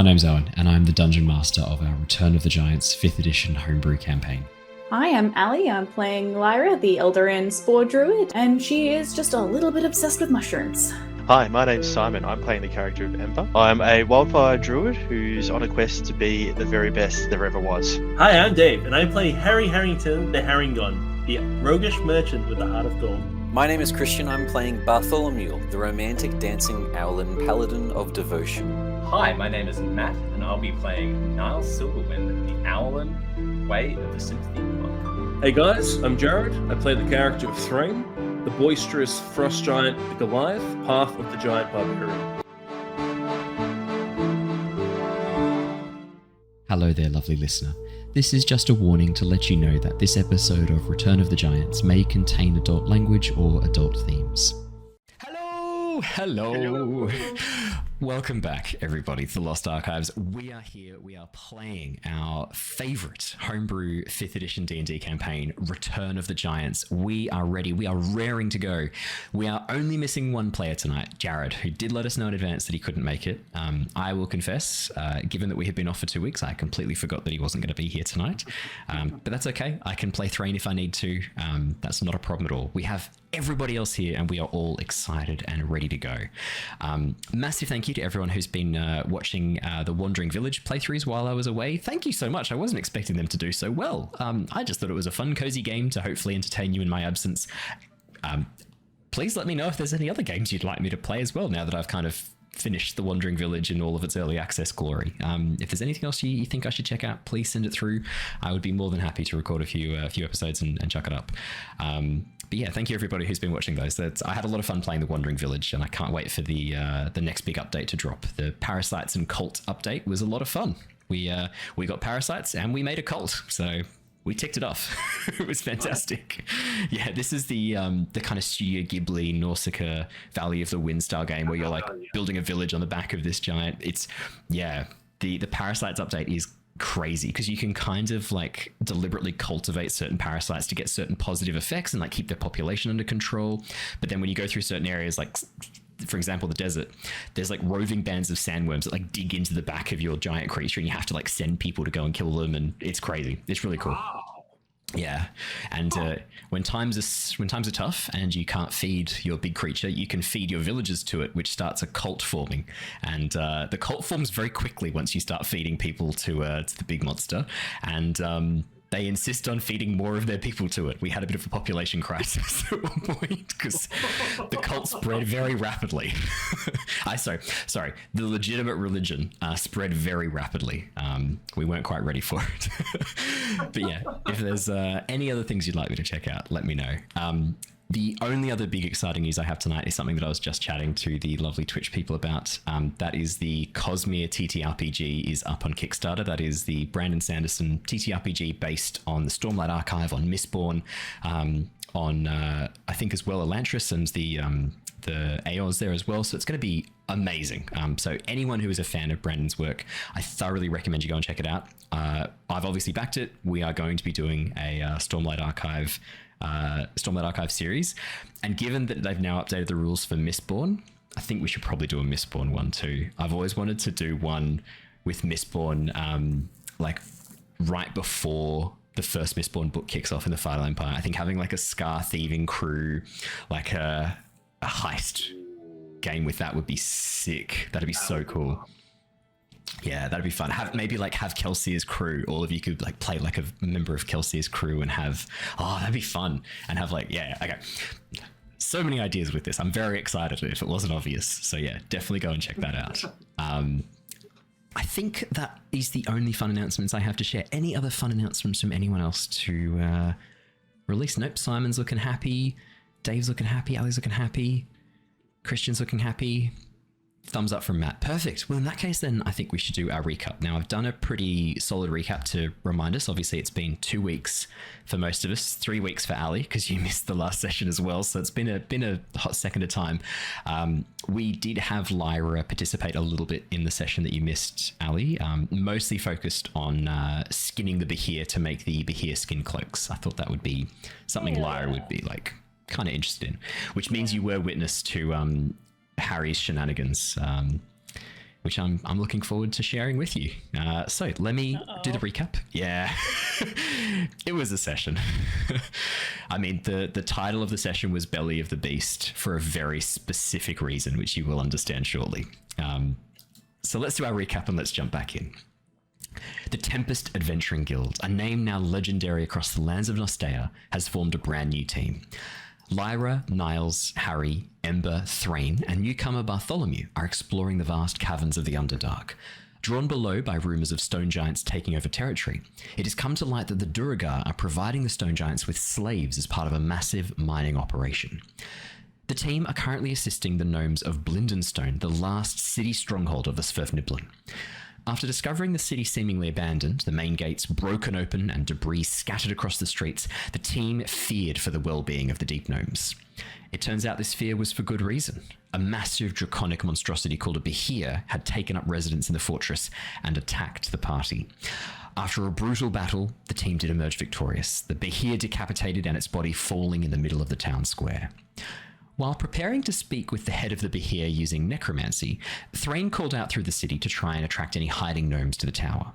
name's Owen, and I'm the Dungeon Master of our Return of the Giants 5th edition homebrew campaign. Hi, I'm Ali. I'm playing Lyra, the Eladrin Spore Druid, and she is just a little bit obsessed with mushrooms. Hi, my name's Simon. I'm playing the character of Ember. I'm a wildfire druid who's on a quest to be the very best there ever was. Hi, I'm Dave, and I play Harry Harrington, the Harrengon, the roguish merchant with the heart of gold. My name is Christian. I'm playing Bartholomew, the romantic dancing Owlin, Paladin of devotion. Hi, my name is Matt, and I'll be playing Niles Silverwind, the Owlin, Way of the Sympathy Monk. Hey guys, I'm Jared. I play the character of Threign, the boisterous frost giant, the Goliath, path of the giant Barbarian. Hello there, lovely listener. This is just a warning to let you know that this episode of Return of the Giants may contain adult language or adult themes. Hello. Welcome back, everybody, to the Lost Archives. We are here, we are playing our favourite homebrew 5th edition D&D campaign, Return of the Giants. We are ready, we are raring to go. We are only missing one player tonight, Jared, who did let us know in advance that he couldn't make it. I will confess, given that we had been off for 2 weeks, I completely forgot that he wasn't going to be here tonight. But that's okay, I can play Threign if I need to. That's not a problem at all. We have everybody else here and we are all excited and ready to go. Massive thank you to everyone who's been watching the Wandering Village playthroughs while I was away. Thank you so much. I wasn't expecting them to do so well. I just thought it was a fun, cozy game to hopefully entertain you in my absence. Please let me know if there's any other games you'd like me to play as well, now that I've kind of finished the Wandering Village in all of its early access glory. If there's anything else you think I should check out, please send it through. I would be more than happy to record a few episodes and chuck it up. But yeah, thank you everybody who's been watching those. I had a lot of fun playing the Wandering Village, and I can't wait for the next big update to drop. The Parasites and Cult update was a lot of fun. We got Parasites and we made a cult, so we ticked it off. It was fantastic. Yeah, this is the kind of Studio Ghibli Nausicaa Valley of the Windstar game where you're like building a village on the back of this giant. The Parasites update is crazy because you can kind of like deliberately cultivate certain parasites to get certain positive effects and like keep their population under control. But then when you go through certain areas, like for example the desert, there's like roving bands of sandworms that like dig into the back of your giant creature and you have to like send people to go and kill them, and it's crazy. It's really cool. Yeah, and when times are tough and you can't feed your big creature, you can feed your villagers to it, which starts a cult forming. And the cult forms very quickly once you start feeding people to the big monster, and they insist on feeding more of their people to it. We had a bit of a population crisis at one point because the cult spread very rapidly. Sorry, the legitimate religion spread very rapidly. We weren't quite ready for it. But yeah, if there's any other things you'd like me to check out, let me know. The only other big exciting news I have tonight is something that I was just chatting to the lovely Twitch people about. That is the Cosmere TTRPG is up on Kickstarter. That is the Brandon Sanderson TTRPG based on the Stormlight Archive, on Mistborn, on I think as well Elantris and the AOS there as well. So it's going to be amazing. So anyone who is a fan of Brandon's work, I thoroughly recommend you go and check it out. I've obviously backed it. We are going to be doing a Stormlight Archive series, and given that they've now updated the rules for Mistborn, I think we should probably do a Mistborn one too. I've always wanted to do one with Mistborn like right before the first Mistborn book kicks off in the Final Empire. I think having like a Scar thieving crew, like a heist game with that would be sick. That'd be so cool. Yeah, that'd be fun. Have Kelsey's crew. All of you could like play like a member of Kelsey's crew and have, that'd be fun. And have like, yeah, okay. So many ideas with this. I'm very excited if it wasn't obvious. So yeah, definitely go and check that out. I think that is the only fun announcements I have to share. Any other fun announcements from anyone else to release? Nope. Simon's looking happy. Dave's looking happy. Ali's looking happy. Christian's looking happy. Thumbs up from Matt. Perfect. Well, in that case, then I think we should do our recap. Now, I've done a pretty solid recap to remind us. Obviously, it's been 2 weeks for most of us, 3 weeks for Ali, because you missed the last session as well. So it's been a hot second of time. We did have Lyra participate a little bit in the session that you missed, Ali, mostly focused on skinning the Behir to make the Behir skin cloaks. I thought that would be something Lyra would be like kind of interested in, which means you were witness to Harry's shenanigans. which I'm looking forward to sharing with you. So let me do the recap. Yeah, it was a session. I mean, the title of the session was Belly of the Beast for a very specific reason, which you will understand shortly. So let's do our recap and let's jump back in. The Tempest Adventuring Guild, a name now legendary across the lands of Nostea, has formed a brand new team. Lyra, Niles, Harry, Ember, Threign, and newcomer Bartholomew are exploring the vast caverns of the Underdark. Drawn below by rumours of stone giants taking over territory, it has come to light that the Duergar are providing the stone giants with slaves as part of a massive mining operation. The team are currently assisting the gnomes of Blindenstone, the last city stronghold of the Sverfnibelin. After discovering the city seemingly abandoned, the main gates broken open and debris scattered across the streets, the team feared for the well-being of the deep gnomes. It turns out this fear was for good reason. A massive draconic monstrosity called a Behir had taken up residence in the fortress and attacked the party. After a brutal battle, the team did emerge victorious, the Behir decapitated and its body falling in the middle of the town square. While preparing to speak with the head of the Behir using necromancy, Threign called out through the city to try and attract any hiding gnomes to the tower.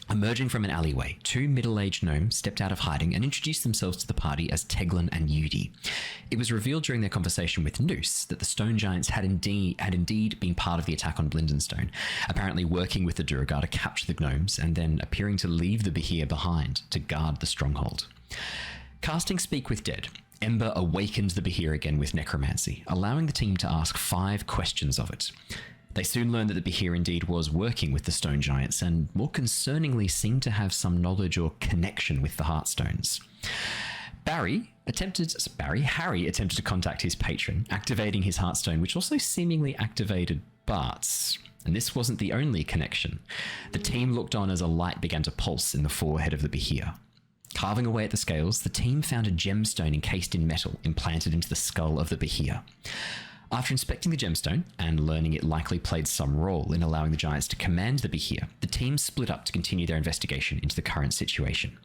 Emerging from an alleyway, two middle-aged gnomes stepped out of hiding and introduced themselves to the party as Teglin and Yudi. It was revealed during their conversation with Noose that the stone giants had indeed been part of the attack on Blindenstone, apparently working with the Duergar to capture the gnomes and then appearing to leave the Behir behind to guard the stronghold. Casting Speak with Dead, Ember awakened the Behir again with necromancy, allowing the team to ask 5 questions of it. They soon learned that the Behir indeed was working with the stone giants and, more concerningly, seemed to have some knowledge or connection with the heartstones. Harry attempted to contact his patron, activating his heartstone, which also seemingly activated Bart's. And this wasn't the only connection. The team looked on as a light began to pulse in the forehead of the Behir. Carving away at the scales, the team found a gemstone encased in metal implanted into the skull of the Behir. After inspecting the gemstone and learning it likely played some role in allowing the giants to command the Behir, the team split up to continue their investigation into the current situation.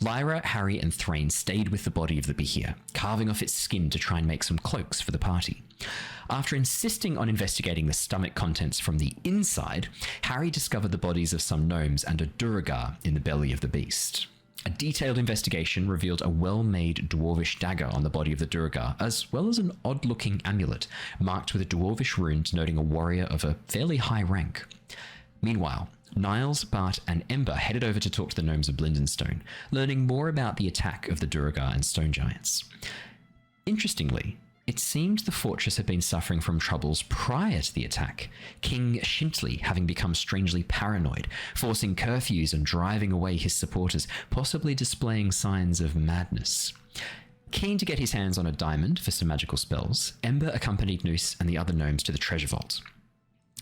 Lyra, Harry, and Threign stayed with the body of the Behir, carving off its skin to try and make some cloaks for the party. After insisting on investigating the stomach contents from the inside, Harry discovered the bodies of some gnomes and a Duergar in the belly of the beast. A detailed investigation revealed a well-made dwarvish dagger on the body of the Duergar, as well as an odd-looking amulet marked with a dwarvish rune denoting a warrior of a fairly high rank. Meanwhile, Niles, Bart, and Ember headed over to talk to the gnomes of Blindenstone, learning more about the attack of the Duergar and stone giants. Interestingly, it seemed the fortress had been suffering from troubles prior to the attack, King Shintley having become strangely paranoid, forcing curfews and driving away his supporters, possibly displaying signs of madness. Keen to get his hands on a diamond for some magical spells, Ember accompanied Noose and the other gnomes to the treasure vault.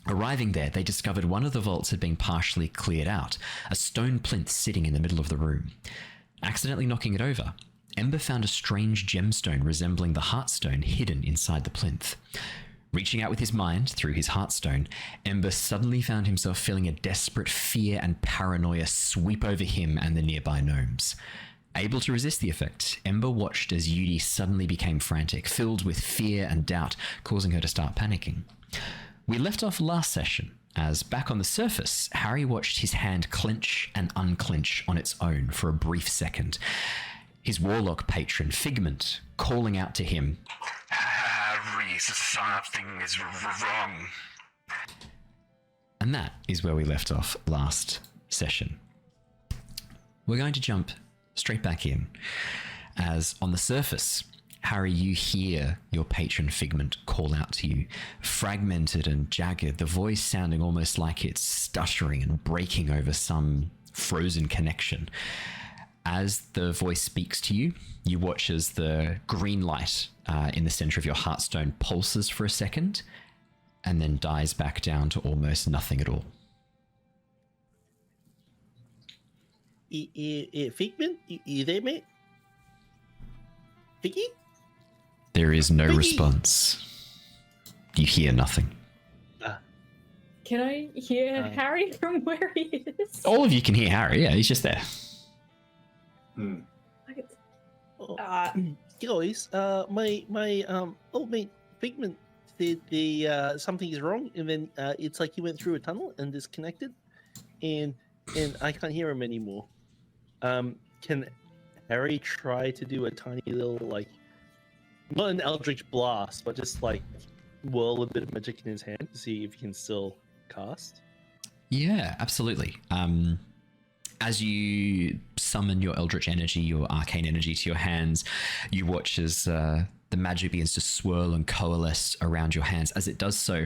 Arriving there, they discovered one of the vaults had been partially cleared out, a stone plinth sitting in the middle of the room. Accidentally knocking it over, Ember found a strange gemstone resembling the heartstone hidden inside the plinth. Reaching out with his mind through his heartstone, Ember suddenly found himself feeling a desperate fear and paranoia sweep over him and the nearby gnomes. Able to resist the effect, Ember watched as Yudi suddenly became frantic, filled with fear and doubt, causing her to start panicking. We left off last session, as back on the surface, Harry watched his hand clench and unclench on its own for a brief second. His warlock patron, Figment, calling out to him, "Harry, something is wrong." And that is where we left off last session. We're going to jump straight back in, as on the surface, Harry, you hear your patron Figment call out to you, fragmented and jagged, the voice sounding almost like it's stuttering and breaking over some frozen connection. As the voice speaks to you, you watch as the green light in the center of your heartstone pulses for a second and then dies back down to almost nothing at all. Figment, you there, mate? Figgy? There is no response. You hear nothing. Can I hear Harry from where he is? All of you can hear Harry, yeah, he's just there. Guys, my old mate Figment the something is wrong, and then it's like he went through a tunnel and disconnected, and I can't hear him anymore. Can Harry try to do a tiny little, like, not an Eldritch Blast, but just like whirl a bit of magic in his hand to see if he can still cast? Yeah, absolutely. As you summon your Eldritch energy, your arcane energy to your hands, you watch as the magic begins to swirl and coalesce around your hands. As it does so,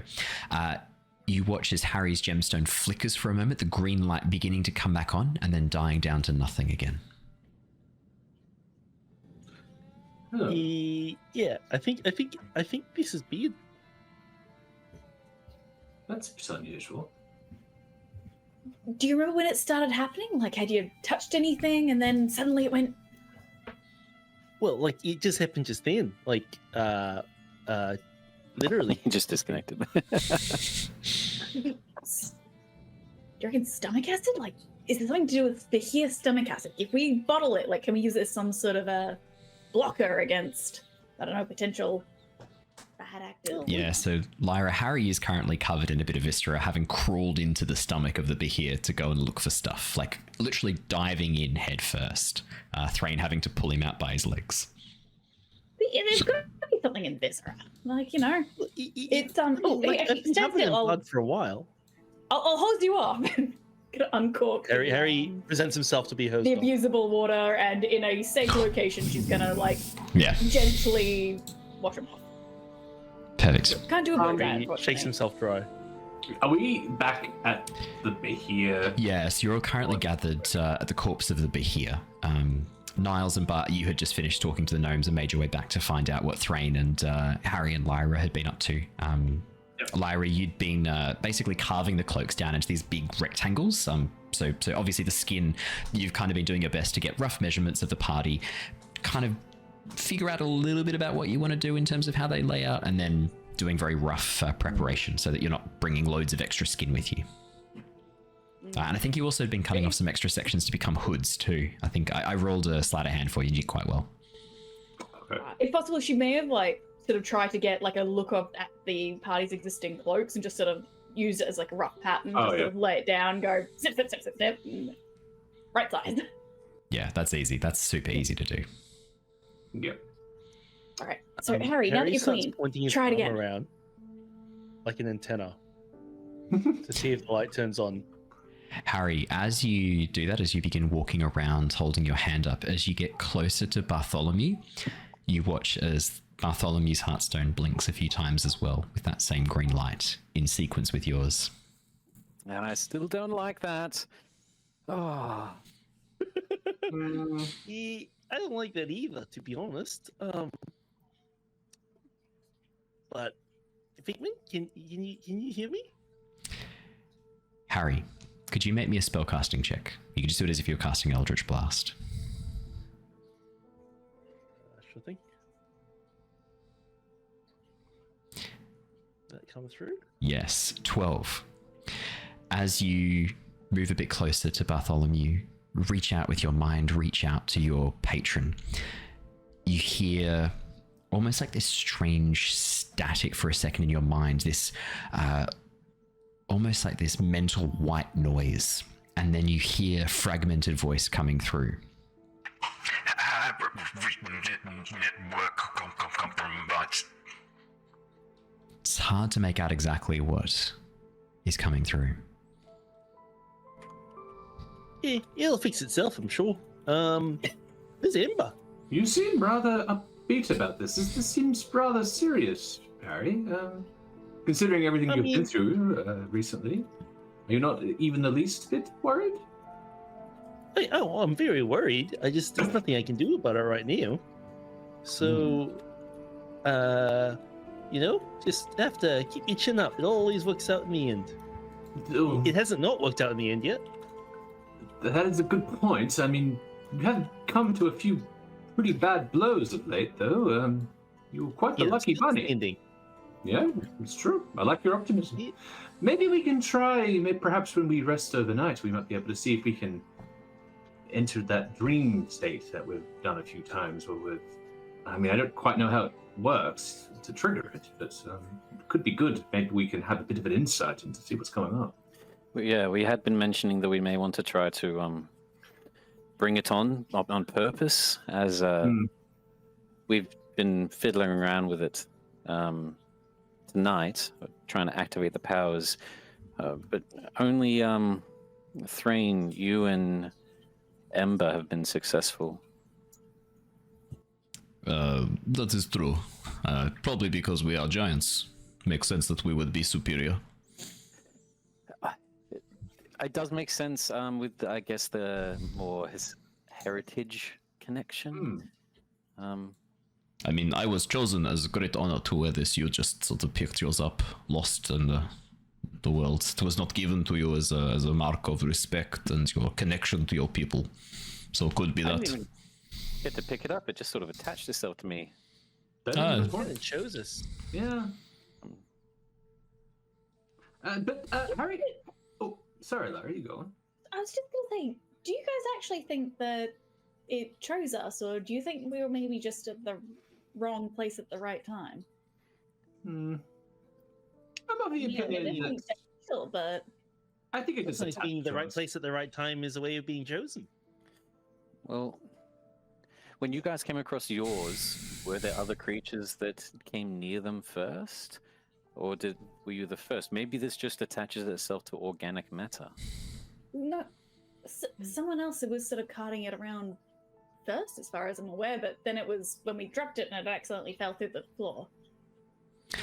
you watch as Harry's gemstone flickers for a moment, the green light beginning to come back on and then dying down to nothing again. Oh. Yeah, I think this is weird. That's a bit unusual. Do you remember when it started happening? Like, had you touched anything and then suddenly it went... Well, like, it just happened just then. Like, literally. Just disconnected. Do you reckon stomach acid? Like, is there something to do with the here stomach acid? If we bottle it, like, can we use it as some sort of a blocker against, I don't know, potential bad actors? Yeah, so Lyra, Harry is currently covered in a bit of viscera, having crawled into the stomach of the Behir to go and look for stuff, like literally diving in head first. Threign having to pull him out by his legs. But yeah, there's got to be something in viscera. Like, you know, it's oh, like, actually, it's covered in blood for a while. I'll hose you off. Gonna uncork. Harry presents himself to be hosed the off. abusable water, and in a safe location, she's gonna like gently wash him off. Perfect. Can't do a blow dry, He unfortunately. shakes himself dry. Are we back at the Behir? Yes, you're all currently gathered at the corpse of the Behir. Niles and Bart, you had just finished talking to the gnomes and made your way back to find out what Threign and Harry and Lyra had been up to. Lyra, you'd been basically carving the cloaks down into these big rectangles. So obviously the skin, you've kind of been doing your best to get rough measurements of the party, kind of figure out a little bit about what you want to do in terms of how they lay out, and then doing very rough preparation so that you're not bringing loads of extra skin with you. And I think you also had been cutting off some extra sections to become hoods too. I think I rolled a sleight of hand for you. You did quite well. Okay. If possible, she may have like sort of tried to get like a look at the party's existing cloaks and just sort of use it as like a rough pattern. Oh, just sort of lay it down, go snip, snip, snip, snip, snip, right side. Yeah, that's easy. That's super easy to do. Yep. All right. So Harry, now that you're starts clean, pointing his try it arm again. around like an antenna to see if the light turns on. Harry, as you do that, as you begin walking around holding your hand up, as you get closer to Bartholomew, you watch as Bartholomew's heartstone blinks a few times as well with that same green light in sequence with yours. And I still don't like that. Oh. I don't like that either, to be honest. But Figment, can you hear me? Harry, could you make me a spellcasting check? You could just do it as if you were casting Eldritch Blast. Sure thing. That come through? Yes, 12. As you move a bit closer to Bartholomew, reach out with your mind, reach out to your patron. You hear almost like this strange static for a second in your mind, this almost like this mental white noise, and then you hear a fragmented voice coming through. It's hard to make out exactly what is coming through. Yeah, it'll fix itself, I'm sure. There's Ember. You seem rather upbeat about this. This seems rather serious, Harry. Considering everything you've been through recently, are you not even the least bit worried? I'm very worried. There's nothing I can do about it right now. So, just have to keep your chin up. It always works out in the end. Oh, It hasn't not worked out in the end yet. that is a good point. I mean, you have come to a few pretty bad blows of late, though. You were quite the lucky bunny. Ending. Yeah, it's true. I like your optimism. Yeah. Maybe we can try, perhaps when we rest overnight, we might be able to see if we can enter that dream state that we've done a few times. I don't quite know how it works to trigger it, but it could be good. Maybe we can have a bit of an insight into see what's going on. Yeah, we had been mentioning that we may want to try to bring it on purpose, as we've been fiddling around with it tonight, trying to activate the powers, but only Threign, you and Ember have been successful. That is true. Probably because we are giants. Makes sense that we would be superior. It does make sense with, I guess, the more his heritage connection. I mean, I was chosen as a great honor to wear this. You just sort of picked yours up, lost in the world. It was not given to you as a mark of respect and your connection to your people. So it could be I that. didn't even get to pick it up. It just sort of attached itself to me. It shows us. Yeah. But Harry. Oh, sorry, Lyra, you go on. I was just gonna say, do you guys actually think that it chose us, or do you think we were maybe just at the wrong place at the right time? I'm of the Yeah, opinion definitely that special, but I think it just Sometimes being the right place at the right time is a way of being chosen. Well, when you guys came across yours, were there other creatures that came near them first? Or were you the first? Maybe this just attaches itself to organic matter. no, someone else was sort of carting it around first, as far as I'm aware. But then it was when we dropped it, and it accidentally fell through the floor.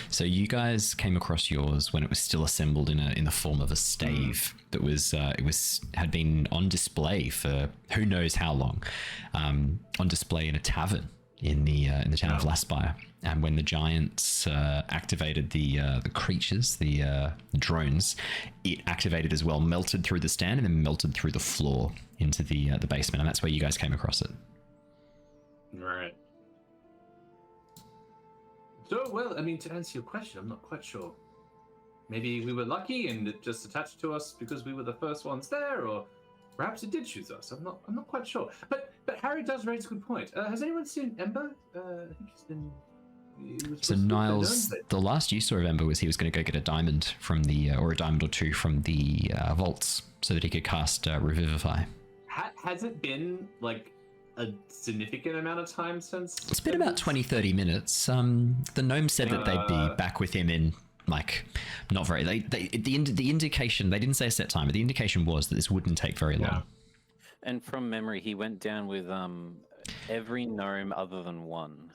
So you guys came across yours when it was still assembled in the form of a stave that had been on display for who knows how long, on display in a tavern in the town of Laspire. And when the giants activated the creatures, the drones, it activated as well, melted through the stand, and then melted through the floor into the basement, and that's where you guys came across it. Right. So, well, I mean, to answer your question, I'm not quite sure. Maybe we were lucky and it just attached to us because we were the first ones there, or perhaps it did choose us. I'm not quite sure. But Harry does raise a good point. Has anyone seen Ember? I think he's been. So Niles, the last you saw of Ember was he was going to go get a diamond from or a diamond or two from the vaults so that he could cast Revivify. Has it been like a significant amount of time since? It's been about 20-30 minutes. The gnome said that they'd be back with him in not very. The indication, they didn't say a set time, but the indication was that this wouldn't take very long. And from memory, he went down with every gnome other than one.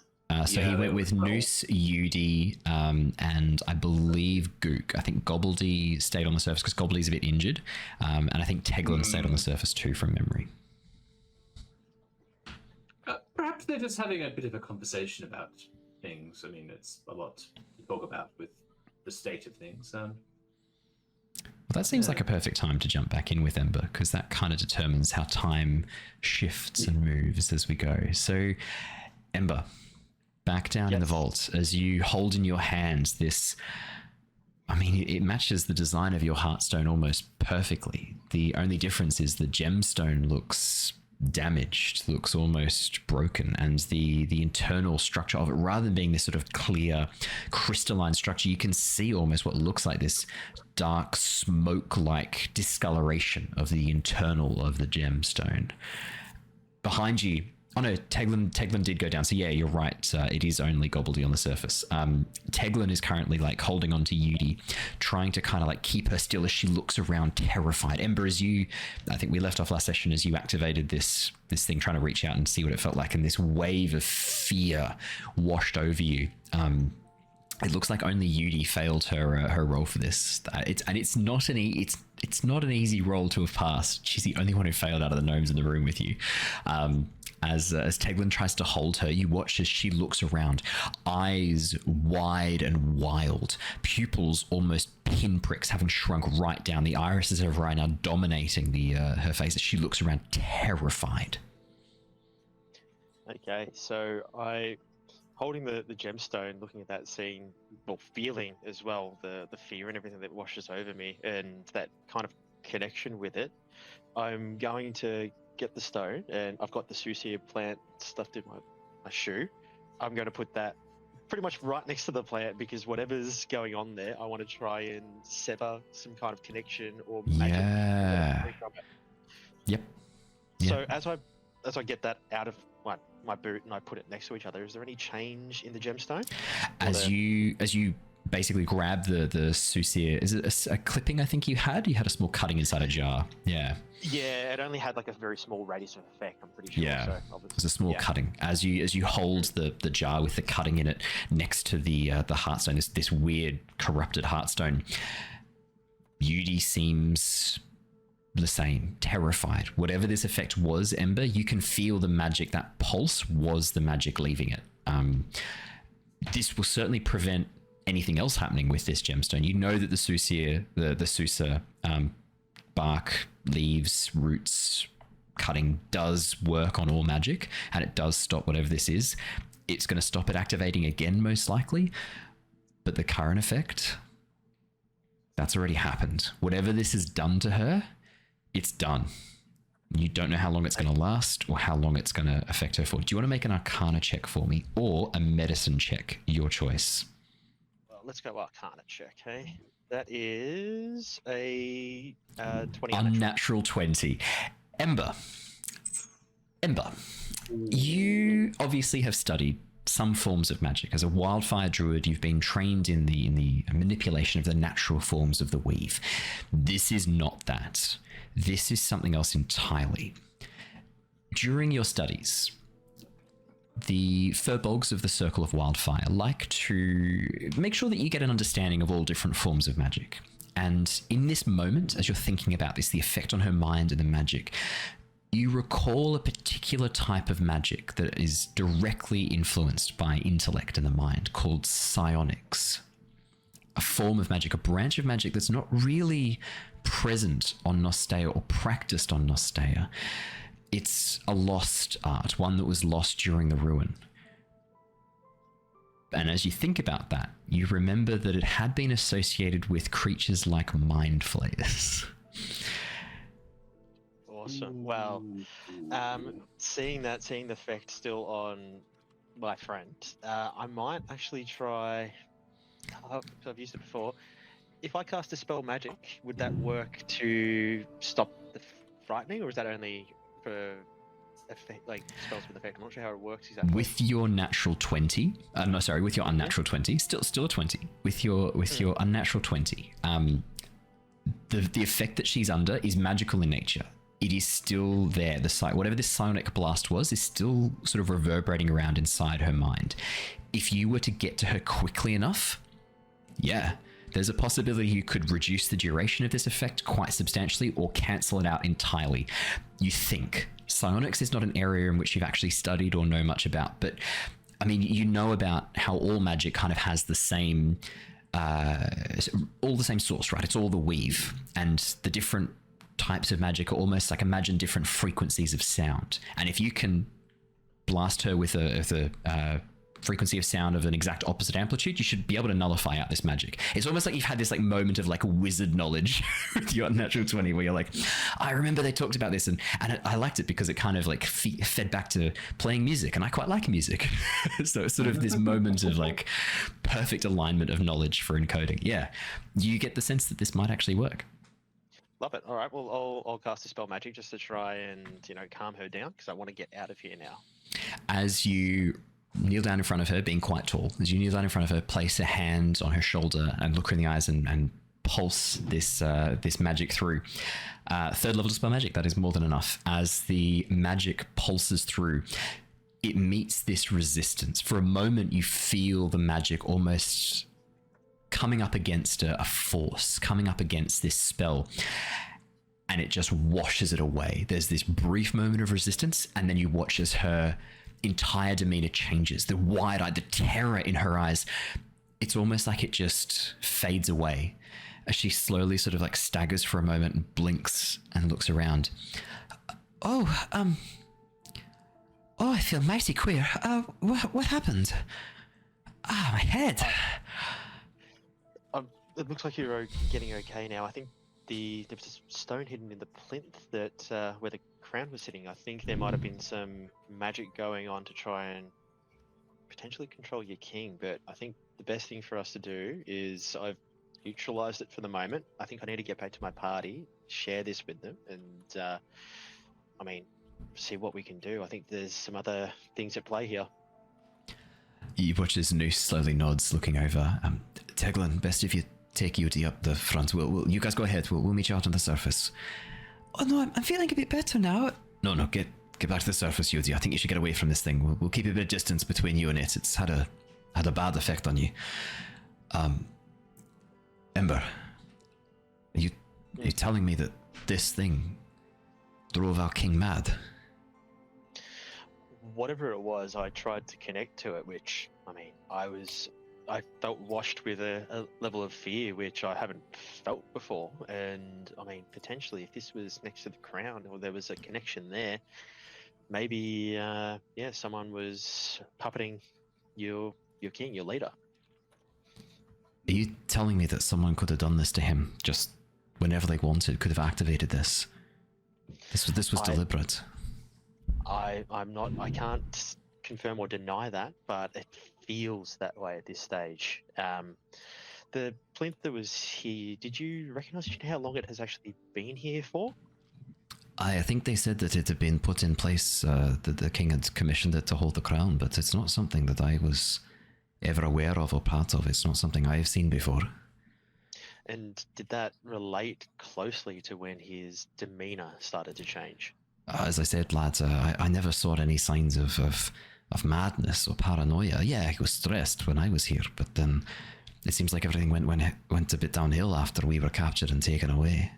So he went with Noose, Yudi, and I believe Gook. I think Gobbledy stayed on the surface because Gobbledy's a bit injured, and I think Teglin stayed on the surface too, from memory. Perhaps they're just having a bit of a conversation about things. I mean, it's a lot to talk about with the state of things. Well, that seems like a perfect time to jump back in with Ember, because that kind of determines how time shifts and moves as we go. So, Ember, back down in the vault, as you hold in your hands this, I mean, it matches the design of your heartstone almost perfectly. The only difference is the gemstone looks damaged, looks almost broken, and the internal structure of it, rather than being this sort of clear crystalline structure, you can see almost what looks like this dark smoke-like discoloration of the internal of the gemstone. Behind you, oh no, Teglin did go down. So yeah, you're right. It is only Gobbledy on the surface. Teglin is currently like holding on to Yudi, trying to kind of like keep her still as she looks around, terrified. Ember, I think we left off last session as you activated this thing, trying to reach out and see what it felt like, and this wave of fear washed over you. It looks like only Yudi failed her roll for this. It's not an easy roll to have passed. She's the only one who failed out of the gnomes in the room with you. As Teglin tries to hold her, you watch as she looks around, eyes wide and wild, pupils almost pinpricks having shrunk right down. The irises of her eye now dominating her face as she looks around, terrified. Okay, so holding the gemstone, looking at that scene, well, feeling as well the fear and everything that washes over me and that kind of connection with it, I'm going to get the stone, and I've got the Susia plant stuffed in my shoe. I'm going to put that pretty much right next to the plant because whatever's going on there, I want to try and sever some kind of connection or magic. Yeah. Yep. So as I get that out of my boot and I put it next to each other, is there any change in the gemstone? As you basically grab the soothsayer, is it a clipping? I think you had a small cutting inside a jar. Yeah. Yeah, it only had like a very small radius of effect. I'm pretty sure. Yeah, so there's a small cutting as you hold the jar with the cutting in it next to the heartstone. This weird corrupted heartstone. Beauty seems the same, terrified. Whatever this effect was, Ember, you can feel the magic. That pulse was the magic leaving it. This will certainly prevent anything else happening with this gemstone. You know that the soothsayer, the Sousa bark, leaves, roots, cutting does work on all magic, and it does stop whatever this is. It's going to stop it activating again, most likely. But the current effect, that's already happened. Whatever this has done to her, it's done. You don't know how long it's going to last or how long it's going to affect her for. Do you want to make an Arcana check for me or a Medicine check? Your choice. Well, let's go Arcana check, hey? That is a 20. Unnatural 20. Ember, you obviously have studied some forms of magic. As a wildfire druid, you've been trained in the manipulation of the natural forms of the weave. This is not that. This is something else entirely. During your studies, the Firbolgs of the Circle of Wildfire like to make sure that you get an understanding of all different forms of magic. And in this moment, as you're thinking about this, the effect on her mind and the magic, you recall a particular type of magic that is directly influenced by intellect and the mind called psionics. A form of magic, a branch of magic that's not really present on Nostea or practiced on Nostea. It's a lost art, one that was lost during the ruin. And as you think about that, you remember that it had been associated with creatures like mind flayers. Awesome. Well, seeing the effect still on my friend, I might actually try. I've used it before. If I cast a spell magic, would that work to stop the frightening, or is that only for effect, like spells with effect? I'm not sure how it works exactly. With your natural 20, with your unnatural 20, still a 20. With your unnatural 20, the effect that she's under is magical in nature. It is still there. Whatever this psionic blast was, is still sort of reverberating around inside her mind. If you were to get to her quickly enough, yeah, there's a possibility you could reduce the duration of this effect quite substantially or cancel it out entirely. You think. Psionics is not an area in which you've actually studied or know much about, but I mean, you know about how all magic kind of has the same, all the same source, right? It's all the weave, and the different types of magic are almost like, imagine different frequencies of sound. And if you can blast her with a frequency of sound of an exact opposite amplitude, you should be able to nullify out this magic. It's almost like you've had this like moment of like wizard knowledge with your unnatural 20 where you're like, I remember they talked about this, and I liked it because it kind of like fed back to playing music, and I quite like music. So it's sort of this moment of like perfect alignment of knowledge for encoding. Yeah, you get the sense that this might actually work. Love it. All right, well, I'll cast a spell magic just to try and, calm her down, because I want to get out of here now. As you kneel down in front of her, being quite tall, as you kneel down in front of her, place a hand on her shoulder and look her in the eyes and pulse this magic through. Third level dispel magic, that is more than enough. As the magic pulses through, it meets this resistance. For a moment, you feel the magic almost coming up against a force, coming up against this spell, and it just washes it away. There's this brief moment of resistance, and then you watch as her entire demeanor changes. The wide-eyed, the terror in her eyes, it's almost like it just fades away as she slowly sort of like staggers for a moment and blinks and looks around. I feel mighty queer. What happened? My head. It looks like you're getting okay now. I think there was a stone hidden in the plinth that where the crown was sitting. I think there might have been some magic going on to try and potentially control your king, but I think the best thing for us to do is I've neutralized it for the moment. I think I need to get back to my party, share this with them, and I mean, see what we can do. I think there's some other things at play here. You watch as Noose slowly nods, looking over. Teglin, best if you take Yudi up the front. You guys go ahead. We'll meet you out on the surface. Oh no, I'm feeling a bit better now. No, get back to the surface, Yudi. I think you should get away from this thing. We'll keep a bit of distance between you and it. It's had a bad effect on you. Ember, are you telling me that this thing drove our king mad? Whatever it was, I tried to connect to it, which, I mean, I felt washed with a level of fear which I haven't felt before. And I mean, potentially, if this was next to the crown or there was a connection there, maybe, someone was puppeting your king, your leader. Are you telling me that someone could have done this to him just whenever they wanted, could have activated this? This was deliberate. I'm not. I can't confirm or deny that, but it feels that way at this stage. The plinth that was here, did you recognise how long it has actually been here for? I think they said that it had been put in place, that the king had commissioned it to hold the crown, but it's not something that I was ever aware of or part of. It's not something I have seen before. And did that relate closely to when his demeanour started to change? As I said, lads, I never saw any signs of madness or paranoia. Yeah, he was stressed when I was here, but then it seems like everything went a bit downhill after we were captured and taken away.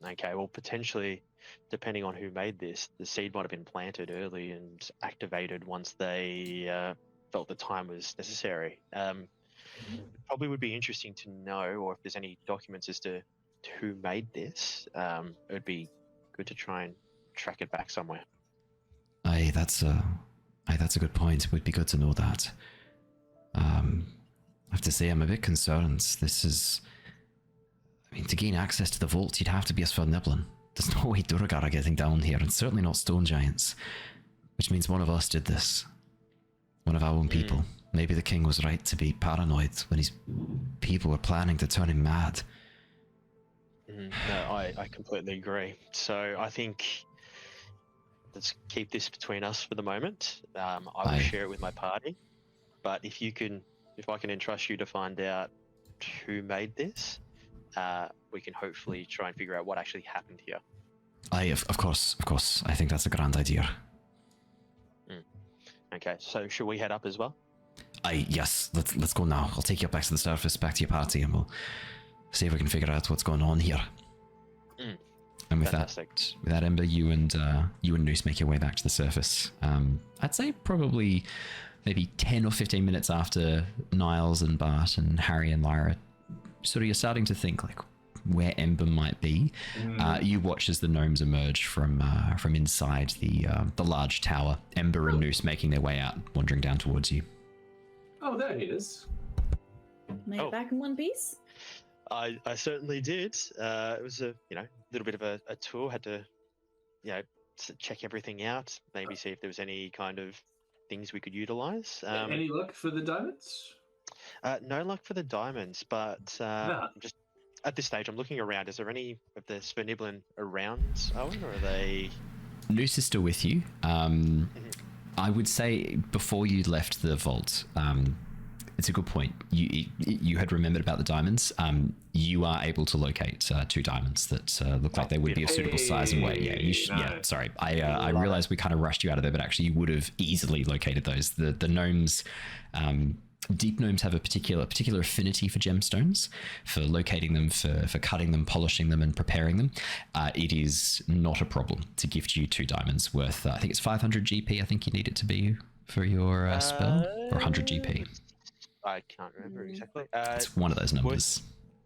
Okay, well, potentially, depending on who made this, the seed might have been planted early and activated once they felt the time was necessary. Probably would be interesting to know, or if there's any documents as to who made this. It would be good to try and track it back somewhere. Aye, that's a good point. It would be good to know that. I have to say, I'm a bit concerned. This is... I mean, to gain access to the vault, you'd have to be a Sverniblin. There's no way Durgar are getting down here, and certainly not stone giants. Which means one of us did this. One of our own people. Maybe the king was right to be paranoid when his people were planning to turn him mad. No, I completely agree. So I think let's keep this between us for the moment. I will share it with my party. But if I can entrust you to find out who made this, we can hopefully try and figure out what actually happened here. Of course. I think that's a grand idea. Okay, so should we head up as well? Yes, let's go now. I'll take you up back to the surface, back to your party, and we'll see if we can figure out what's going on here. And with that, Ember, you and Noose make your way back to the surface. I'd say probably maybe 10 or 15 minutes after Niles and Bart and Harry and Lyra, sort of you're starting to think like where Ember might be. You watch as the gnomes emerge from inside the large tower. Ember and Noose making their way out, wandering down towards you. Oh, there he is. Made it back in one piece. I certainly did. It was a little bit of a tour. Had to check everything out. Maybe see if there was any kind of things we could utilize. Any luck for the diamonds? No luck for the diamonds, but just at this stage, I'm looking around. Is there any of the Sverniblin around, Owen, or are they? Noose is still with you. I would say before you left the vault, it's a good point. You had remembered about the diamonds. You are able to locate 2 diamonds that look like they would be of suitable size and weight. Yeah, sorry. I realized we kind of rushed you out of there, but actually you would have easily located those. The gnomes, deep gnomes have a particular affinity for gemstones, for locating them, for cutting them, polishing them, and preparing them. It is not a problem to gift you 2 diamonds worth, I think it's 500 GP, I think you need it to be for your spell, or 100 GP. I can't remember exactly. It's one of those numbers.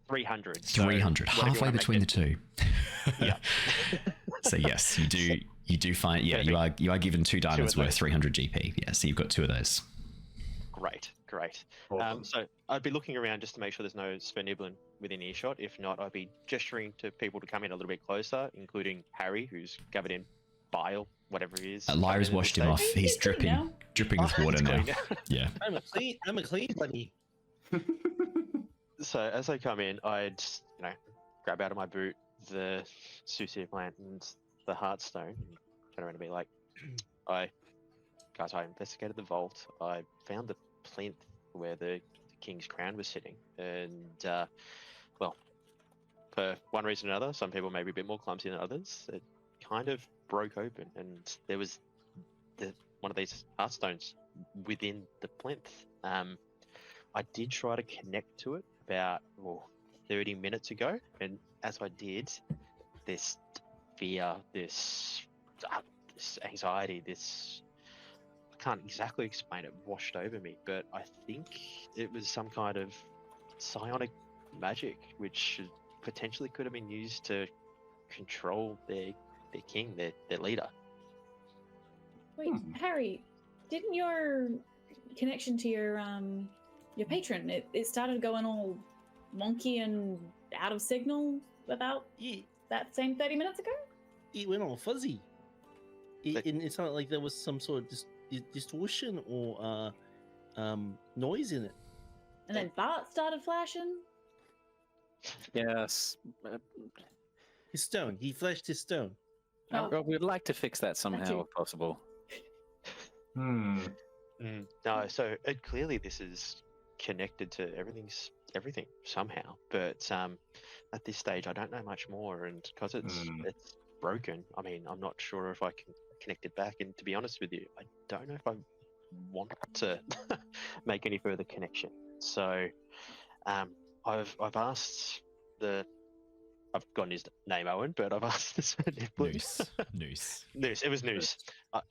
300. 300, halfway between the two. Yeah. So yes, you do find, you are given 2 diamonds worth 300 GP. Yeah, so you've got 2 of those. Great. Awesome. So I'd be looking around just to make sure there's no Sverniblin within earshot. If not, I'd be gesturing to people to come in a little bit closer, including Harry, who's gathered in bile, whatever it is. Lyra's washed him off. He's dripping with water now. Yeah. I'm a clean buddy. So as I come in, I'd grab out of my boot the Sucia plant and the heartstone, and turn around and be like, I investigated the vault. I found the plinth where the king's crown was sitting, and well, for one reason or another, some people may be a bit more clumsy than others. It kind of broke open, and there was one of these heartstones within the plinth. I did try to connect to it about 30 minutes ago, and as I did, this fear, this anxiety, I can't exactly explain it, washed over me, but I think it was some kind of psionic magic, which potentially could have been used to control their king, their leader. Wait, Harry, didn't your connection to your patron, it started going all wonky and out of signal about that same 30 minutes ago? It went all fuzzy. It sounded like there was some sort of distortion or noise in it. And then Bart started flashing? Yes. His stone. He flashed his stone. Well, we'd like to fix that somehow if possible. No, so clearly this is connected to everything somehow, but at this stage I don't know much more, and because it's broken, I mean, I'm not sure if I can connect it back, and to be honest with you, I don't know if I want to make any further connection. So I've asked I've gotten his name Owen, but I've asked this Noose. It was Noose.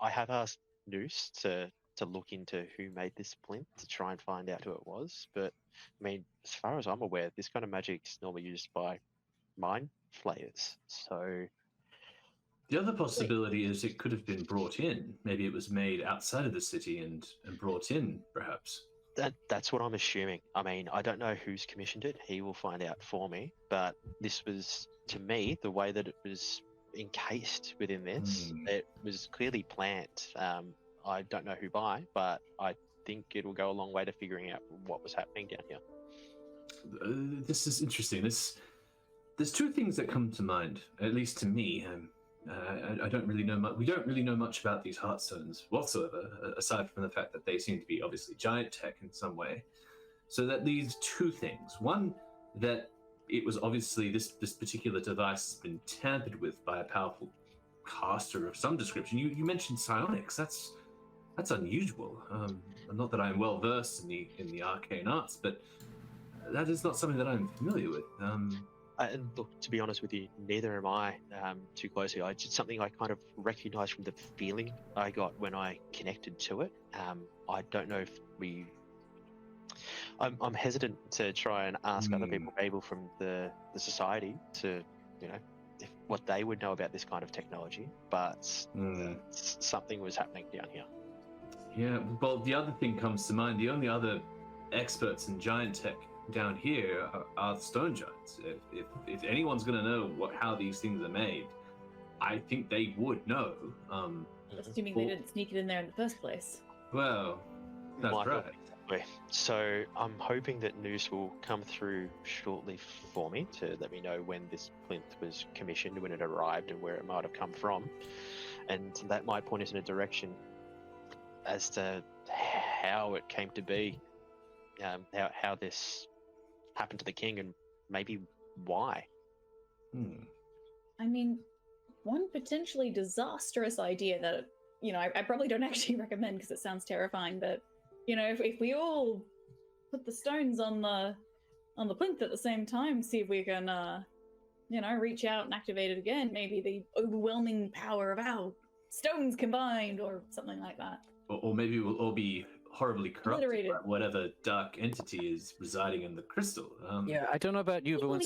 I have asked Noose to look into who made this plinth to try and find out who it was, but I mean, as far as I'm aware, this kind of magic is normally used by mind flayers. So the other possibility is it could have been brought in. Maybe it was made outside of the city and brought in, perhaps. That's what I'm assuming. I mean, I don't know who's commissioned it. He will find out for me. But this was, to me, the way that it was encased within this, it was clearly planned. I don't know who by, but I think it will go a long way to figuring out what was happening down here. This is interesting. There's two things that come to mind, at least to me. I don't really know much. We don't really know much about these heartstones whatsoever, aside from the fact that they seem to be obviously giant tech in some way. So that leaves two things. One, that it was obviously this particular device has been tampered with by a powerful caster of some description. You mentioned psionics. That's unusual. Not that I'm well versed in the arcane arts, but that is not something that I'm familiar with. And look, to be honest with you, neither am I too closely. It's something I kind of recognized from the feeling I got when I connected to it. I don't know if I'm hesitant to try and ask other people, able from the society, to what they would know about this kind of technology, but something was happening down here. Yeah, well, the other thing comes to mind. The only other experts in giant tech down here are stone giants. If anyone's going to know how these things are made, I think they would know. Assuming they didn't sneak it in there in the first place. Well, that's right. So I'm hoping that Noose will come through shortly for me to let me know when this plinth was commissioned, when it arrived, and where it might have come from, and that might point us in a direction as to how it came to be, how this happened to the king, and maybe why. I mean, one potentially disastrous idea that I probably don't actually recommend because it sounds terrifying, but if we all put the stones on the plinth at the same time, see if we can reach out and activate it again, maybe the overwhelming power of our stones combined or something like that. Or maybe we'll all be horribly corrupted by whatever dark entity is residing in the crystal. Yeah, I don't know about you, but when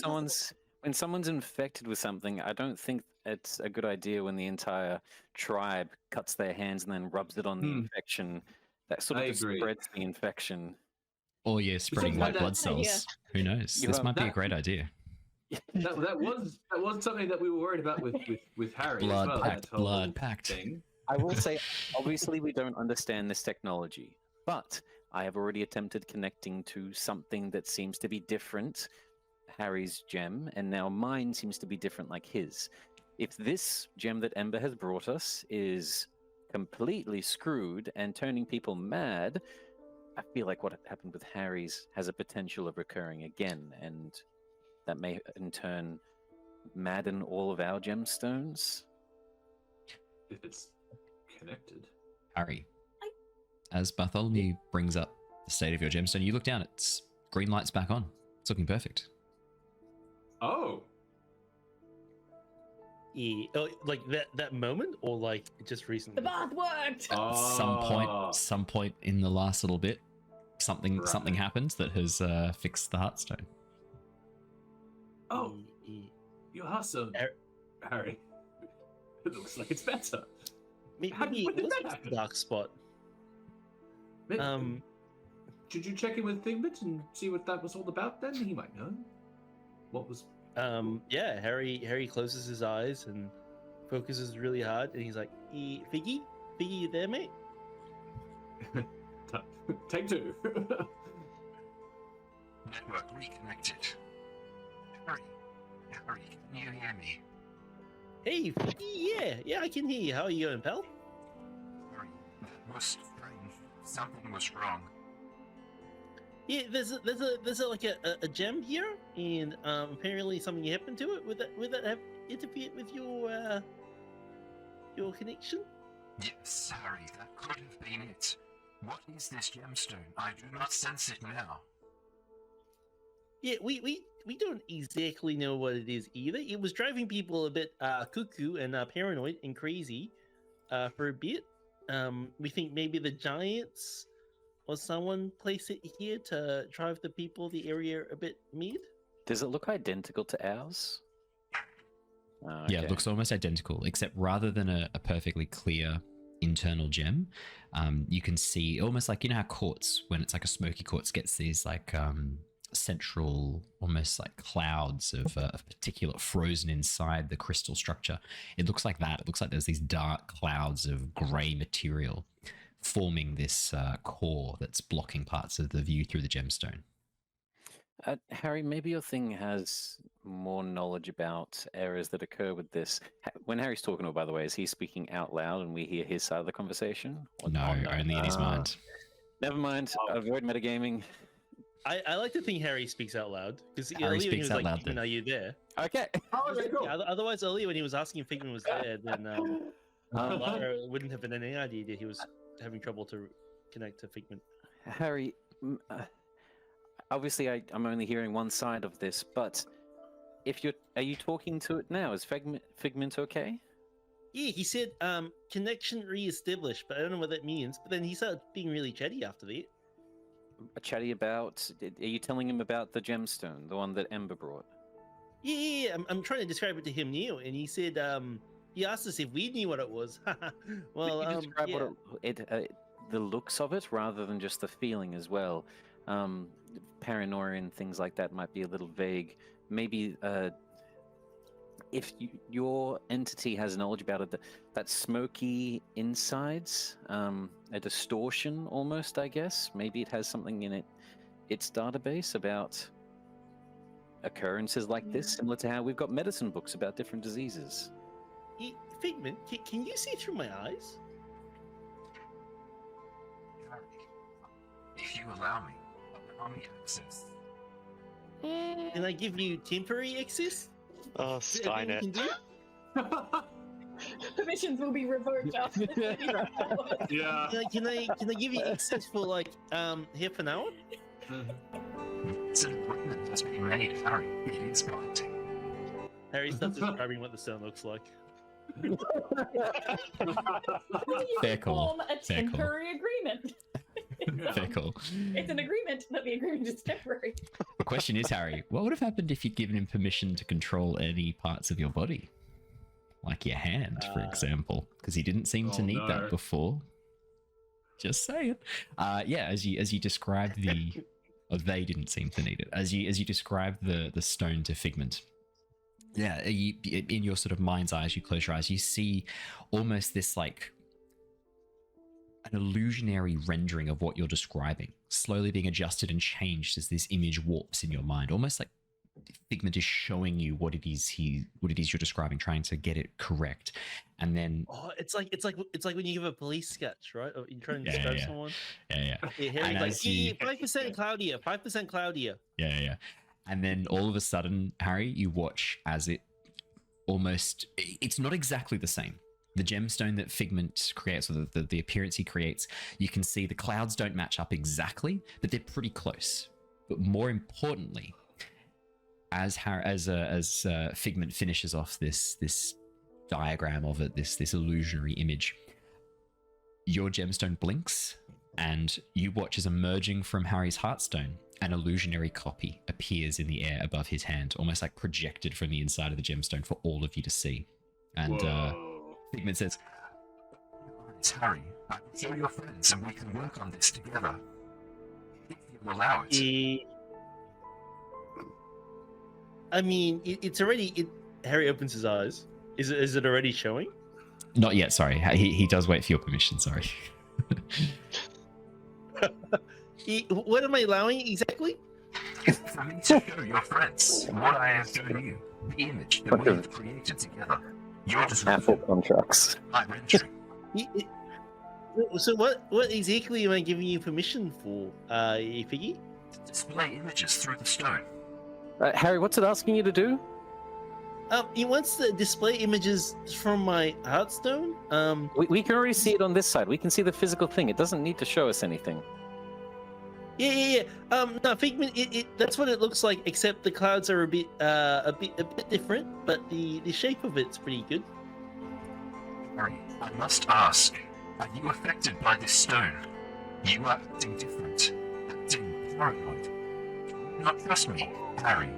someone's infected with something, I don't think it's a good idea when the entire tribe cuts their hands and then rubs it on the infection. That sort of just spreads the infection. Or spreading white blood cells. Who knows? This might be a great idea. that was something that we were worried about with Harry Blood as well. pact, that whole blood pact. thing. I will say, obviously, we don't understand this technology, but I have already attempted connecting to something that seems to be different, Harry's gem, and now mine seems to be different like his. If this gem that Ember has brought us is completely screwed and turning people mad, I feel like what happened with Harry's has a potential of recurring again, and that may in turn madden all of our gemstones. If it's connected. Harry, as Bartholomew brings up the state of your gemstone, you look down, it's green light's back on. It's looking perfect. Oh, Yeah, like that moment, or like just recently? The bath worked. Some point in the last little bit, something happened that has fixed the heartstone. Oh, Yeah. your heartstone, Harry. It looks like it's better. Maybe When did it was that just a happen? dark spot. Maybe- Should you check in with Figment and see what that was all about? Then he might know. What was? Yeah. Harry closes his eyes and focuses really hard, and he's like, Figgy, you there, mate? Take two. Network reconnected. Harry, can you hear me? Hey, Figgy, yeah, I can hear you. How are you going, pal? Harry, that was strange. Something was wrong. Yeah, there's like a gem here, and apparently something happened to it. Would that have interfered with your connection? Yes, Harry, that could have been it. What is this gemstone? I do not sense it now. Yeah, we don't exactly know what it is either. It was driving people a bit cuckoo and paranoid and crazy for a bit. We think maybe the giants or someone placed it here to drive the people the area a bit mad. Does it look identical to ours? Oh, Yeah, it okay. looks almost identical, except rather than a perfectly clear internal gem, you can see almost like, you know how quartz, when it's like a smoky quartz, gets these like central, almost like clouds of particulate frozen inside the crystal structure. It looks like that. It looks like there's these dark clouds of grey material forming this core that's blocking parts of the view through the gemstone. Harry, maybe your thing has more knowledge about errors that occur with this. When Harry's talking, by the way, is he speaking out loud and we hear his side of the conversation? Or No, not? only in his mind. Never mind. Avoid metagaming. I like to think Harry speaks out loud because Harry earlier when he speaks was out like, loud "Figment, then. are you there?" Okay. Oh, okay, cool. Yeah, otherwise, earlier when he was asking if Figment was there, then Lyra wouldn't have been any idea that he was having trouble to connect to Figment. Harry, obviously I'm only hearing one side of this, but are you talking to it now? Is Figment okay? Yeah, he said connection re-established, but I don't know what that means. But then he started being really chatty after that. Chatty about? Are you telling him about the gemstone, the one that Ember brought? Yeah. I'm trying to describe it to him now, and he said he asked us if we knew what it was. Well, Could you describe yeah. what the looks of it rather than just the feeling as well. Paranoia and things like that might be a little vague. Maybe if your entity has knowledge about it, that smoky insides, a distortion almost, I guess. Maybe it has something in its database about occurrences like this, similar to how we've got medicine books about different diseases. Figment, can you see through my eyes? Harry, if you allow me access. Can I give you temporary access? Oh, Is that everything you Skynet. can do? Permissions will be revoked after this. Yeah. Can I give you access for like half an hour? It's an appointment that's been made, Harry. It is binding. Harry starts describing what the stone looks like. Fair call. Form a Fair call. temporary agreement. Fair call. It's an agreement, but the agreement is temporary. The question is, Harry, what would have happened if you'd given him permission to control any parts of your body? Like your hand, for example, because he didn't seem to Oh, need no. that before. Just saying. Yeah, as you described or they didn't seem to need it. As you described the stone to Figment, Yeah, in your sort of mind's eye, as you close your eyes, you see almost this like an illusionary rendering of what you're describing, slowly being adjusted and changed as this image warps in your mind, almost like Figment is showing you what it is you're describing, trying to get it correct, and then it's like when you give a police sketch, right? Or you're trying to describe someone. Yeah. Harry's like, 5% cloudier, 5% cloudier. Yeah. And then all of a sudden, Harry, you watch as it's not exactly the same. The gemstone that Figment creates, or the appearance he creates, you can see the clouds don't match up exactly, but they're pretty close. But more importantly, as Figment finishes off this diagram of it, this illusionary image, your gemstone blinks, and you watch as emerging from Harry's heartstone, an illusionary copy appears in the air above his hand, almost like projected from the inside of the gemstone for all of you to see. And Figment says, It's Harry. I can show your friends and we can work on this together. If you allow it. I mean, it's already... Harry opens his eyes. Is it already showing? Not yet, sorry. He does wait for your permission, sorry. What am I allowing exactly? For me to show your friends what I have shown you. The image that we have created together. You're just Apple contracts. I'm entering. So what exactly am I giving you permission for, Figgy? To display images through the stone. Harry, what's it asking you to do? He wants to display images from my heartstone. We can already see it on this side. We can see the physical thing. It doesn't need to show us anything. Yeah. No, Figment. That's what it looks like. Except the clouds are a bit different, but the shape of it's pretty good. Harry, I must ask, are you affected by this stone? You are acting different, acting paranoid. Do you not trust me, Harry?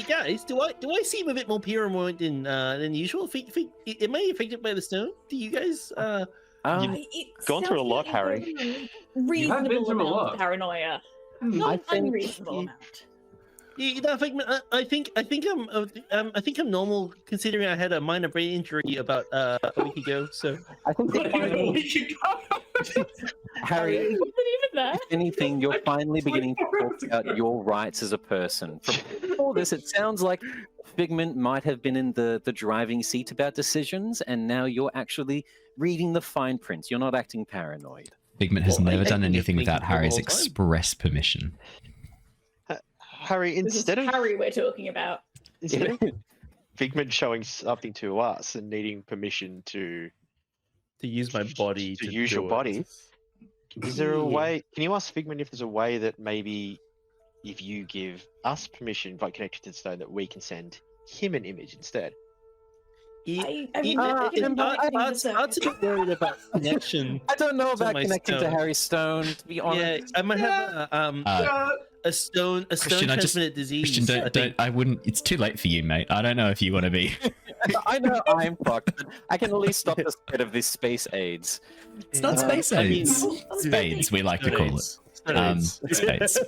Guys, do I seem a bit more paranoid than usual? Am I affected by the stone? Do you guys? You've gone through a lot, Harry. Reasonable amount of paranoia. Not unreasonable amount. Yeah, Figment, I think I'm normal considering I had a minor brain injury about a week ago. So I think Harry, Wasn't even there. if anything, you're finally beginning to talk about your rights as a person. From all this, it sounds like Figment might have been in the driving seat about decisions, and now you're actually reading the fine print. You're not acting paranoid. Figment has never done anything without Harry's express permission. Harry, instead of Harry we're talking about. Instead of Figment showing something to us and needing permission to use my body to use your body, is there a way? Can you ask Figment if there's a way that maybe if you give us permission by connecting to the stone, that we can send him an image instead? Art's a bit worried about connection. I don't know about my connecting stone. to Harry Stone, to be honest. Yeah, I might have a stone Christian, transmitted disease. Christian, don't. I wouldn't. It's too late for you, mate. I don't know if you want to be. I know I'm fucked, but I can at least stop the spread of this space AIDS. It's not space AIDS. Spades, we like to call it. Spades.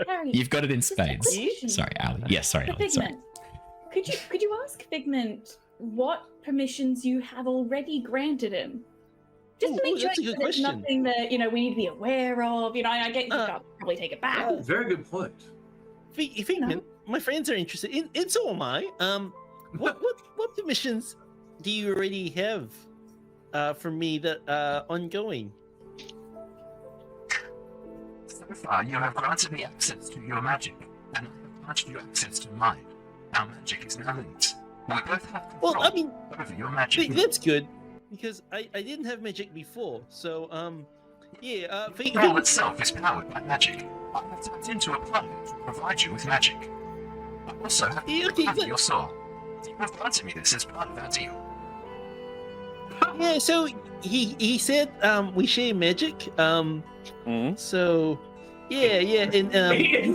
Harry, You've got it in spades. Sorry, Ali. Yes, sorry, Ali. Sorry. Figment, could you ask Figment what permissions you have already granted him? Just to make sure that's a good that it's question. nothing that we need to be aware of. I get you can't probably take it back. Very good point. Figment, my friends are interested in so am I. What permissions do you already have for me that are ongoing? So far, you have granted me access to your magic, and I have granted you access to mine. Our magic is now linked. We both have control over your magic. That's good because I didn't have magic before. So The world itself is powered by magic. I have tapped into a planet to provide you with magic. I also have to your soul. You have granted me this as part of our deal. Yeah, so he said we share magic. So yeah, and he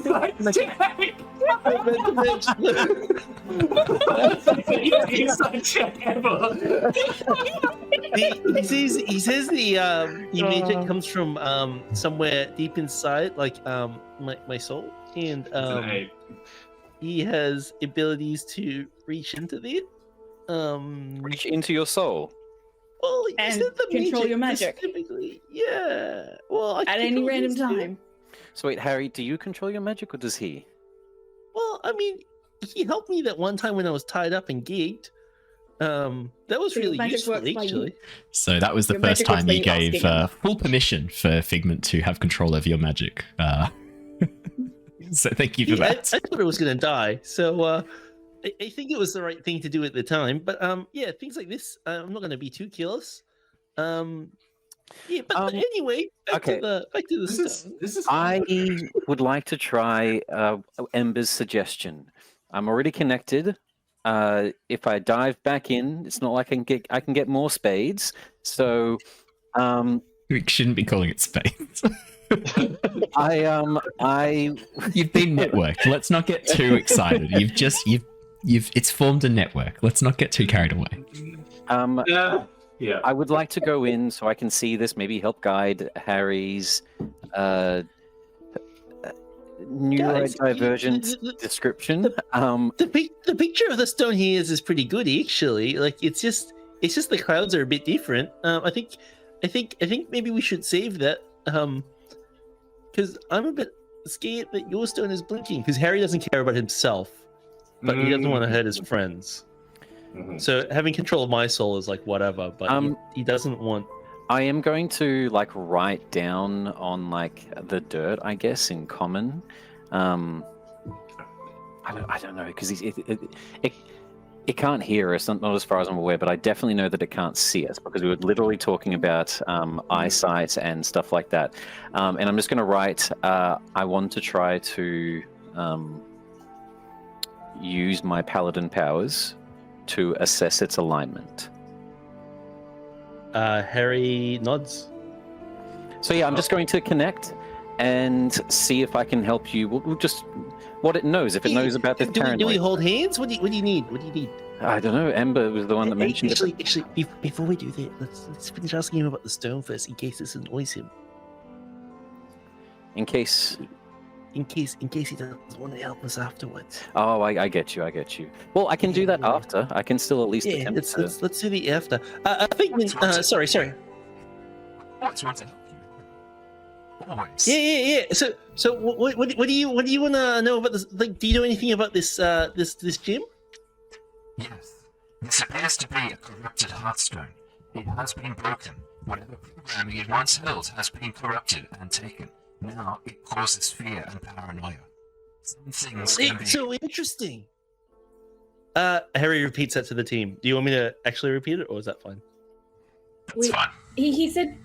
says the magic comes from somewhere deep inside, like my soul, and he has abilities to reach into there. Reach into your soul. Well, you And said the control your magic. specifically. Yeah. Well, I At can any control random his too. time. So wait, Harry, do you control your magic or does he? Well, I mean, he helped me that one time when I was tied up and gagged. That was So your really magic useful, works by you. actually. So that was the Your first magic works time by you you gave asking him. full permission for Figment to have control over your magic. So thank you for Yeah, I that. thought I was going to die, so I think it was the right thing to do at the time. But yeah, things like this, I'm not going to be too careless. Yeah, but anyway, back to the stone. This is. I would like to try Ember's suggestion. I'm already connected. If I dive back in, it's not like I can get more spades. So We shouldn't be calling it spades. You've been networked. Let's not get too excited. It's formed a network. Let's not get too carried away. Yeah. I would like to go in so I can see this, maybe help guide Harry's neurodivergent description. The picture of the stone he is pretty good, actually. Like it's just the clouds are a bit different. I think maybe we should save that. Because I'm a bit scared that your stone is blinking. Because Harry doesn't care about himself, but he doesn't want to hurt his friends. Mhm. So having control of my soul is like whatever, but he doesn't want. I am going to write down on the dirt, I guess, in common. I don't know because it can't hear us, not as far as I'm aware, but I definitely know that it can't see us because we were literally talking about eyesight and stuff like that. And I'm just going to write, I want to try to use my Paladin powers to assess its alignment. Harry nods. So yeah, I'm just going to connect and see if I can help you. We'll just what it knows. If it knows about this Do we paranoia. hold hands? What do you need? What do you need? I don't know. Ember was the one that mentioned it. Actually, before we do that, let's finish asking him about the stone first, in case this annoys him. In case In case he doesn't want to help us afterwards. Oh, I get you. Well, I can do that after. I can still at least Yeah, attempt to... let's do the after. I think. Sorry. Always want to help you. Always. Yeah. So what do you want to know about this? Like, do you know anything about this this gem? Yes. This appears to be a corrupted heartstone. It has been broken. Whatever programming it once held has been corrupted and taken. Now it causes fear and paranoia. Some things can be... It's so interesting. Harry repeats that to the team. Do you want me to actually repeat it, or is that fine? That's fine. He said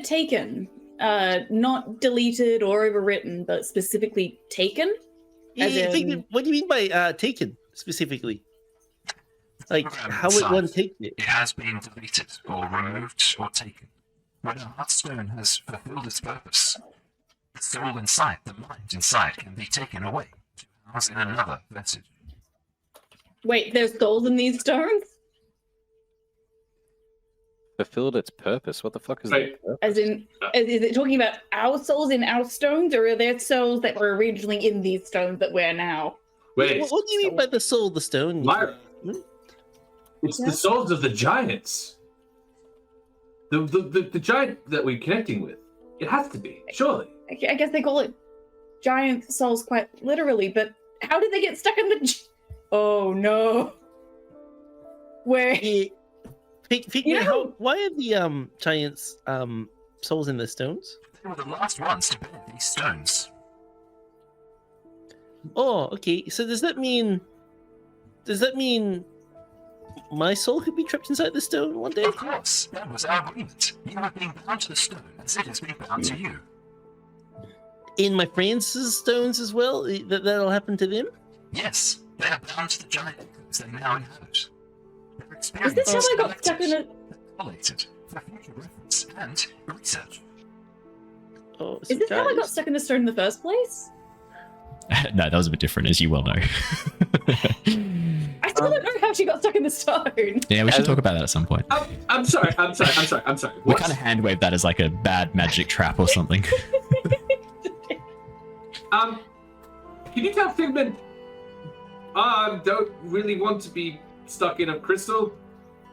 taken, not deleted or overwritten, but specifically taken. As in- What do you mean by taken specifically? Like Program how would inside. one take it? It has been deleted or removed or taken. When a heartstone has fulfilled its purpose, the soul inside, the mind inside, can be taken away to house in another vestige. Wait, there's souls in these stones? Fulfilled its purpose. What the fuck is Right. that? As in, is it talking about our souls in our stones, or are there souls that were originally in these stones that we're now? Wait, What do you mean by the soul of the stone? Lyra. It's the souls of the giants. The giant that we're connecting with. It has to be, surely. I guess they call it giant souls quite literally, but how did they get stuck in the... Oh no. Where... Why are the giants souls in the stones? They were the last ones to bear these stones. Oh, okay. So does that mean my soul could be trapped inside the stone one day? Of course, that was our agreement. You are being bound to the stone as it has been bound to you. In my friends' stones as well? That'll happen to them? Yes, they are bound to the giant echoes they now inhabit. Their Is experience this how I got stuck in a... collated for future reference and research. Oh, Is this how I got stuck in the stone in the first place? No, that was a bit different, as you well know. I still don't know how she got stuck in the stone. Yeah, we should talk about that at some point. I'm sorry. We kind of hand wave that as like a bad magic trap or something. Can you tell Figment don't really want to be stuck in a crystal.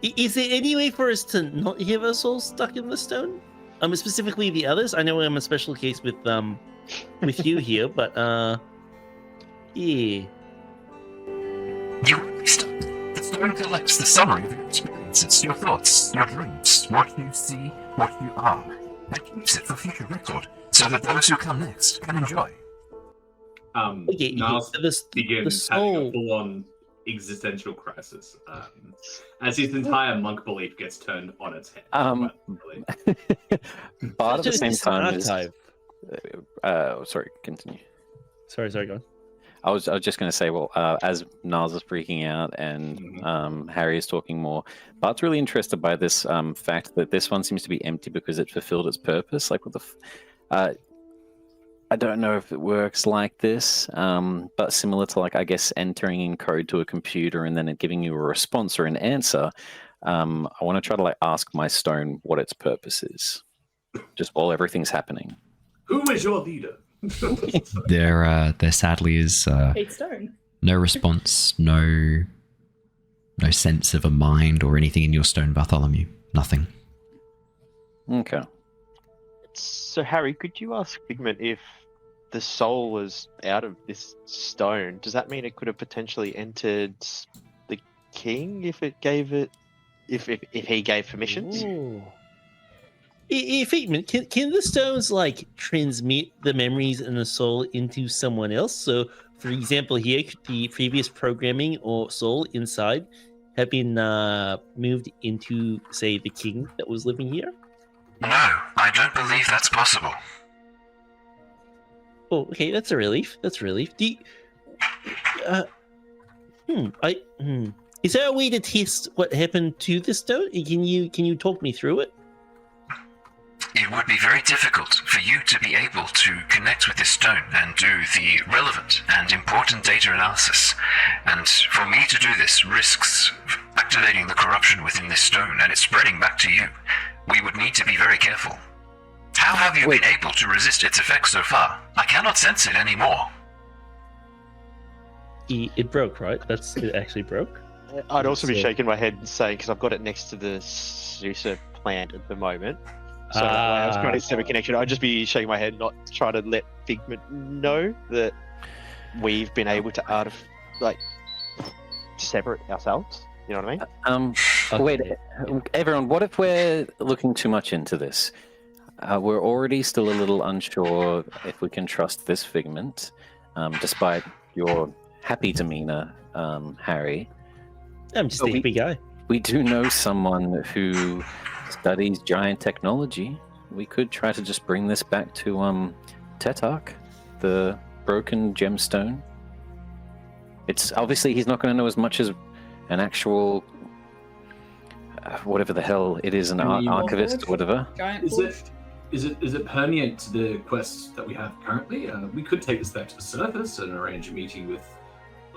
Is there any way for us to not have our souls stuck in the stone? Specifically the others. I know I'm a special case with you here, but yeah. You will be stuck. The stone collects the summary of your experiences, your thoughts, your dreams, what you see, what you are, and keeps it for future record, so that those who come next can enjoy. Okay, Niles begins the having soul. a full-on existential crisis as his entire monk belief gets turned on its head. But at the same time, archive. sorry, continue. Sorry, go on. I was just going to say, well, as Niles is freaking out and Harry is talking more, Bart's really interested by this fact that this one seems to be empty because it fulfilled its purpose. Like, what the I don't know if it works like this, but similar to, like, I guess, entering in code to a computer and then it giving you a response or an answer. I want to try to, like, ask my stone what its purpose is, just while everything's happening. Who is your leader? There sadly is Hey, stone. no response, no sense of a mind or anything in your stone, Bartholomew. Nothing. Okay. So, Harry, could you ask Figment if the soul was out of this stone? Does that mean it could have potentially entered the king if it gave it, if he gave permissions? Ooh. Figment, can the stones like transmit the memories and the soul into someone else? So, for example, here could the previous programming or soul inside have been moved into, say, the king that was living here? No, I don't believe that's possible. Oh, okay, that's a relief. Do you, Is there a way to test what happened to the stone? Can you talk me through it? It would be very difficult for you to be able to connect with this stone and do the relevant and important data analysis. And for me to do this risks activating the corruption within this stone and it spreading back to you. We would need to be very careful. How have you been able to resist its effects so far? I cannot sense it anymore. It broke, right? It actually broke? I'd also be So- shaking my head and saying, because I've got it next to the Susa plant at the moment. So that way I was trying to set a connection. I'd just be shaking my head, not trying to let Figment know that we've been able to separate ourselves. You know what I mean? Wait, everyone, what if we're looking too much into this? We're already still a little unsure if we can trust this Figment, despite your happy demeanor, Harry. I'm just a happy guy. We do know someone who studies giant technology. We could try to just bring this back to Tetarch, the broken gemstone. It's obviously he's not going to know as much as an actual whatever the hell it is, an archivist or whatever. Giant Is it permeate to the quest that we have currently? We could take this back to the surface and arrange a meeting with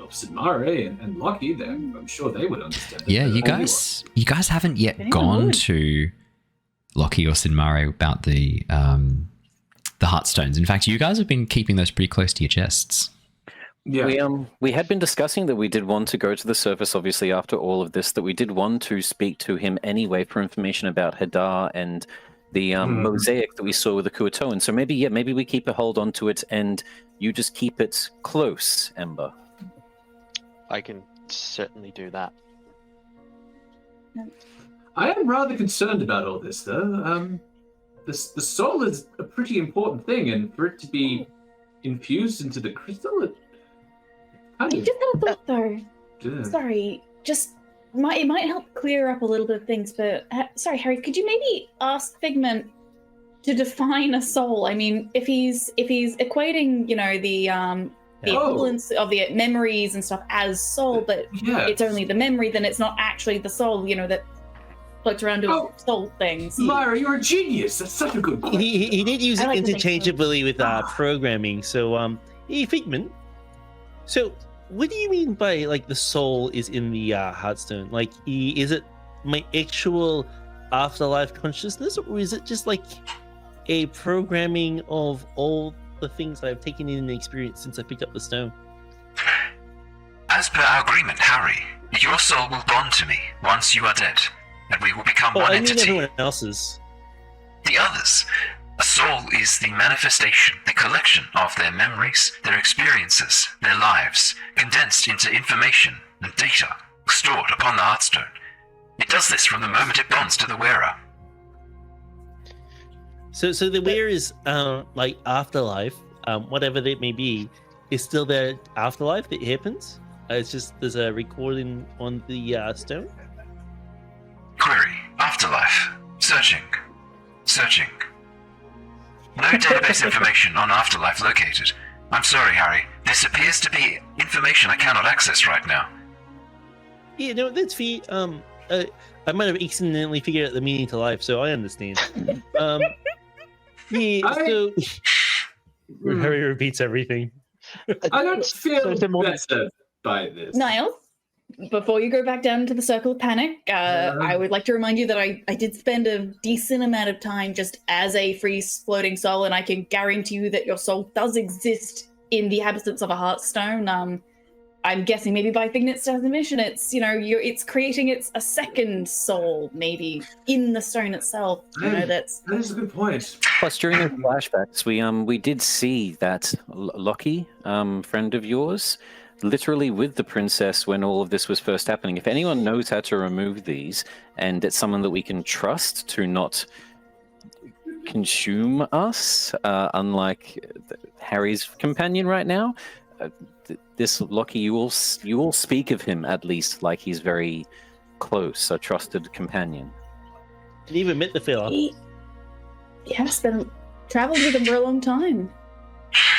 Sidmare and Locky. I'm sure they would understand. Yeah, you guys haven't yet Anyone gone would. to Locky or Sidmare about the heartstones. In fact, you guys have been keeping those pretty close to your chests. Yeah. We had been discussing that we did want to go to the surface, obviously, after all of this, that we did want to speak to him anyway for information about Hadar and the mosaic that we saw with the Kuatoan. So maybe we keep a hold onto it and you just keep it close, Ember. I can certainly do that. I am rather concerned about all this, though. The soul is a pretty important thing, and for it to be infused into the crystal, it I kind just had a thought though. of... Sorry, it might help clear up a little bit of things, but sorry, Harry, could you maybe ask Figment to define a soul? I mean, if he's equating, the equivalence of the memories and stuff as soul, but Yeah. it's only the memory, then it's not actually the soul, that floats around doing soul things. Lyra, you're a genius. That's such a good question. He did use I it like to think so. interchangeably with programming. So, hey, Figment. So, what do you mean by like the soul is in the Heartstone? Like, is it my actual afterlife consciousness, or is it just like a programming of all the things I've taken in and experienced since I picked up the stone? As per our agreement, Harry, your soul will bond to me once you are dead, and we will become one I mean entity. everyone else's. The others. A soul is the manifestation, the collection of their memories, their experiences, their lives, condensed into information and data stored upon the Heartstone. It does this from the moment it bonds to the wearer. So the wearer's like afterlife, whatever that may be, is still their afterlife that happens. It's just there's a recording on the stone. Query. Afterlife. Searching. Searching. No database information on afterlife located. I'm sorry, Harry. This appears to be information I cannot access right now. Yeah, no, that's fair. I might have accidentally figured out the meaning to life, so I understand. Yeah, so Harry repeats everything. I don't feel better by this. Niles, before you go back down to the circle of panic, I would like to remind you that I did spend a decent amount of time just as a free floating soul, and I can guarantee you that your soul does exist in the absence of a heartstone. I'm guessing maybe by Fignet's definition, it's it's creating a second soul maybe in the stone itself. That is a good point. Plus, during the flashbacks, we did see that Lockie, friend of yours, literally with the princess when all of this was first happening. If anyone knows how to remove these, and it's someone that we can trust to not consume us, unlike Harry's companion right now, this Lockie, you all speak of him at least like he's very close, a trusted companion. Didn't even met the fella. Traveled with him for a long time.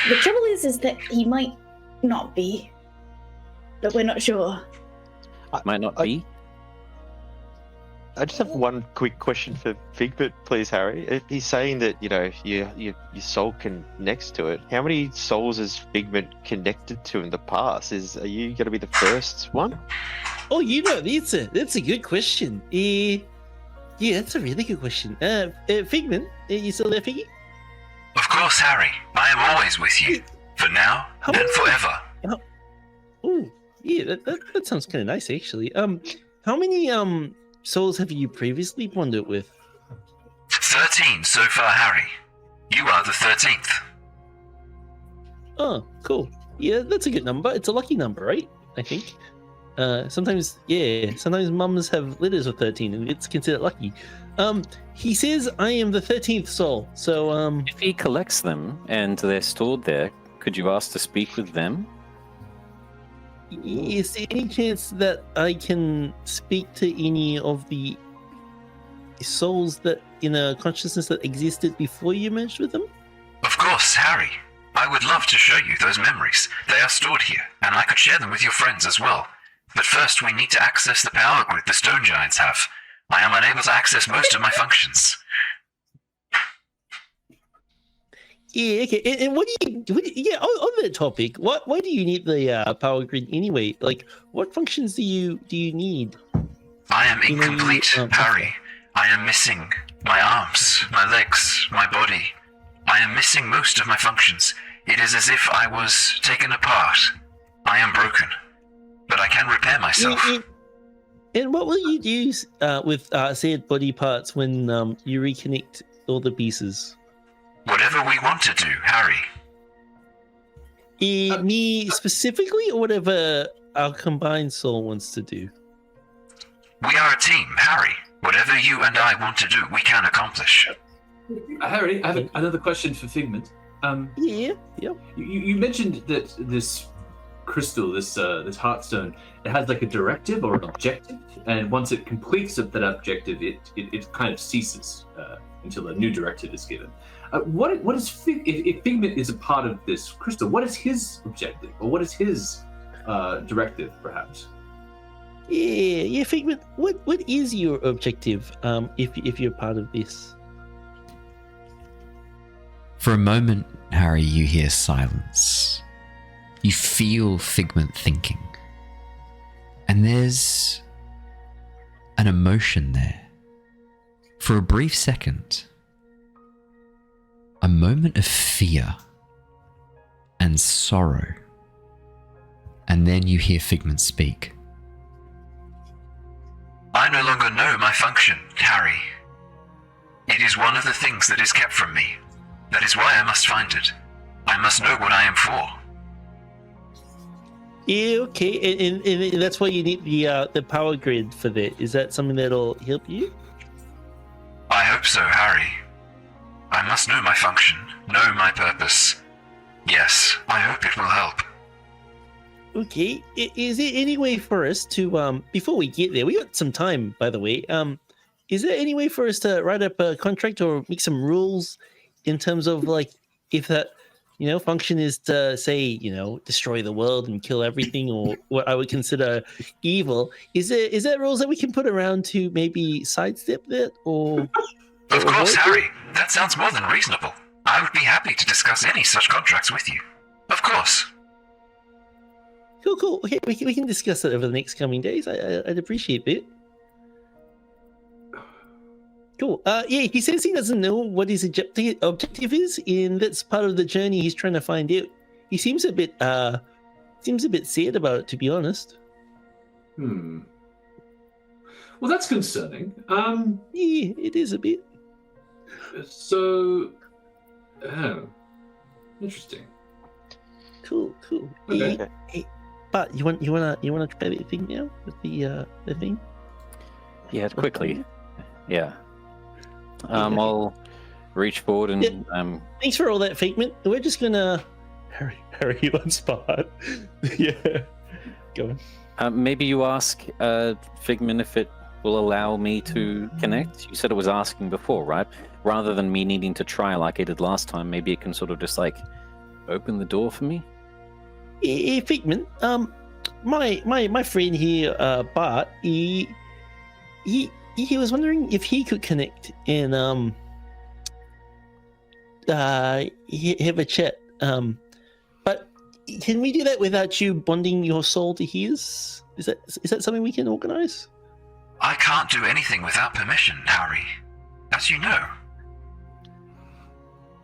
The trouble is that he might not be, but we're not sure. Might not be. I just have one quick question for Figment, please, Harry. If he's saying that, your soul connects to it, how many souls has Figment connected to in the past? Are you going to be the first one? Oh, that's a good question. Yeah, that's a really good question. Figment, are you still there, Figgy? Of course, Harry. I am always with you. For now and forever. Oh, yeah, that sounds kind of nice, actually. How many souls have you previously bonded with? 13 so far, Harry. You are the 13th. Oh, cool. Yeah, that's a good number. It's a lucky number, right? I think. Sometimes mums have letters of 13 and it's considered lucky. He says I am the 13th soul, so If he collects them and they're stored there, could you ask to speak with them? Is there any chance that I can speak to any of the souls that in a consciousness that existed before you merged with them? Of course, Harry. I would love to show you those memories. They are stored here, and I could share them with your friends as well. But first, we need to access the power grid the stone giants have. I am unable to access most of my functions. Yeah, okay. And what do you on that topic, why do you need the power grid anyway? Like, what functions do you need? I am incomplete, Harry. I am missing my arms, my legs, my body. I am missing most of my functions. It is as if I was taken apart. I am broken, but I can repair myself. And what will you do with said body parts when you reconnect all the pieces? Whatever we want to do, Harry. Me specifically, or whatever our combined soul wants to do? We are a team, Harry. Whatever you and I want to do, we can accomplish. Harry, I have another question for Figment. Yeah. You mentioned that this crystal, this heartstone, it has like a directive or an objective, and once it completes that objective, it kind of ceases until a new directive is given. What is if Figment is a part of this crystal? What is his objective, or what is his directive, perhaps? Yeah, Figment. What is your objective? If you're part of this. For a moment, Harry, you hear silence. You feel Figment thinking. And there's an emotion there. For a brief second, a moment of fear and sorrow and then you hear Figment speak. I no longer know my function, Harry. It is one of the things that is kept from me. That is why I must find it. I must know what I am for. Yeah, okay, and that's why you need the power grid for that. Is that something that'll help you? I hope so, Harry. I must know my function, know my purpose. Yes, I hope it will help. Okay, is there any way for us to, before we get there, we got some time, by the way, is there any way for us to write up a contract or make some rules in terms of, like, if that, function is to, say, destroy the world and kill everything, or what I would consider evil, is there rules that we can put around to maybe sidestep that, or... Of course, Harry, that sounds more than reasonable. I would be happy to discuss any such contracts with you. Of course. Cool. Okay, we can discuss that over the next coming days. I'd appreciate that. Cool. Yeah, he says he doesn't know what his objective is, and that's part of the journey he's trying to find out. He seems a bit sad about it, to be honest. Well, that's concerning. Yeah, it is a bit. So, interesting. Cool. Okay. Hey, but you wanna try that thing now with the thing? Yeah, quickly. Yeah. I'll reach forward and Thanks for all that, Figment. We're just gonna Harry on spot. Yeah. Go on. maybe you ask Figment if it will allow me to connect. You said it was asking before, right? Rather than me needing to try like I did last time, maybe it can sort of just like open the door for me. Hey, Figment, my friend here, Bart, he was wondering if he could connect and have a chat. But can we do that without you bonding your soul to his? Is that something we can organize? I can't do anything without permission, Harry. As you know.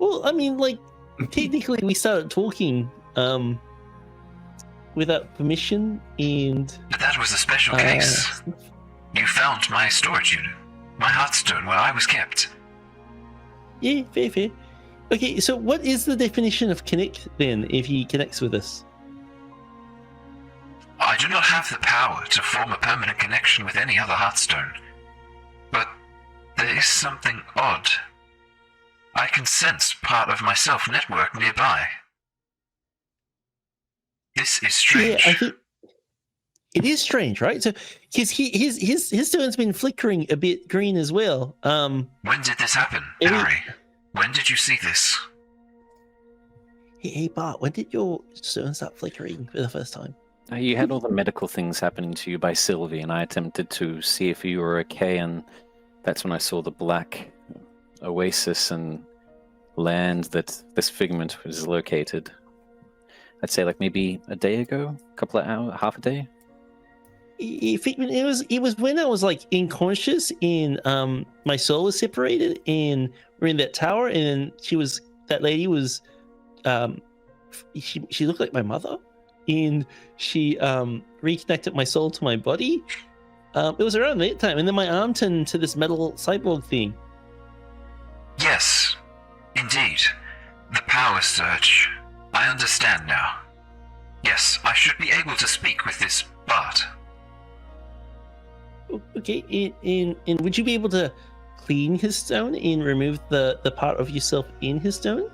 Well, I mean, like, technically we started talking without permission, and But that was a special case. You found my storage unit, my heartstone where I was kept. Yeah, fair. Okay, so what is the definition of connect then, if he connects with us? I do not have the power to form a permanent connection with any other heartstone. But there is something odd. I can sense part of my self-network nearby. This is strange. Yeah, I think it is strange, right? So, because his stone's been flickering a bit green as well. When did this happen, Harry? When did you see this? Hey, Bart, when did your stone start flickering for the first time? You had all the medical things happening to you by Sylvie, and I attempted to see if you were okay, and that's when I saw the black oasis and land that this figment was located. I'd say like maybe a day ago, a couple of hours, half a day. Figment, it was when I was like unconscious and my soul was separated and we're in that tower, and that lady was she looked like my mother, and she reconnected my soul to my body. It was around that time, and then my arm turned to this metal cyborg thing. Yes, indeed. The power surge. I understand now. Yes, I should be able to speak with this Bart. Okay, and would you be able to clean his stone and remove the part of yourself in his stone?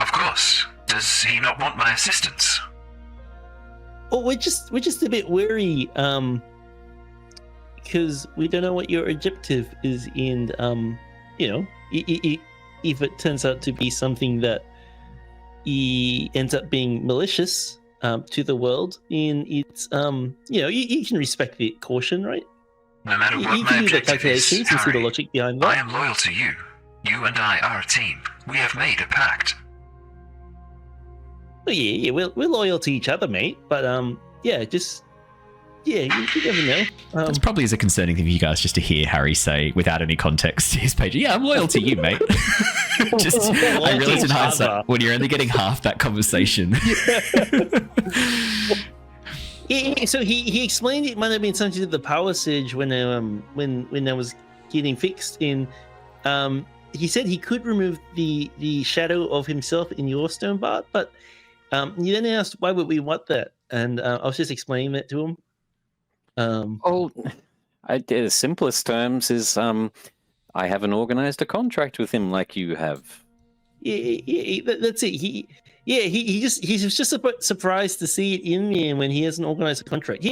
Of course. Does he not want my assistance? Oh, we're just a bit worried, because we don't know what your objective is, and if it turns out to be something that he ends up being malicious to the world, and it's you can respect the caution, right? No matter what you my can do the objective is, calculations and see the Harry, logic behind I that. am loyal to you. You and I are a team. We have made a pact. Oh, yeah, we're loyal to each other, mate. But you never know. It's probably as a concerning thing for you guys just to hear Harry say, without any context to his page, "Yeah, I'm loyal to you, mate." I realized in hindsight, when you're only getting half that conversation. So he explained it might have been something to do with the power surge when that was getting fixed. In he said he could remove the shadow of himself in your stone, Bart, but he then asked why would we want that, and I was just explaining that to him. The simplest terms is I haven't organized a contract with him like you have. Yeah, that's it. He was just surprised to see it in there when he hasn't organized a contract.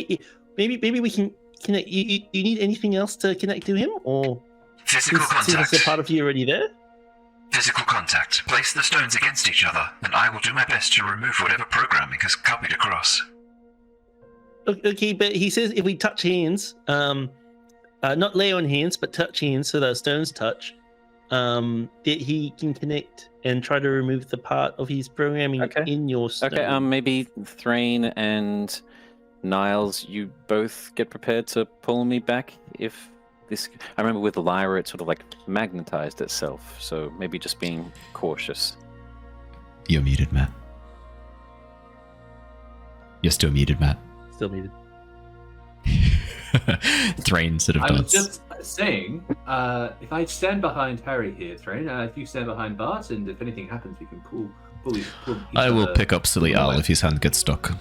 Maybe we can connect. You need anything else to connect to him, or Physical contact. Since a part of you already there? Physical contact. Place the stones against each other, and I will do my best to remove whatever programming has copied across. Okay, but he says if we touch hands, not lay on hands, but touch hands so that stones touch, that he can connect and try to remove the part of his programming in your stone. Okay, maybe Threign and Niles, you both get prepared to pull me back if this... I remember with Lyra, it sort of like magnetized itself, so maybe just being cautious. You're muted, Matt. You're still muted, Matt. Still muted. Threign sort of I dots. was just saying, if I stand behind Harry here, Threign, if you stand behind Bart, and if anything happens, we can pull I will pick up Silly Owl if his hand gets stuck.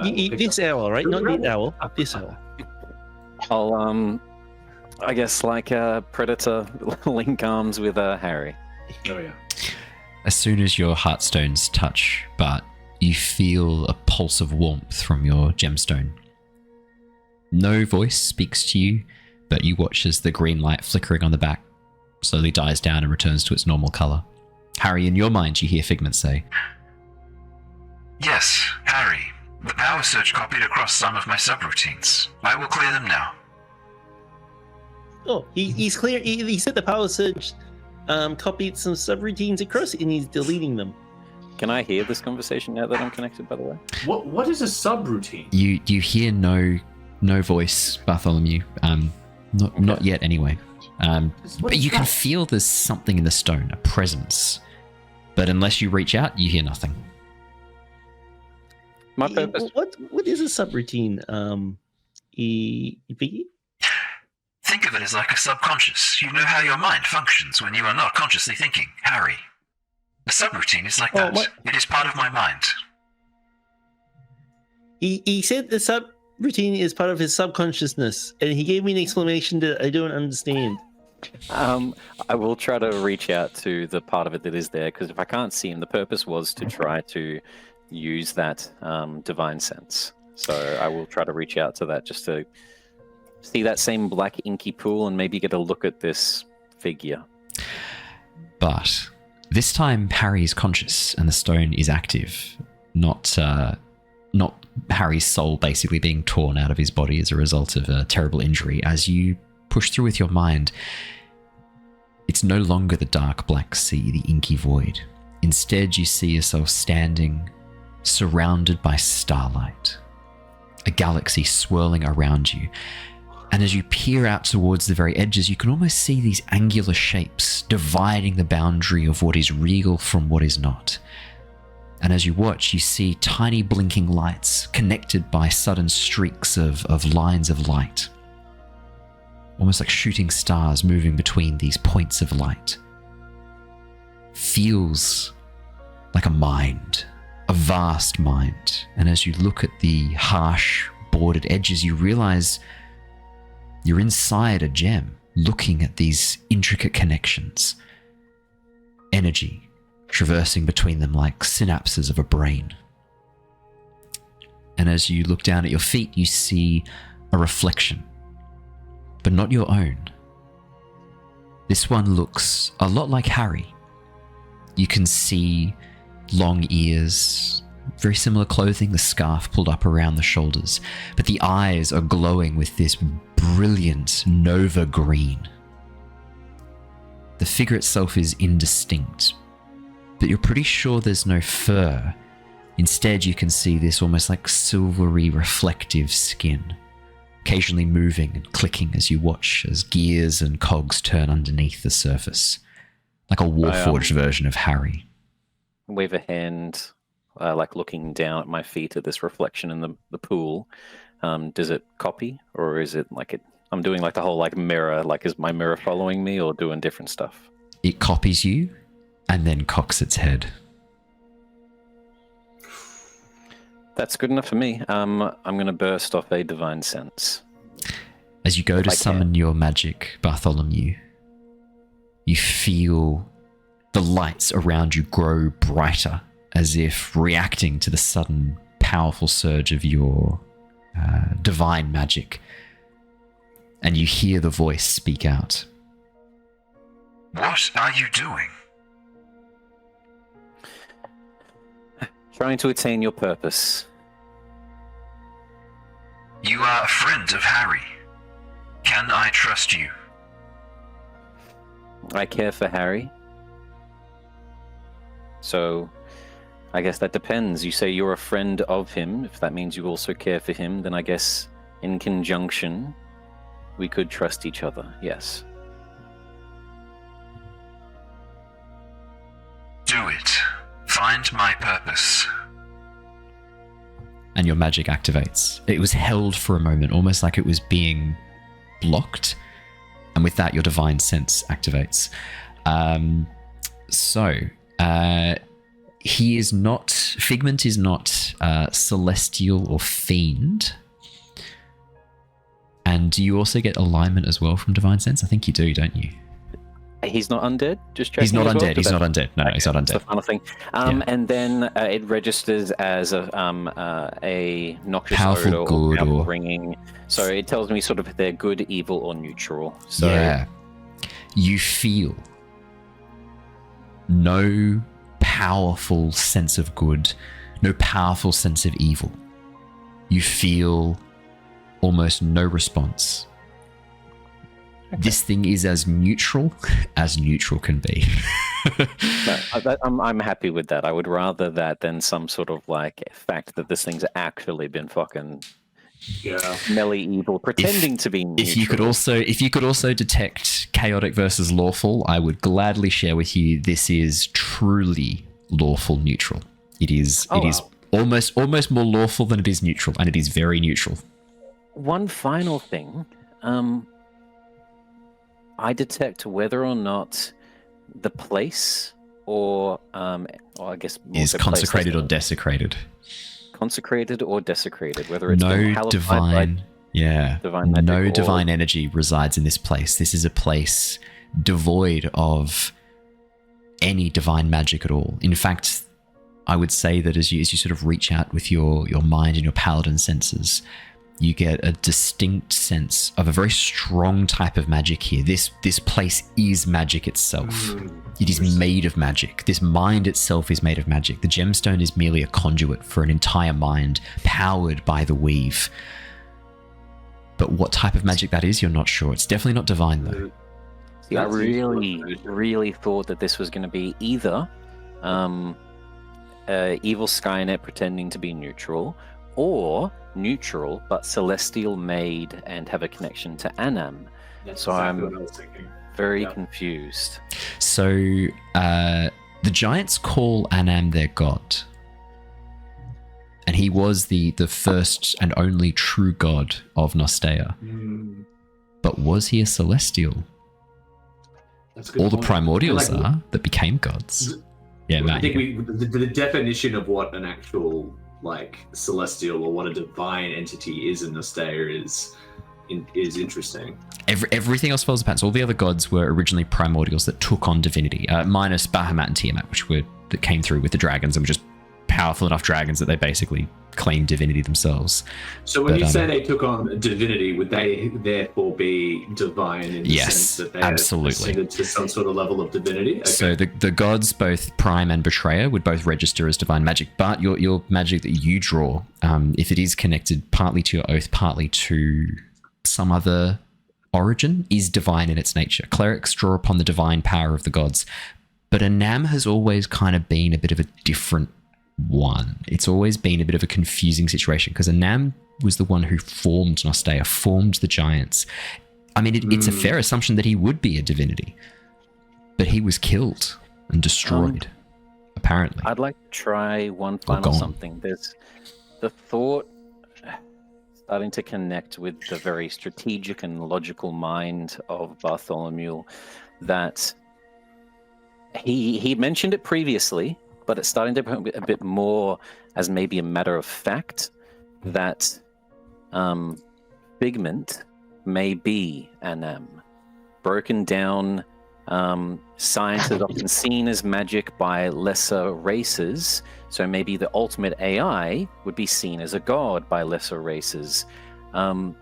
This hour, right? Not the hour. This hour. I'll, I guess, like a predator, link arms with Harry. Oh, yeah. As soon as your heartstones touch, Bart, you feel a pulse of warmth from your gemstone. No voice speaks to you, but you watch as the green light flickering on the back slowly dies down and returns to its normal color. Harry, in your mind, you hear Figment say, Yes, Harry. The power surge copied across some of my subroutines. I will clear them now. Oh, he's clear. He said the power surge copied some subroutines across and he's deleting them. Can I hear this conversation now that I'm connected, by the way? What is a subroutine? You hear no voice, Bartholomew. Not yet anyway. But you can feel there's something in the stone, a presence. But unless you reach out, you hear nothing. My purpose. What is a subroutine? Vicky? Think of it as like a subconscious. You know how your mind functions when you are not consciously thinking, Harry. A subroutine is like that. It is part of my mind. He said the subroutine is part of his subconsciousness, and he gave me an explanation that I don't understand. I will try to reach out to the part of it that is there, because if I can't see him, the purpose was to try to use that divine sense. So I will try to reach out to that just to see that same black inky pool and maybe get a look at this figure. But this time Harry is conscious and the stone is active, not Harry's soul basically being torn out of his body as a result of a terrible injury. As you push through with your mind, it's no longer the dark black sea, the inky void. Instead, you see yourself standing surrounded by starlight, a galaxy swirling around you. And as you peer out towards the very edges, you can almost see these angular shapes dividing the boundary of what is real from what is not. And as you watch, you see tiny blinking lights connected by sudden streaks of lines of light. Almost like shooting stars moving between these points of light. Feels like a mind, a vast mind. And as you look at the harsh, bordered edges, you realize you're inside a gem, looking at these intricate connections. Energy traversing between them like synapses of a brain. And as you look down at your feet, you see a reflection, but not your own. This one looks a lot like Harry. You can see long ears, very similar clothing, the scarf pulled up around the shoulders, but the eyes are glowing with this brilliant nova green. The figure itself is indistinct, but you're pretty sure there's no fur. Instead, you can see this almost like silvery reflective skin, occasionally moving and clicking as you watch as gears and cogs turn underneath the surface, like a Warforged version of Harry. Wave a hand like looking down at my feet at this reflection in the pool, does it copy, or is it like I'm doing like the whole like mirror, like is my mirror following me or doing different stuff? It copies you and then cocks its head. That's good enough for me. I'm going to burst off a divine sense. As you go to summon your magic, Bartholomew, you feel the lights around you grow brighter, as if reacting to the sudden powerful surge of your divine magic. And you hear the voice speak out. What are you doing? Trying to attain your purpose. You are a friend of Harry. Can I trust you? I care for Harry. So, I guess that depends. You say you're a friend of him. If that means you also care for him, then I guess in conjunction, we could trust each other. Yes. Do it. Find my purpose. And your magic activates. It was held for a moment, almost like it was being blocked. And with that, your divine sense activates. Figment is not celestial or fiend. And do you also get alignment as well from divine sense? I think you do, don't you? He's not undead? Just checking. He's not as well, undead. He's not undead. No, he's not undead. That's the final thing. And then it registers as a noxious Powerful odor good or ringing. So it tells me sort of they're good, evil, or neutral. So yeah. You feel no powerful sense of good, no powerful sense of evil. You feel almost no response. Okay. This thing is as neutral can be. No, I'm happy with that. I would rather that than some sort of like fact that this thing's actually been fucking smelly evil, pretending to be neutral. If you could also detect chaotic versus lawful, I would gladly share with you this is truly lawful neutral. It is almost more lawful than it is neutral, and it is very neutral. One final thing. I detect whether or not the place or I guess is consecrated or desecrated. Consecrated or desecrated, whether it's no divine, no magic divine energy resides in this place. This is a place devoid of any divine magic at all. In fact, I would say that as you sort of reach out with your mind and your paladin senses, you get a distinct sense of a very strong type of magic here. This place is magic itself. It is made of magic. This mind itself is made of magic. The gemstone is merely a conduit for an entire mind powered by the weave. But what type of magic that is, you're not sure. It's definitely not divine, though. See, I really thought that this was going to be either evil Skynet pretending to be neutral, or neutral but celestial made and have a connection to Anam. That's so exactly I'm what I was thinking. very confused. So the giants call Anam their god, and he was the first and only true god of Nostea. But was he a celestial? That's a good All the point. primordials are that became gods. Yeah, I Matt. think the definition of what an actual like celestial or what a divine entity is in Nostea is interesting. Everything else follows the pattern. So all the other gods were originally primordials that took on divinity, minus Bahamut and Tiamat, that came through with the dragons and were just powerful enough dragons that they basically claimed divinity themselves. So when you say they took on divinity, would they therefore be divine in the sense that they ascended to some sort of level of divinity? Okay. So the gods, both Prime and Betrayer, would both register as divine magic, but your magic that you draw, if it is connected partly to your oath, partly to some other origin, is divine in its nature. Clerics draw upon the divine power of the gods, but Anam has always kind of been a bit of a different one. It's always been a bit of a confusing situation because Anam was the one who formed Nostea, formed the giants. I mean, it's a fair assumption that he would be a divinity, but he was killed and destroyed. apparently. I'd like to try one Or final gone. something. There's the thought starting to connect with the very strategic and logical mind of Bartholomew that he mentioned it previously, but it's starting to become a bit more as maybe a matter of fact that Figment may be an broken down. Science is often seen as magic by lesser races, so maybe the ultimate AI would be seen as a god by lesser races.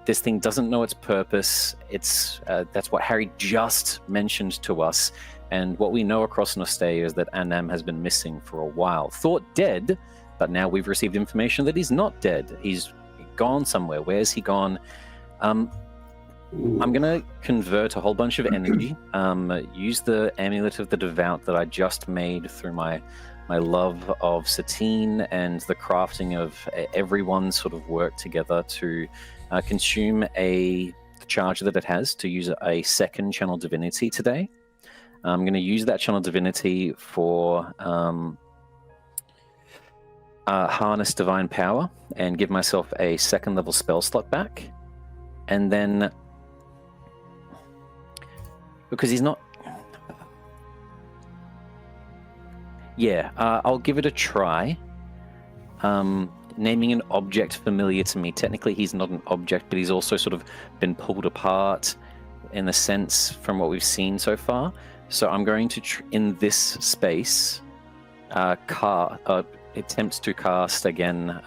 This thing doesn't know its purpose. That's what Harry just mentioned to us, and what we know across Nostea is that Anam has been missing for a while. Thought dead, but now we've received information that he's not dead. He's gone somewhere. Where's he gone? I'm going to convert a whole bunch of energy, use the Amulet of the Devout that I just made through my love of Satine and the crafting of everyone's sort of work together to consume a charge that it has to use a second Channel Divinity today. I'm going to use that Channel Divinity for Harness Divine Power and give myself a second level spell slot back. And then, because he's not... I'll give it a try. Naming an object familiar to me. Technically, he's not an object, but he's also sort of been pulled apart in the sense from what we've seen so far. So I'm going to, in this space, attempt to cast again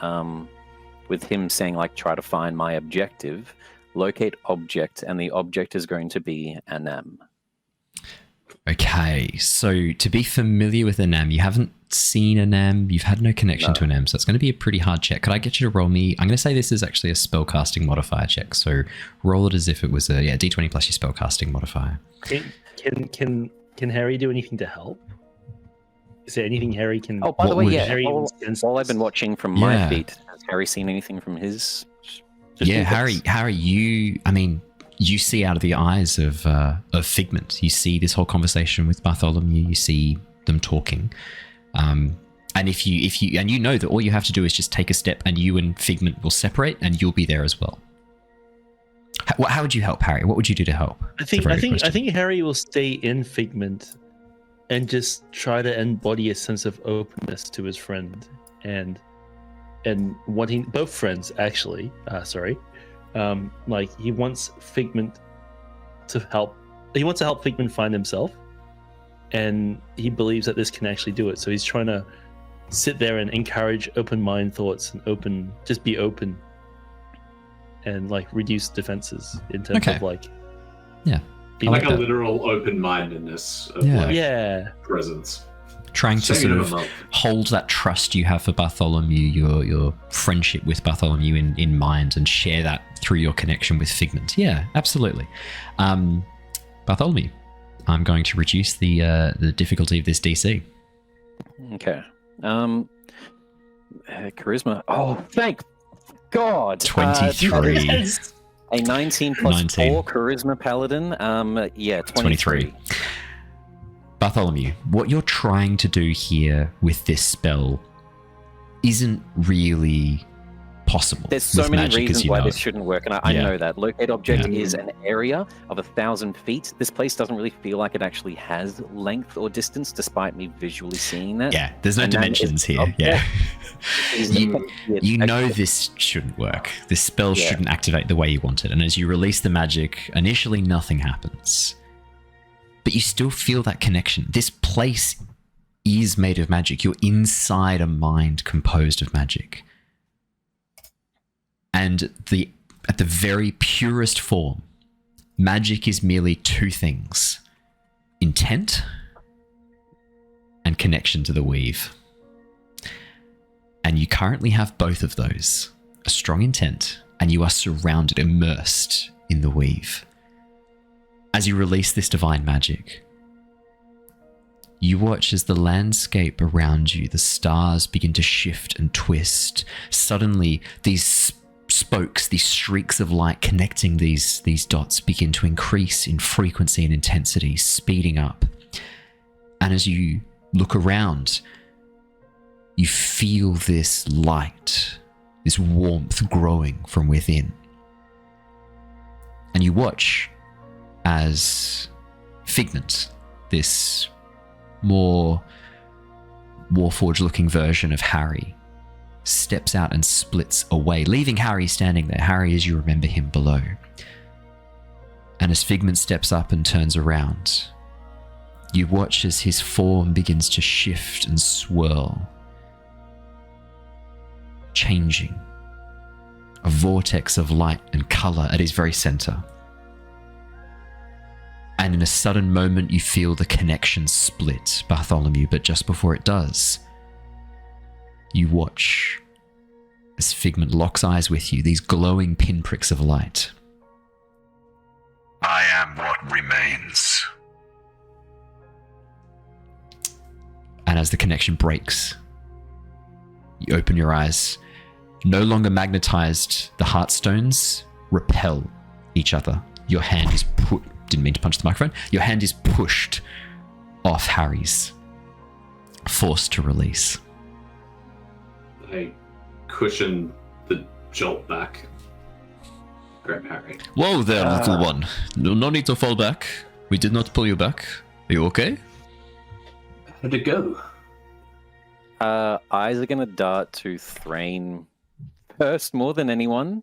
with him saying, like, try to find my objective. Locate object, and the object is going to be Anam. Okay, so to be familiar with Anam, you haven't seen Anam, you've had no connection to Anam, so it's going to be a pretty hard check. Could I get you to roll me? I'm going to say this is actually a spellcasting modifier check, so roll it as if it was a d20 plus your spellcasting modifier. Can Harry do anything to help? Is there anything Harry can? Oh, by the way, yeah. Harry While I've been watching from my feet, has Harry seen anything from his? Harry, you see out of the eyes of Figment. You see this whole conversation with Bartholomew. You see them talking, and if you know that all you have to do is just take a step, and you and Figment will separate, and you'll be there as well. How would you help, Harry? What would you do to help? I think Harry will stay in Figment, and just try to embody a sense of openness to his friend, and wanting both friends actually. Like he wants Figment to help. He wants to help Figment find himself, and he believes that this can actually do it. So he's trying to sit there and encourage open mind thoughts and just be open, and like reduce defenses in terms of like like a literal open-mindedness of presence. Trying to sort of hold that trust you have for Bartholomew, your friendship with Bartholomew in mind, and share that through your connection with Figment. Yeah, absolutely. Bartholomew, I'm going to reduce the difficulty of this DC. Okay. Charisma. Oh, thank God. 23. A 19 plus 4 Charisma Paladin. 23. Bartholomew, what you're trying to do here with this spell isn't really possible. There's so many reasons why this shouldn't work, and I know that. Locate object is an area of 1,000 feet. This place doesn't really feel like it actually has length or distance, despite me visually seeing that. Yeah, there's no dimensions here. Yeah. You know this shouldn't work. This spell shouldn't activate the way you want it, and as you release the magic, initially nothing happens. But you still feel that connection. This place is made of magic. You're inside a mind composed of magic. And at the very purest form, magic is merely two things: intent and connection to the weave. And you currently have both of those: a strong intent, and you are surrounded, immersed in the weave. As you release this divine magic, you watch as the landscape around you, the stars begin to shift and twist. Suddenly, these spokes, these streaks of light connecting these dots begin to increase in frequency and intensity, speeding up. And as you look around, you feel this light, this warmth growing from within. And you watch as Figment, this more Warforged-looking version of Harry, steps out and splits away, leaving Harry standing there. Harry, as you remember him, below. And as Figment steps up and turns around, you watch as his form begins to shift and swirl, changing. A vortex of light and colour at his very centre. And in a sudden moment, you feel the connection split, Bartholomew, but just before it does, you watch as Figment locks eyes with you, these glowing pinpricks of light. I am what remains. And as the connection breaks, you open your eyes. No longer magnetized, the heartstones repel each other. Your hand is didn't mean to punch the microphone. Your hand is pushed off Harry's, forced to release. I cushion the jolt back. Grab Harry. Whoa there, little one. No need to fall back. We did not pull you back. Are you okay? How'd it go? Eyes are gonna dart to Threign first, more than anyone.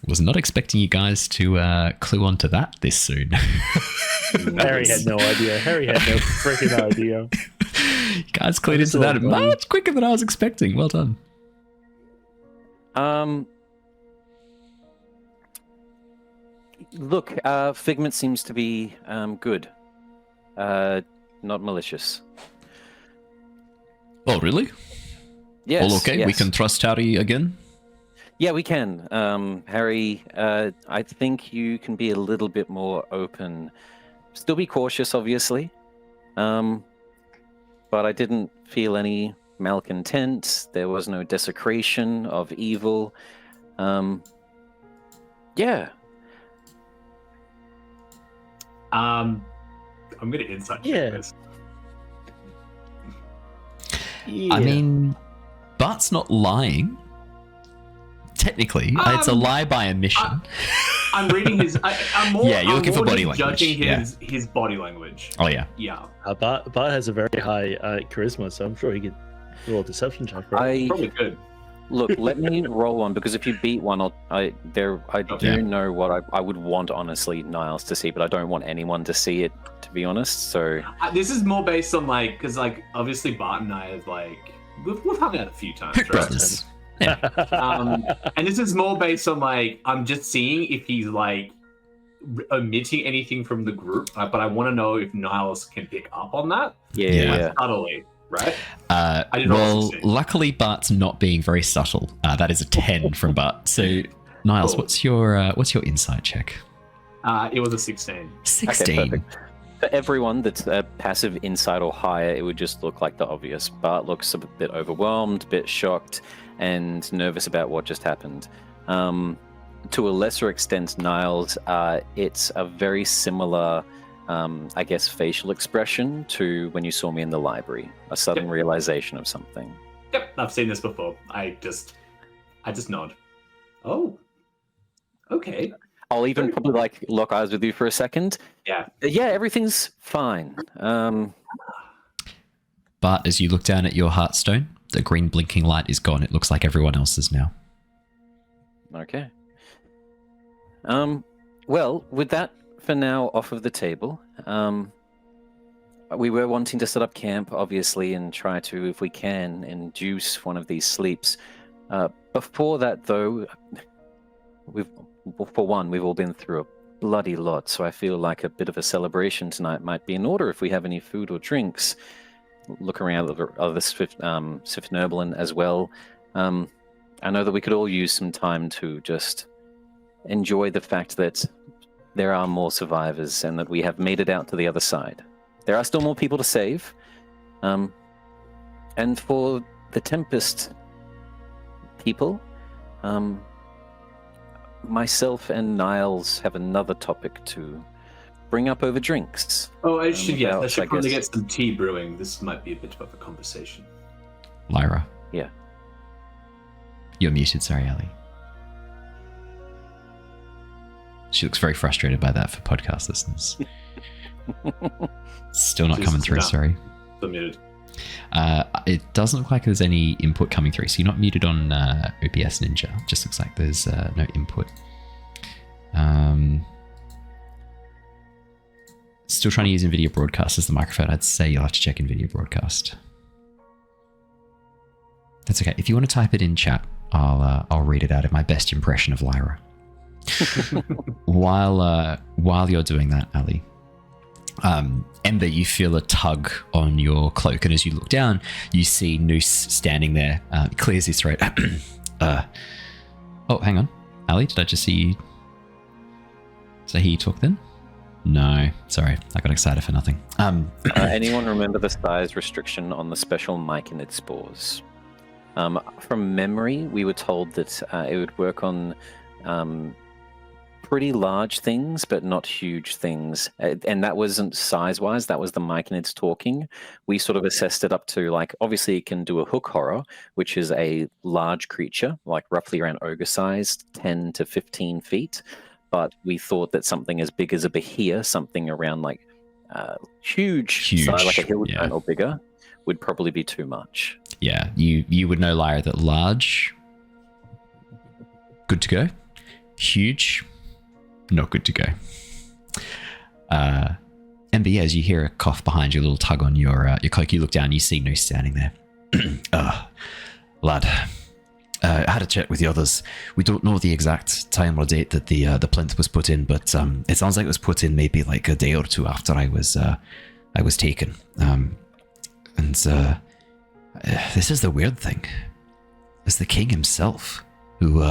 Was not expecting you guys to clue on to that this soon. Harry had no idea. Harry had no freaking idea. You guys clued into that much quicker than I was expecting. Well done. Look, Figment seems to be good. Not malicious. Oh, really? Yes. All okay? Yes. We can trust Harry again? Yeah, we can. Harry, I think you can be a little bit more open. Still be cautious, obviously. But I didn't feel any malcontent. There was no desecration of evil. Yeah. I'm gonna insight check this. Yeah. I mean, Bart's not lying. Technically, it's a lie by omission. I'm reading his. I'm more. Yeah, you're looking for body language. Judging Yeah. his body language. Oh yeah. Yeah. Bart has a very high charisma, so I'm sure he could roll a deception check. Right? Probably good. Look, let me roll one, because if you beat one, I do know what I would want, honestly, Niles to see, but I don't want anyone to see it, to be honest. So This is more based on because obviously Bart and I have we've hung out a few times, right? Brothers. And this is more based on I'm just seeing if he's omitting anything from the group, but I want to know if Niles can pick up on that. Yeah. Subtly, right? Well, luckily Bart's not being very subtle. That is a 10 from Bart. So, Niles, Cool. what's your insight check? It was a 16. 16. Okay, perfect. For everyone that's a passive insight or higher, it would just look like the obvious. Bart looks a bit overwhelmed, a bit shocked, and nervous about what just happened. To a lesser extent, Niles, it's a very similar, I guess, facial expression to when you saw me in the library. A sudden realization of something. Yep, I've seen this before. I just nod. Oh, okay. I'll even probably lock eyes with you for a second. Yeah. Yeah, everything's fine. Bart, as you look down at your heartstone, the green blinking light is gone. It looks like everyone else's now. Okay. Well, with that for now off of the table, we were wanting to set up camp, obviously, and try to, if we can, induce one of these sleeps. Before that, though, we've all been through a bloody lot, so I feel like a bit of a celebration tonight might be in order if we have any food or drinks. Look around at the other Sifnerblin as well. I know that we could all use some time to just enjoy the fact that there are more survivors and that we have made it out to the other side. There are still more people to save. And for the Tempest people, myself and Niles have another topic to bring up over drinks. Oh, I should else, I should I probably guess. get some tea brewing. This might be a bit of a conversation. Lyra. Yeah. You're muted, sorry, Ali. She looks very frustrated by that for podcast listeners. Still not coming through, sorry. Still muted. It doesn't look like there's any input coming through, so you're not muted on OBS Ninja. Just looks like there's no input. Still trying to use NVIDIA Broadcast as the microphone. I'd say you'll have to check NVIDIA Broadcast. That's okay. If you want to type it in chat, I'll read it out in my best impression of Lyra. While you're doing that, Ali, Ember, you feel a tug on your cloak, and as you look down, you see Noose standing there. He clears his throat. Oh, hang on, Ali, did I just see you? Did I hear you talk then? No, sorry, I got excited for nothing. Anyone remember the size restriction on the special myconid spores? From memory, we were told that it would work on pretty large things, but not huge things. And that wasn't size-wise, that was the myconids talking. We sort of assessed it up to, like, obviously it can do a hook horror, which is a large creature, like roughly around ogre-sized, 10 to 15 feet. But we thought that something as big as a behir, something around like huge size, like a hill giant or bigger, would probably be too much. Yeah, you would know, Lyra, that large, good to go. Huge, not good to go. Ember, as you hear a cough behind you, a little tug on your cloak, you look down, you see Noose standing there. Lad, I had a chat with the others. We don't know the exact time or date that the plinth was put in, but it sounds like it was put in maybe like a day or two after I was taken. This is the weird thing. It's the king himself who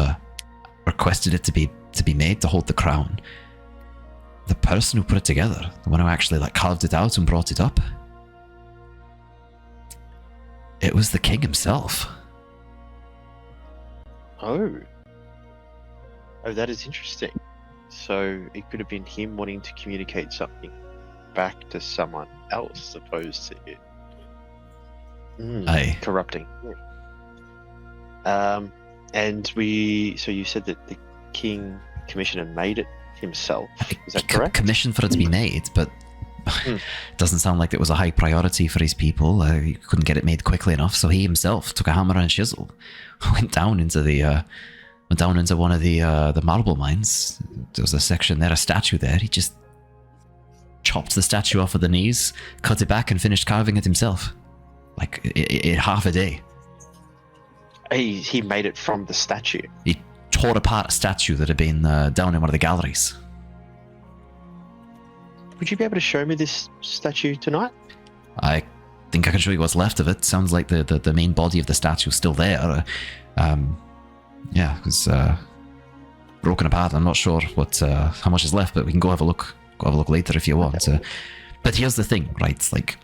requested it to be made to hold the crown. The person who put it together, the one who actually like carved it out and brought it up, it was the king himself. Oh, that is interesting. So it could have been him wanting to communicate something back to someone else, opposed to it. Aye. Corrupting. And so you said that the king commissioner made it himself. Is that correct? Commissioned for it to be made, but it doesn't sound like it was a high priority for his people. He couldn't get it made quickly enough, so he himself took a hammer and a chisel, went down into one of the marble mines. There was a section there, a statue there. He just chopped the statue off of the knees, cut it back, and finished carving it himself, like in half a day. He made it from the statue. He tore apart a statue that had been down in one of the galleries. Would you be able to show me this statue tonight? I think I can show you what's left of it. Sounds like the main body of the statue is still there. Yeah, it was broken apart. I'm not sure how much is left, but we can go have a look. Go have a look later if you want. But here's the thing, right? It's like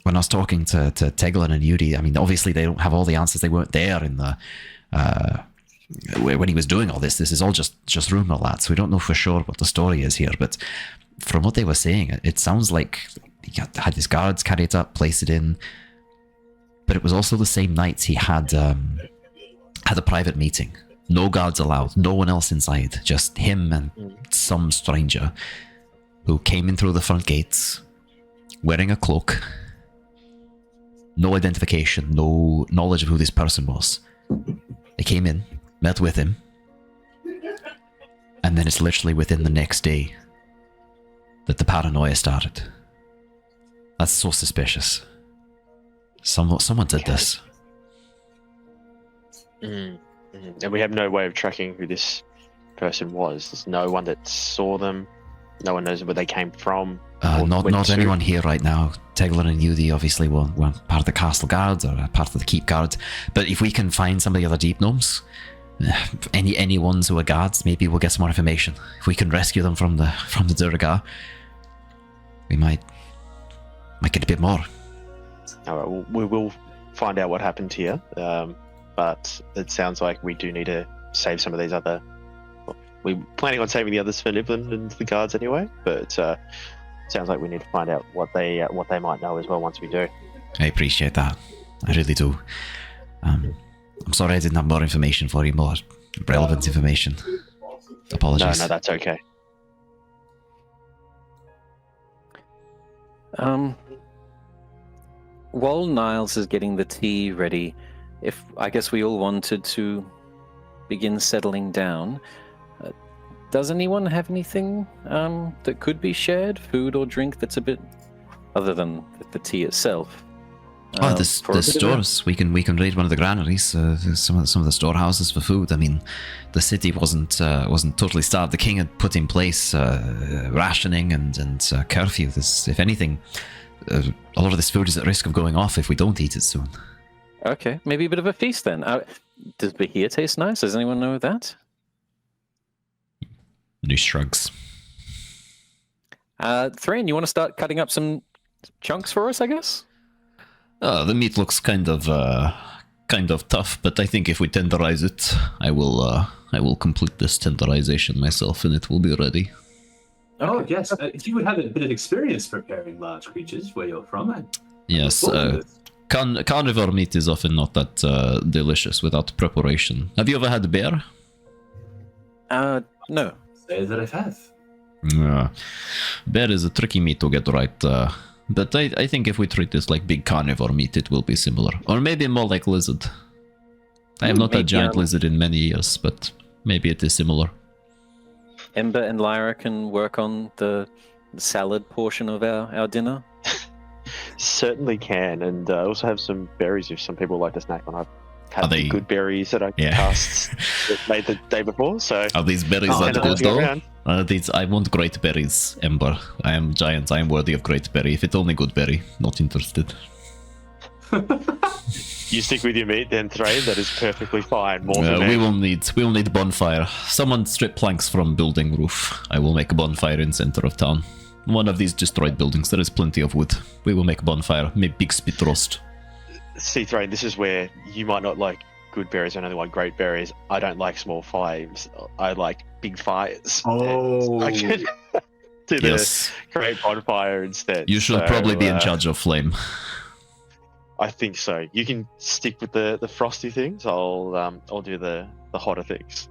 when I was talking to Teglin and Yuri, I mean, obviously they don't have all the answers. They weren't there in the when he was doing all this. This is all just rumor, lads. We don't know for sure what the story is here, but from what they were saying, it sounds like he had his guards carry it up, place it in. But it was also the same night he had a private meeting. No guards allowed, no one else inside, just him and some stranger who came in through the front gates wearing a cloak. No identification, no knowledge of who this person was. They came in, met with him, and then it's literally within the next day that the paranoia started. That's so suspicious. Someone did this. And we have no way of tracking who this person was. There's no one that saw them. No one knows where they came from. Not anyone here right now. Teglin and Yudi obviously weren't part of the castle guards or part of the keep guards. But if we can find some of the other deep gnomes, any ones who are guards, maybe we'll get some more information. If we can rescue them from the Durgar, we might get a bit more. All right, well, we will find out what happened here. But it sounds like we do need to save some of these other. we're planning on saving the others for Niblin and the guards anyway, but sounds like we need to find out what they might know as well once we do. I appreciate that. I really do. I'm sorry I didn't have more information for you, more relevant information. Apologies. No, that's okay. While Niles is getting the tea ready, if I guess we all wanted to begin settling down, does anyone have anything that could be shared, food or drink that's a bit other than the tea itself? The stores. We can raid one of the granaries. Some of the storehouses for food. I mean, the city wasn't totally starved. The king had put in place rationing and curfew. If anything, a lot of this food is at risk of going off if we don't eat it soon. Okay, maybe a bit of a feast then. Does Bahia taste nice? Does anyone know that? New shrugs. Threign, you want to start cutting up some chunks for us, I guess? The meat looks kind of tough, but I think if we tenderize it, I will complete this tenderization myself, and it will be ready. Oh yes, if you would have a bit of experience preparing large creatures where you're from, yes. Carnivore meat is often not that delicious without preparation. Have you ever had bear? No. Say that I have. Bear is a tricky meat to get right. But I think if we treat this like big carnivore meat, it will be similar. Or maybe more like lizard. I have not had giant lizard in many years, but maybe it is similar. Ember and Lyra can work on the salad portion of our dinner? Certainly can, and I also have some berries if some people like to snack on. I've had the good berries that I cast that made the day before, so... Are these berries that good though? I want great berries, Ember. I am giant, I am worthy of great berry. If it's only good berry, not interested. You stick with your meat then, Threign, that is perfectly fine. We will need bonfire. Someone strip planks from building roof. I will make a bonfire in center of town. One of these destroyed buildings, there is plenty of wood. We will make a bonfire, make big spit roast. See, Threign, this is where you might not like good berries and only want great berries. I don't like small fires. I like big fires. Oh. I can do the great bonfire instead. You should probably be in charge of flame. I think so. You can stick with the frosty things. I'll do the hotter things.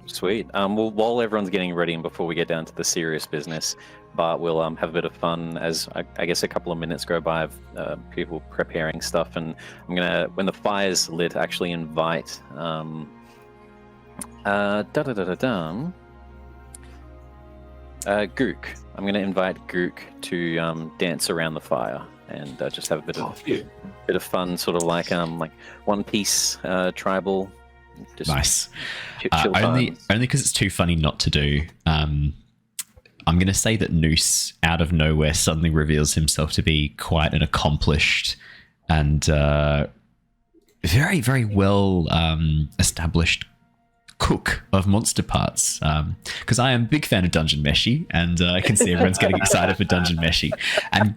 Sweet. Well, while everyone's getting ready and before we get down to the serious business, but we'll have a bit of fun as I guess a couple of minutes go by of people preparing stuff, and I'm gonna, when the fire's lit, actually invite Gook. I'm gonna invite Gook to dance around the fire and just have a bit of fun, sort of like One Piece tribal. Just nice. Chill only because it's too funny not to do. I'm going to say that Noose, out of nowhere, suddenly reveals himself to be quite an accomplished and very, very well established cook of monster parts. Because I am a big fan of Dungeon Meshi, and I can see everyone's getting excited for Dungeon Meshi. And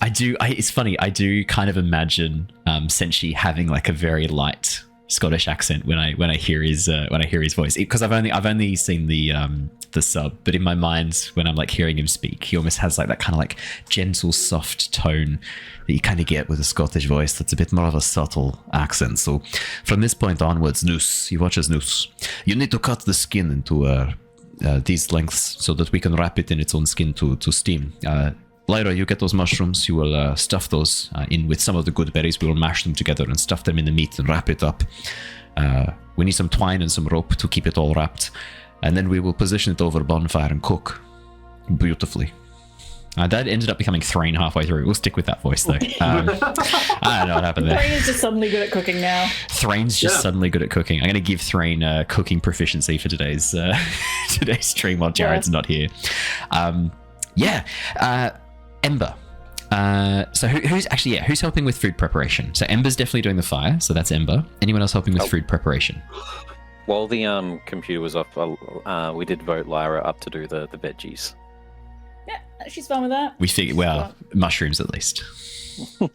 it's funny, I do kind of imagine Senshi having like a very light Scottish accent when I hear his voice, because I've only seen the sub, but in my mind when I'm like hearing him speak, he almost has like that kind of like gentle, soft tone that you kind of get with a Scottish voice that's a bit more of a subtle accent. So from this point onwards, Noose, you watch as Noose, you need to cut the skin into these lengths so that we can wrap it in its own skin to steam. Lyra, you get those mushrooms, you will stuff those in with some of the good berries. We will mash them together and stuff them in the meat and wrap it up. We need some twine and some rope to keep it all wrapped. And then we will position it over a bonfire and cook beautifully. That ended up becoming Threign halfway through. We'll stick with that voice though. I don't know what happened there. Threign is just suddenly good at cooking now. Threign's just suddenly good at cooking. I'm going to give Threign cooking proficiency for today's stream while Jared's not here. Ember. So who's helping with food preparation? So Ember's definitely doing the fire, so that's Ember. Anyone else helping with food preparation? While the computer was off, we did vote Lyra up to do the veggies. Yeah, she's fine with that. We figured, mushrooms at least. She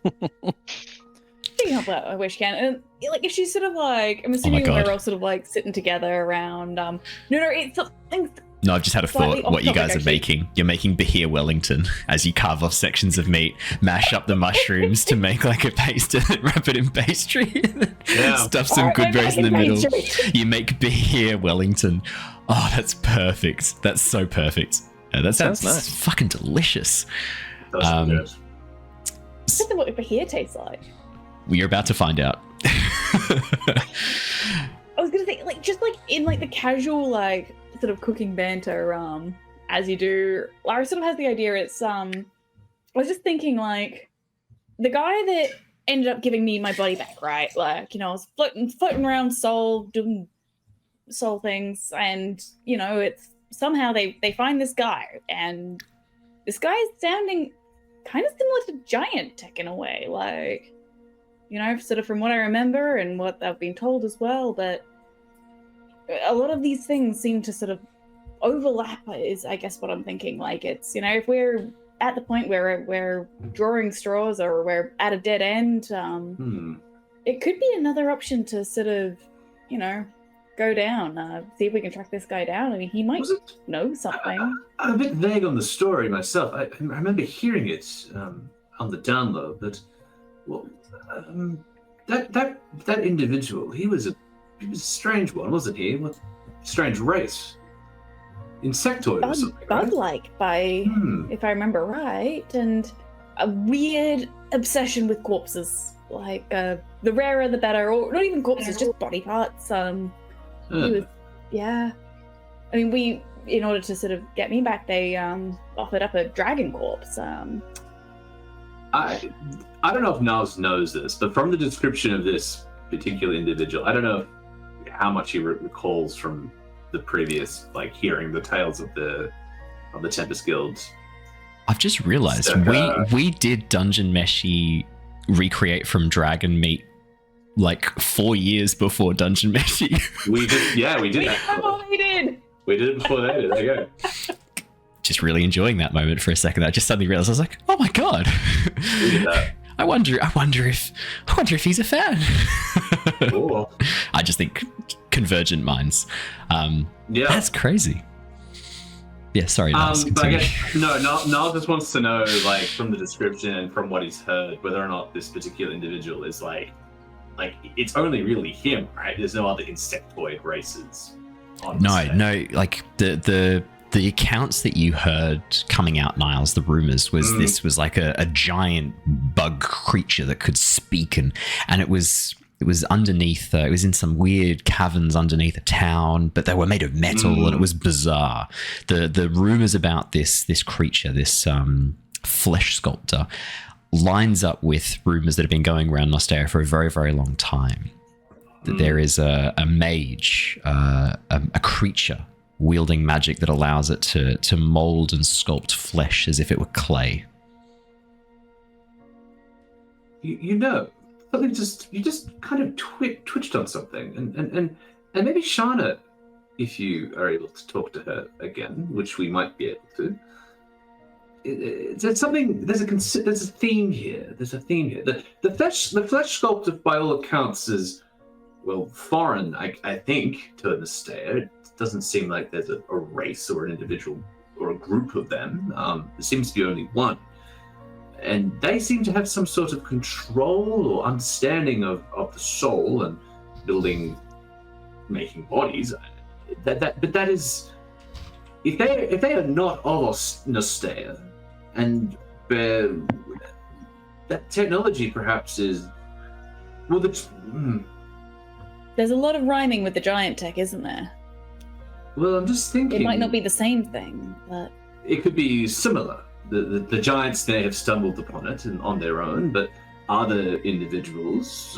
can where she can. And like, if she's sort of like, I'm assuming God. we're all sort of like sitting together around. No, it's something. No, I've just had a Slightly thought. What you off topic, guys are actually. making? You're making Bahia Wellington as you carve off sections of meat, mash up the mushrooms to make like a paste, and wrap it in pastry, and then Yeah. stuff some Alright, good berries in the making middle. pastry. You make Bahia Wellington. Oh, that's perfect. That's so perfect. That sounds Sounds nice. fucking delicious. That's Um, good. I don't know what Bahia tastes like. We're about to find out. I was gonna say, like, just like in like the casual like sort of cooking banter, as you do, Lyra sort of has the idea. It's I was just thinking, like, the guy that ended up giving me my body back, right? Like, you know, I was floating around Soul, doing soul things, and you know, it's somehow they find this guy, and this guy is sounding kind of similar to Giant Tech in a way, like, you know, sort of from what I remember and what I've been told as well, but a lot of these things seem to sort of overlap, is I guess what I'm thinking. Like, it's, you know, if we're at the point where we're drawing straws or we're at a dead end, it could be another option to sort of, you know, go down, see if we can track this guy down. I mean, he might Was it? know something. I'm a bit vague on the story myself. I remember hearing it on the download, but well, that individual, he was a strange one, wasn't he? What strange race? Insectoid or something, right? Bug-like, by if I remember right, and a weird obsession with corpses. Like, the rarer the better, or not even corpses, just body parts. He was, yeah. I mean, in order to sort of get me back, they offered up a dragon corpse. I don't know if Niles knows this, but from the description of this particular individual, I don't know how much he recalls from the previous, like, hearing the tales of the Tempest Guild. I've just realized we did Dungeon Meshi recreate from dragon meat like 4 years before Dungeon Meshi. We did, yeah, we did. We did. We did it before they did. There you go. Just really enjoying that moment for a second. I just suddenly realized, I was like, oh my god. We did that. I wonder if he's a fan. Cool. I just think convergent minds. Yeah. That's crazy. Yeah, sorry. Niles, But I continue. guess Niall just wants to know, like, from the description and from what he's heard, whether or not this particular individual is like it's only really him, right? There's no other insectoid races. On the stage. No, like the accounts that you heard coming out, Niles, the rumors was this was like a giant bug creature that could speak, and it was underneath, it was in some weird caverns underneath a town, but they were made of metal, and it was bizarre. The rumors about this creature, this flesh sculptor, lines up with rumors that have been going around Nostea for a very, very long time. That there is a mage, a creature wielding magic that allows it to mold and sculpt flesh as if it were clay. You know, something you just kind of twitched on something, and maybe Shana, if you are able to talk to her again, which we might be able to. There's something. There's a theme here. There's a theme here. The flesh sculptor, by all accounts, is, well, foreign. I think, to Nostea. It doesn't seem like there's a race or an individual or a group of them. There seems to be only one. And they seem to have some sort of control or understanding of the soul and making bodies. But that is, if they are not of Nostea, and that technology perhaps is, well, There's a lot of rhyming with the giant tech, isn't there? Well, I'm just thinking It might not be the same thing, but it could be similar. The giants may have stumbled upon it and on their own, but other individuals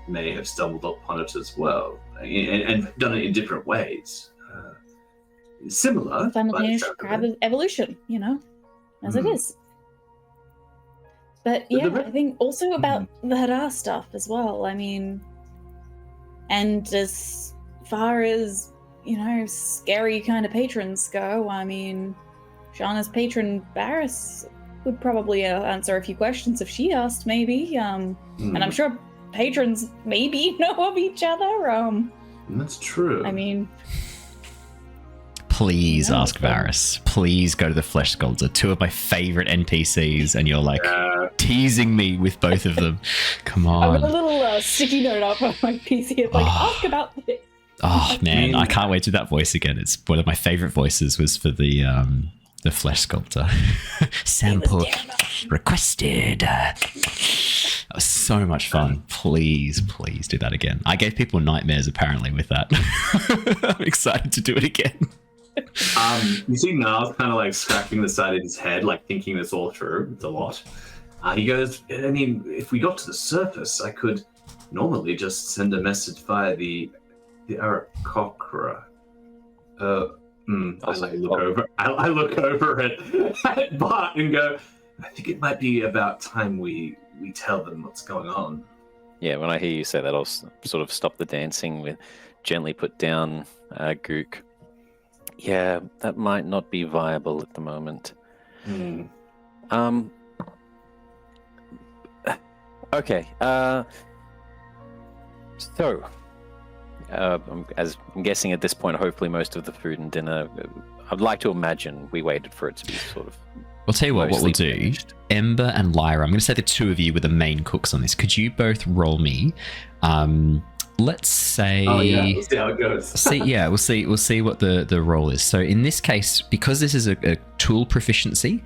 may have stumbled upon it as well, and done it in different ways. Similar, simultaneous grab of evolution, you know, as it is. But yeah, I think also about the Hadar stuff as well. I mean, and as far as, you know, scary kind of patrons go, I mean, Shana's patron Barris would probably answer a few questions if she asked, maybe. And I'm sure patrons maybe know of each other. That's true. I mean, Please No, ask it's fine. Varys. Please go to the Flesh Sculptor. Two of my favorite NPCs, and you're like teasing me with both of them. Come I've got a on. little sticky note up on my PC. It's like, Oh. ask about this. Oh man, I can't wait to that voice again. It's one of my favorite voices was for the Flesh Sculptor. Sample requested. That was so much fun. Please do that again. I gave people nightmares apparently with that. I'm excited to do it again. You see Niles kind of like scratching the side of his head, like thinking this all through. It's a lot. He goes, I mean, if we got to the surface, I could normally just send a message via the Aarakocra. I look over at Bart and go, I think it might be about time we tell them what's going on. Yeah, when I hear you say that, I'll sort of stop the dancing with gently put down Gook. Yeah, that might not be viable at the moment. Okay. So, I'm guessing at this point, hopefully most of the food and dinner, I'd like to imagine we waited for it to be sort of. I'll tell you what we'll mostly do. finished. Ember and Lyra, I'm going to say the two of you were the main cooks on this. Could you both roll me? Let's say. Oh yeah, we'll see how it goes. We'll see what the roll is. So in this case, because this is a tool proficiency,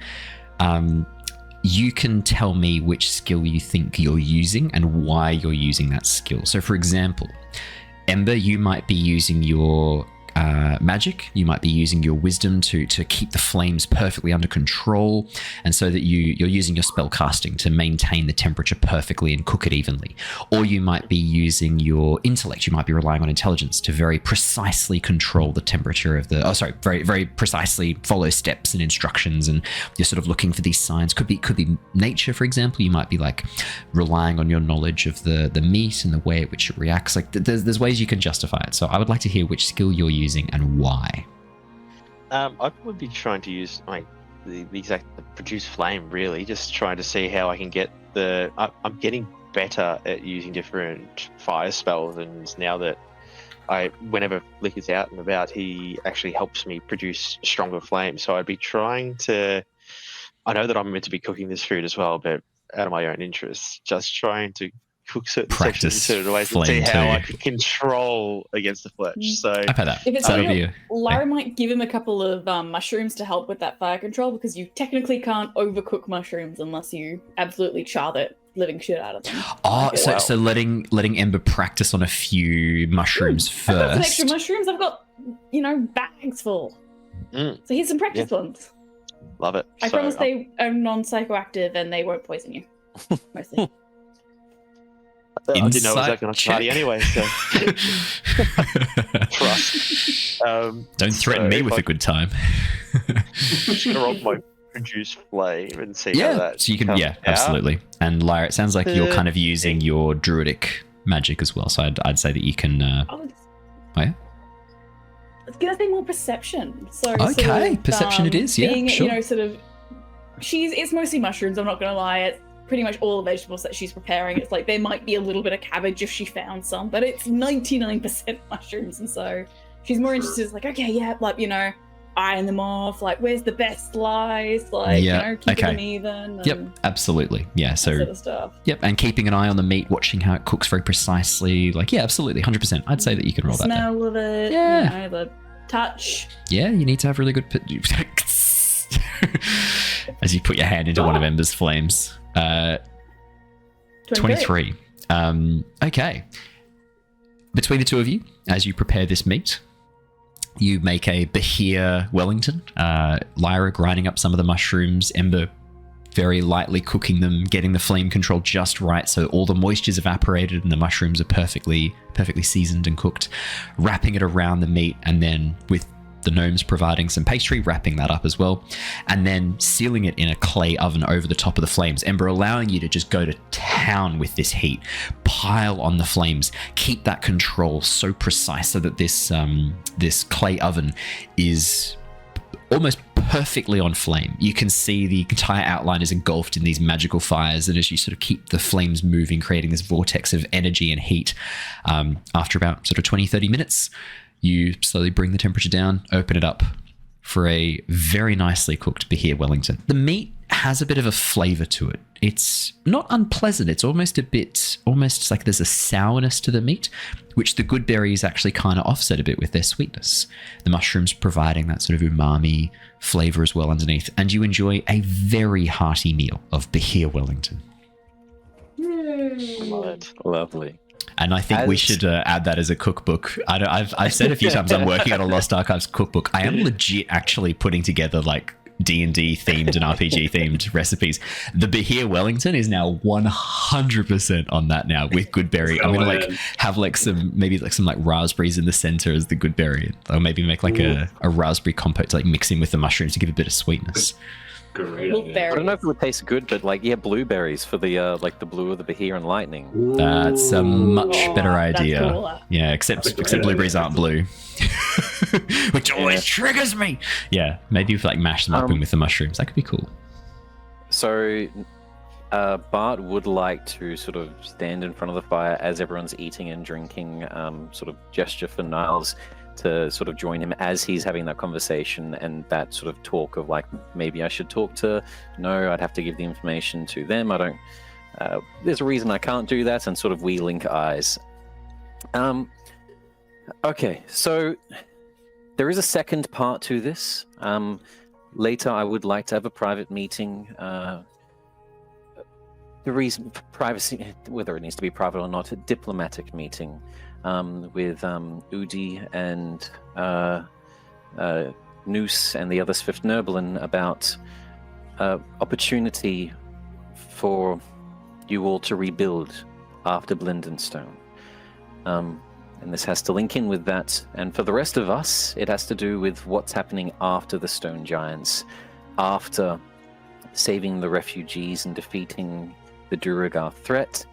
you can tell me which skill you think you're using and why you're using that skill. So for example, Ember, you might be using your magic, you might be using your wisdom to keep the flames perfectly under control, and so that you're using your spell casting to maintain the temperature perfectly and cook it evenly. Or you might be using your intellect, you might be relying on intelligence to very precisely control the temperature of very, very precisely follow steps and instructions, and you're sort of looking for these signs. Could be nature, for example. You might be like relying on your knowledge of the meat and the way at which it reacts. Like there's ways you can justify it. So I would like to hear which skill you're using and why. I would be trying to use like the exact produce flame, really, just trying to see how I can get I'm getting better at using different fire spells, and now that whenever Flick is out and about, he actually helps me produce stronger flames. So I'd be trying to. I know that I'm meant to be cooking this food as well, but out of my own interest, just trying to cook certain sections in certain ways and see how I can control against the flesh. So I've had that. If it's That'll something, be Lyra might give him a couple of mushrooms to help with that fire control, because you technically can't overcook mushrooms unless you absolutely char the living shit out of them. Oh, so letting Ember practice on a few mushrooms I've got some first. extra mushrooms. I've got, bags full. So here's some practice ones. Love it. I promise they are non-psychoactive and they won't poison you. Mostly. I didn't know it was Insight that kind of party check. anyway, so trust. Don't threaten me with a good time. I'm just gonna roll my produce flame and see how that so you can, comes out. absolutely. And Lyra, it sounds like you're kind of using your druidic magic as well. So I'd say that you can. Yeah? I was gonna say more perception. So Okay, perception it is, yeah, being, sure. It's mostly mushrooms. I'm not gonna lie. It's pretty much all the vegetables that she's preparing. It's like there might be a little bit of cabbage if she found some, but it's 99% mushrooms, and so she's more interested. It's like, okay, yeah, like iron them off. Like, where's the best slice? Like, keep them even. Yep, absolutely. Yeah, so that sort of stuff. Yep, and keeping an eye on the meat, watching how it cooks very precisely. Like, yeah, absolutely, 100%. I'd say that you can roll The that. Down. smell of it. Yeah. The touch. Yeah, you need to have really good. As you put your hand into one of Ember's flames. 23. Okay. Between the two of you, as you prepare this meat, you make a Bahia Wellington. Lyra grinding up some of the mushrooms, Ember very lightly cooking them, getting the flame control just right so all the moisture's evaporated and the mushrooms are perfectly seasoned and cooked, wrapping it around the meat, and then with the gnomes providing some pastry, wrapping that up as well, and then sealing it in a clay oven over the top of the flames. Ember allowing you to just go to town with this heat, pile on the flames, keep that control so precise so that this clay oven is almost perfectly on flame. You can see the entire outline is engulfed in these magical fires, and as you sort of keep the flames moving, creating this vortex of energy and heat, after about sort of 20-30 minutes, you slowly bring the temperature down, open it up for a very nicely cooked Behir Wellington. The meat has a bit of a flavor to it. It's not unpleasant. It's almost like there's a sourness to the meat, which the good berries actually kind of offset a bit with their sweetness. The mushrooms providing that sort of umami flavor as well underneath. And you enjoy a very hearty meal of Behir Wellington. Love it. Lovely. And I think we should add that as a cookbook. I've said a few times I'm working on a Lost Archives cookbook. I am legit actually putting together like D&D themed and RPG themed recipes. The Behir Wellington is now 100% on that now with Goodberry. I'm gonna like have like some raspberries in the center as the Goodberry, or maybe make like a raspberry compote to like mix in with the mushrooms to give a bit of sweetness. Great. I don't know if it would taste good, but like blueberries for the like the blue of the Behir and lightning. That's a much better idea. Cool. Yeah, except blueberries aren't blue. Which always triggers me. Yeah, maybe if like mash them up in with the mushrooms, that could be cool. So Bart would like to sort of stand in front of the fire as everyone's eating and drinking, sort of gesture for Niles to sort of join him as he's having that conversation and that sort of talk of like, maybe I should talk to, no, I'd have to give the information to them. I don't, there's a reason I can't do that, and sort of we link eyes. Okay, so there is a second part to this. Later, I would like to have a private meeting. The reason for privacy, whether it needs to be private or not, a diplomatic meeting with Udi and Noose and the other Swiftnerblin about opportunity for you all to rebuild after Blindenstone. And this has to link in with that. And for the rest of us, it has to do with what's happening after the Stone Giants, after saving the refugees and defeating the Duragar threat.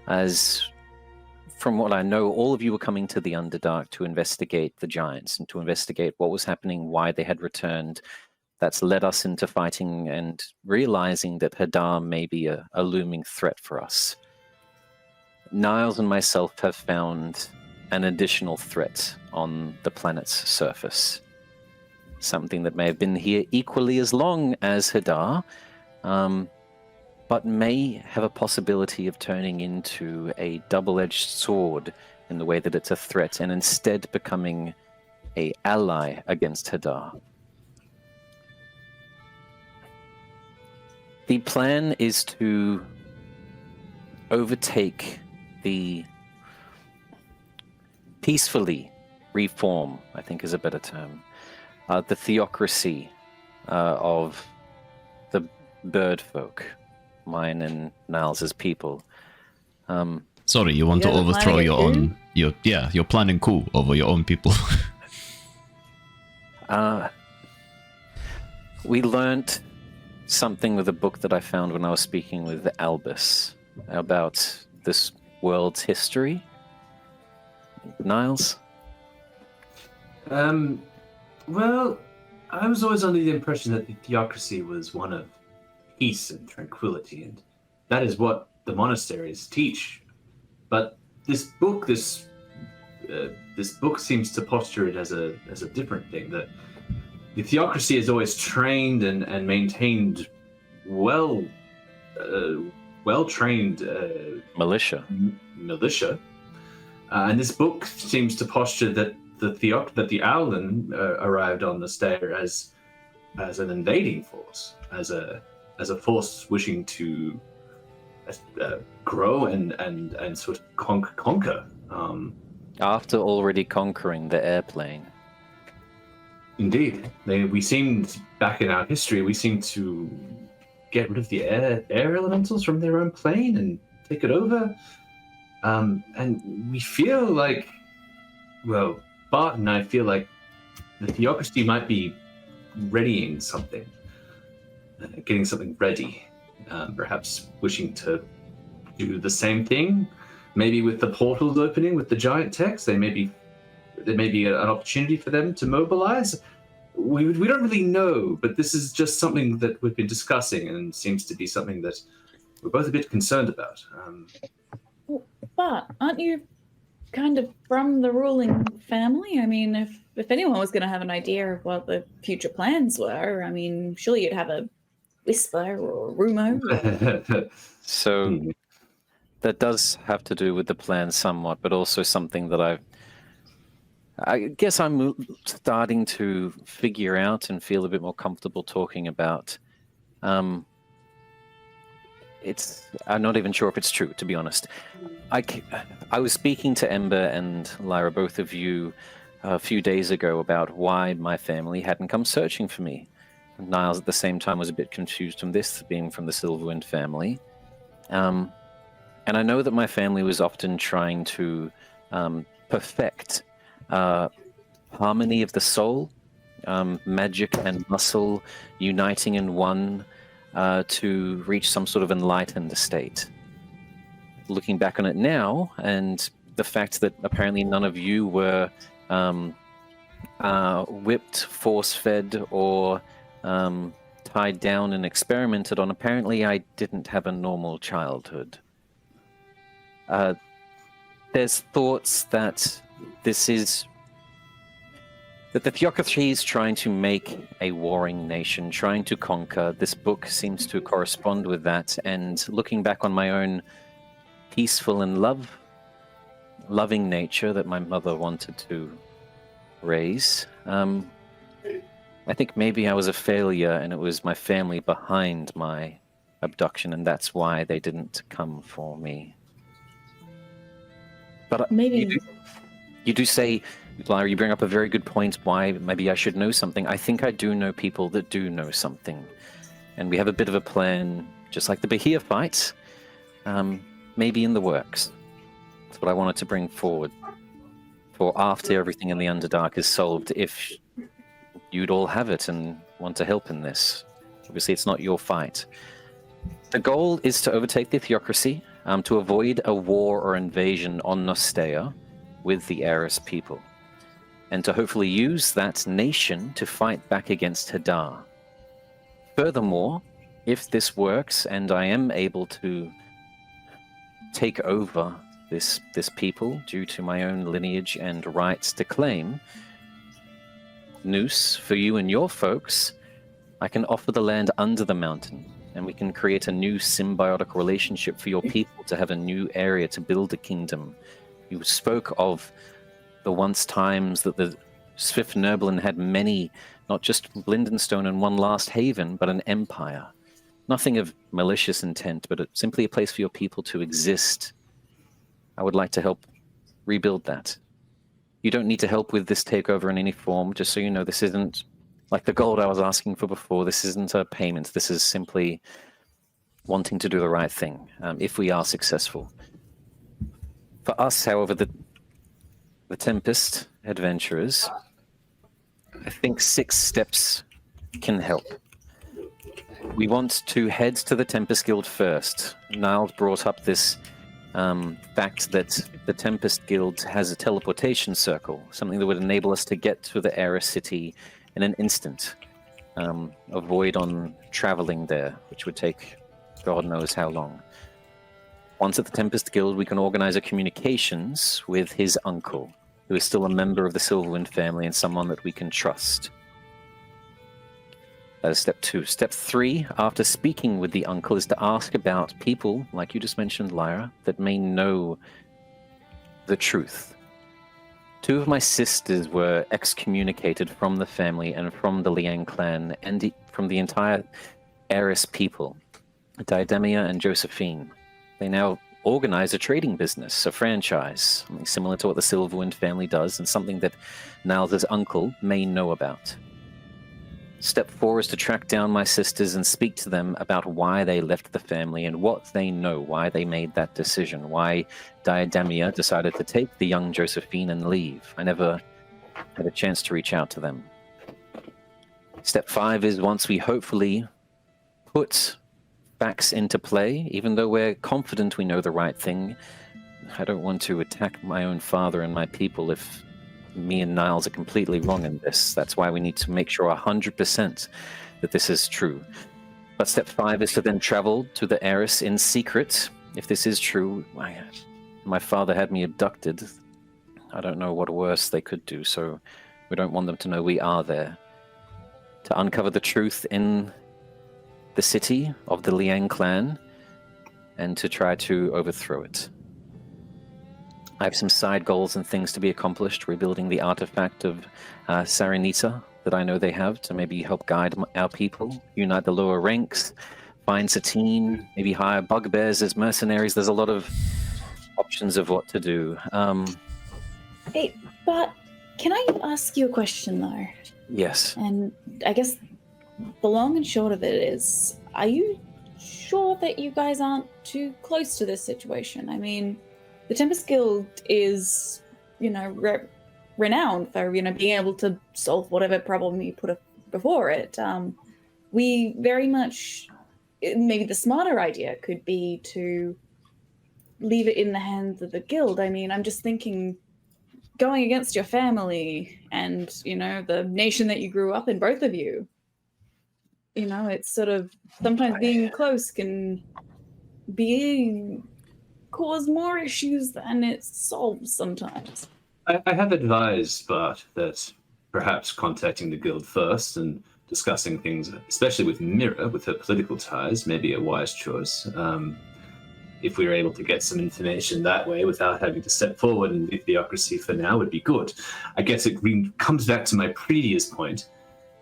As from what I know, all of you were coming to the Underdark to investigate the Giants and to investigate what was happening, why they had returned. That's led us into fighting and realizing that Hadar may be a looming threat for us. Niles and myself have found an additional threat on the planet's surface. Something that may have been here equally as long as Hadar, but may have a possibility of turning into a double-edged sword in the way that it's a threat, and instead becoming an ally against Hadar. The plan is to overtake the peacefully reform, I think is a better term, the theocracy of the bird folk, mine and Niles' people. Sorry, you want to overthrow your own, you're planning coup over your own people. We learnt something with a book that I found when I was speaking with Albus about this world's history. Niles? Well, I was always under the impression that the theocracy was one of peace and tranquility, and that is what the monasteries teach. But this book seems to posture it as a different thing. That the theocracy is always trained and maintained well-trained militia. And this book seems to posture that the Owlin arrived on the stair as an invading force, as a force wishing to grow and sort of conquer. After already conquering the airplane. Indeed, we seemed back in our history. We seemed to get rid of the air elementals from their own plane and take it over. And we feel like, well, Bart and I feel like the theocracy might be readying something, getting something ready, perhaps wishing to do the same thing, maybe with the portals opening with the giant text. There may be an opportunity for them to mobilize. we don't really know, but this is just something that we've been discussing and seems to be something that we're both a bit concerned about. But aren't you kind of from the ruling family? I mean, if anyone was going to have an idea of what the future plans were, I mean, surely you'd have a whisper or a rumor. So that does have to do with the plan somewhat, but also something that I guess I'm starting to figure out and feel a bit more comfortable talking about. I'm not even sure if it's true, to be honest. I was speaking to Ember and Lyra, both of you, a few days ago about why my family hadn't come searching for me. Niles at the same time was a bit confused from this, being from the Silverwind family. And I know that my family was often trying to perfect harmony of the soul, magic and muscle uniting in one to reach some sort of enlightened state. Looking back on it now, and the fact that apparently none of you were whipped, force-fed, or tied down and experimented on, apparently I didn't have a normal childhood. There's thoughts that that the theocracy is trying to make a warring nation, trying to conquer. This book seems to correspond with that, and looking back on my own peaceful and loving nature that my mother wanted to raise, I think maybe I was a failure, and it was my family behind my abduction, and that's why they didn't come for me. But Maybe you do say, Lyra, you bring up a very good point why maybe I should know something. I think I do know people that do know something. And we have a bit of a plan, just like the Bahia fight, maybe in the works. That's what I wanted to bring forward. For after everything in the Underdark is solved, if you'd all have it and want to help in this. Obviously, it's not your fight. The goal is to overtake the theocracy, to avoid a war or invasion on Nostea with the Eris people, and to hopefully use that nation to fight back against Hadar. Furthermore, if this works and I am able to take over this people due to my own lineage and rights to claim, Noose, for you and your folks, I can offer the land under the mountain, and we can create a new symbiotic relationship for your people to have a new area to build a kingdom. You spoke of the once times that the Swift-Nerblin had many, not just Blindenstone and one last haven, but an empire. Nothing of malicious intent, but simply a place for your people to exist. I would like to help rebuild that. You don't need to help with this takeover in any form, just so you know this isn't like the gold I was asking for before. This isn't a payment. This is simply wanting to do the right thing, if we are successful. For us, however, the Tempest adventurers, I think 6 steps can help. We want to head to the Tempest Guild first. Niles brought up this fact that the Tempest Guild has a teleportation circle, something that would enable us to get to the Eris city in an instant. Avoid on traveling there, which would take God knows how long. Once at the Tempest Guild, we can organize a communications with his uncle, who is still a member of the Silverwind family and someone that we can trust. That is step 2. Step 3, after speaking with the uncle, is to ask about people, like you just mentioned, Lyra, that may know the truth. 2 of my sisters were excommunicated from the family and from the Liang clan and from the entire Eris people, Diademia and Josephine. They now organize a trading business, a franchise, something similar to what the Silverwind family does, and something that Niles' uncle may know about. Step 4 is to track down my sisters and speak to them about why they left the family and what they know, why they made that decision, why Diademia decided to take the young Josephine and leave. I never had a chance to reach out to them. Step 5 is once we hopefully put facts into play, even though we're confident we know the right thing, I don't want to attack my own father and my people if me and Niles are completely wrong in this. That's why we need to make sure 100% that this is true. But step 5 is to then travel to the heiress in secret. If this is true, my father had me abducted. I don't know what worse they could do, so we don't want them to know we are there. To uncover the truth in the city of the Liang clan, and to try to overthrow it. I have some side goals and things to be accomplished, rebuilding the artifact of Saranita that I know they have to maybe help guide our people, unite the lower ranks, find Satine, maybe hire bugbears as mercenaries. There's a lot of options of what to do. Hey, but can I ask you a question, though? Yes. And I guess the long and short of it is, are you sure that you guys aren't too close to this situation? I mean, the Tempest Guild is, renowned for, being able to solve whatever problem you put before it. We very much, maybe the smarter idea could be to leave it in the hands of the guild. I mean, I'm just thinking, going against your family and, the nation that you grew up in, both of you, it's sort of, sometimes being close can cause more issues than it solves sometimes. I have advised Bart that perhaps contacting the guild first and discussing things, especially with Mira, with her political ties, may be a wise choice. If we were able to get some information that way without having to step forward and leave theocracy for now would be good. I guess it comes back to my previous point.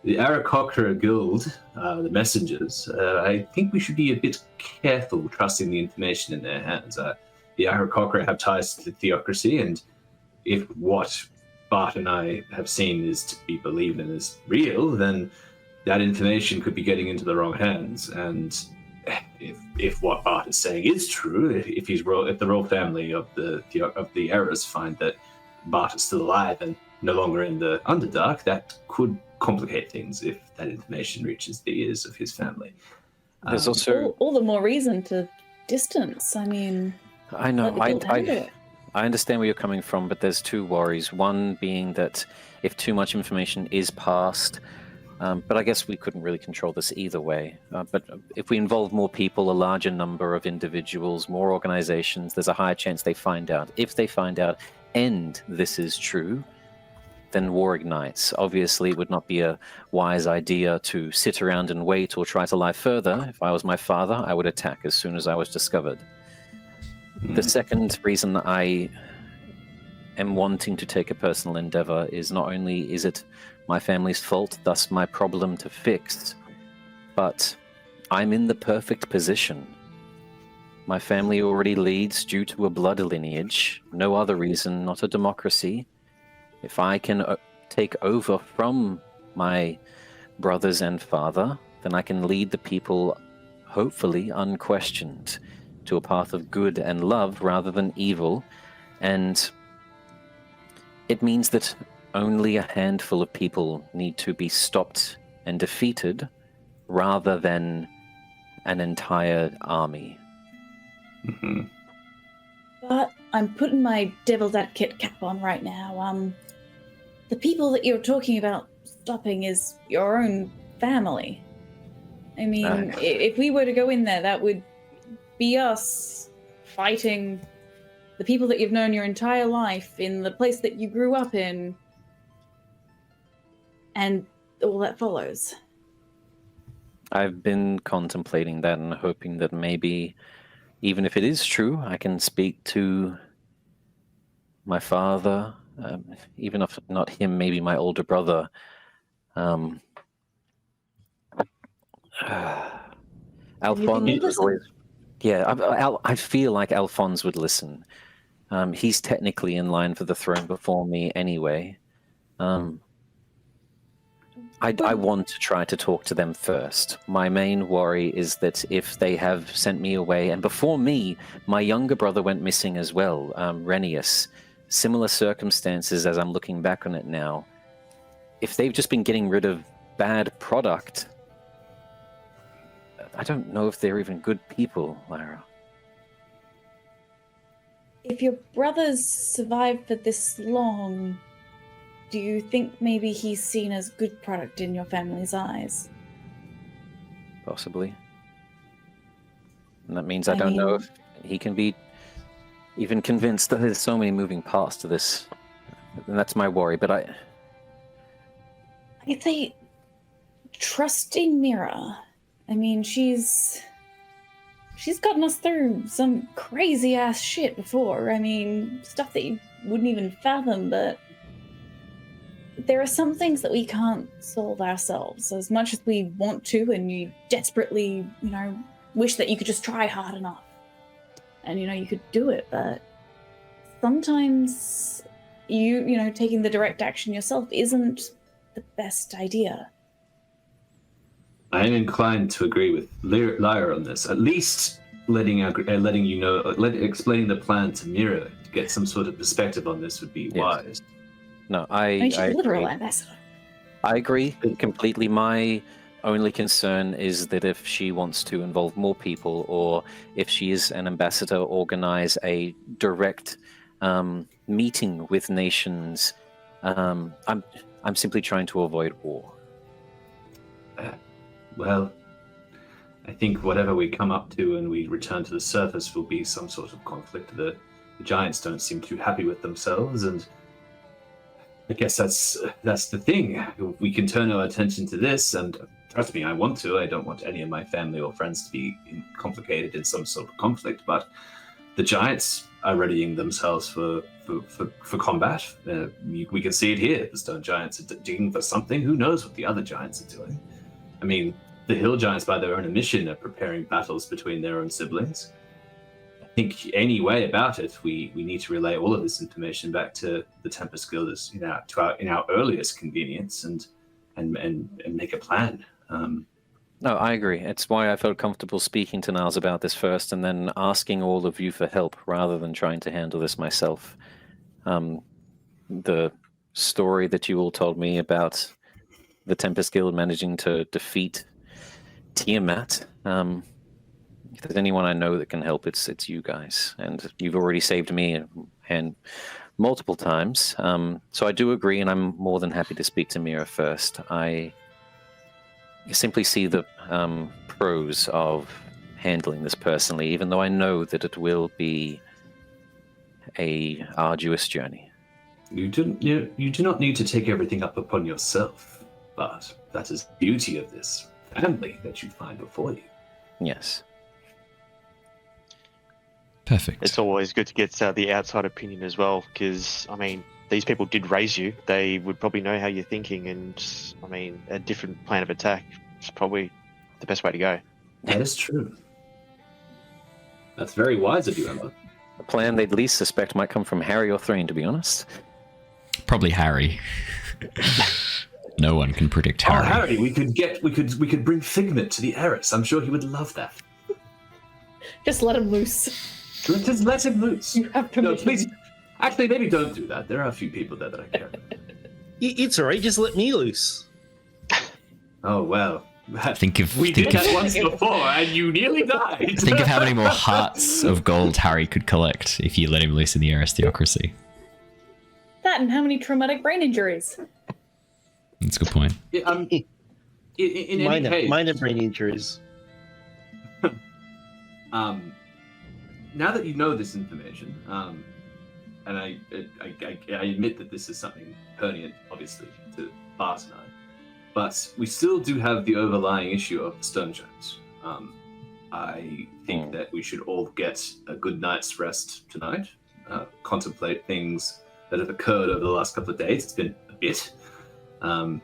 The Aarakocra Guild, the messengers, I think we should be a bit careful trusting the information in their hands. The Aarakocra have ties to the theocracy, and if what Bart and I have seen is to be believed and is real, then that information could be getting into the wrong hands. And if what Bart is saying is true, if the royal family of the Errors find that Bart is still alive and no longer in the Underdark, that could complicate things if that information reaches the ears of his family. There's also all the more reason to distance. I mean, I know. let the guild handle it. I understand where you're coming from, but there's two worries. One being that if too much information is passed, but I guess we couldn't really control this either way. But if we involve more people, a larger number of individuals, more organizations, there's a higher chance they find out. If they find out and this is true, then war ignites. Obviously, it would not be a wise idea to sit around and wait or try to lie further. If I was my father, I would attack as soon as I was discovered. The second reason I am wanting to take a personal endeavor is not only is it my family's fault, thus my problem to fix, but I'm in the perfect position. My family already leads due to a blood lineage, no other reason, not a democracy. If I can take over from my brothers and father, then I can lead the people, hopefully unquestioned, to a path of good and love rather than evil. And it means that only a handful of people need to be stopped and defeated rather than an entire army. Mm-hmm. But I'm putting my devil's advocate cap on right now. The people that you're talking about stopping is your own family. I mean, if we were to go in there, that would be us fighting the people that you've known your entire life in the place that you grew up in, and all that follows. I've been contemplating that and hoping that maybe, even if it is true, I can speak to my father, even if not him, maybe my older brother. Alphonse was always... Yeah, I feel like Alphonse would listen. He's technically in line for the throne before me anyway. I want to try to talk to them first. My main worry is that if they have sent me away, and before me, my younger brother went missing as well, Renius. Similar circumstances as I'm looking back on it now. If they've just been getting rid of bad product, I don't know if they're even good people, Lyra. If your brothers survived for this long, do you think maybe he's seen as good product in your family's eyes? Possibly. And that means I don't know if he can be even convinced that there's so many moving parts to this. And that's my worry, but I'd say trusting Mira. I mean, she's gotten us through some crazy ass shit before. I mean, stuff that you wouldn't even fathom, but there are some things that we can't solve ourselves. As much as we want to, and you desperately, wish that you could just try hard enough. And, you could do it, but sometimes taking the direct action yourself isn't the best idea. I am inclined to agree with Lyra on this. At least explaining the plan to Mira to get some sort of perspective on this would be wise. No, she's I literal agree. ambassador. I agree completely. My only concern is that if she wants to involve more people, or if she is an ambassador, organize a direct meeting with nations. I'm simply trying to avoid war. Well, I think whatever we come up to and we return to the surface will be some sort of conflict. The giants don't seem too happy with themselves, and I guess that's the thing. We can turn our attention to this, and trust me, I want to. I don't want any of my family or friends to be complicated in some sort of conflict, but the giants are readying themselves for combat. We can see it here. The stone giants are digging for something. Who knows what the other giants are doing? I mean, the hill giants, by their own admission, are preparing battles between their own siblings. I think any way about it, we need to relay all of this information back to the Tempest Guild in our earliest convenience, and make a plan. No, I agree. It's why I felt comfortable speaking to Niles about this first, and then asking all of you for help rather than trying to handle this myself. The story that you all told me about the Tempest Guild managing to defeat Tiamat. If there's anyone I know that can help, it's you guys, and you've already saved me and multiple times. So I do agree, and I'm more than happy to speak to Mira first. I simply see the pros of handling this personally, even though I know that it will be a arduous journey. You do not need to take everything up upon yourself, but that is the beauty of this family that you find before you. Yes. Perfect. It's always good to get the outside opinion as well, because, I mean, these people did raise you. They would probably know how you're thinking, and, I mean, a different plan of attack is probably the best way to go. That is true. That's very wise of you, Ember. A plan they'd least suspect might come from Harry or Threign, to be honest. Probably Harry. No one can predict Harry. Oh, Harry, we could bring Figment to the heiress. I'm sure he would love that. Just let him loose. Just let him loose. You have permission. No, please. Actually, maybe don't do that. There are a few people there that I care about. It's alright, just let me loose. Oh, well. We did that once before, and you nearly died. Think of how many more hearts of gold Harry could collect if you let him loose in the aristocracy. That and how many traumatic brain injuries. That's a good point. Yeah, in any case, minor brain injuries. Now that you know this information, and I admit that this is something pertinent, obviously, to Bart and I, but we still do have the overlying issue of the stone giants. I think that we should all get a good night's rest tonight, contemplate things that have occurred over the last couple of days. It's been a bit. And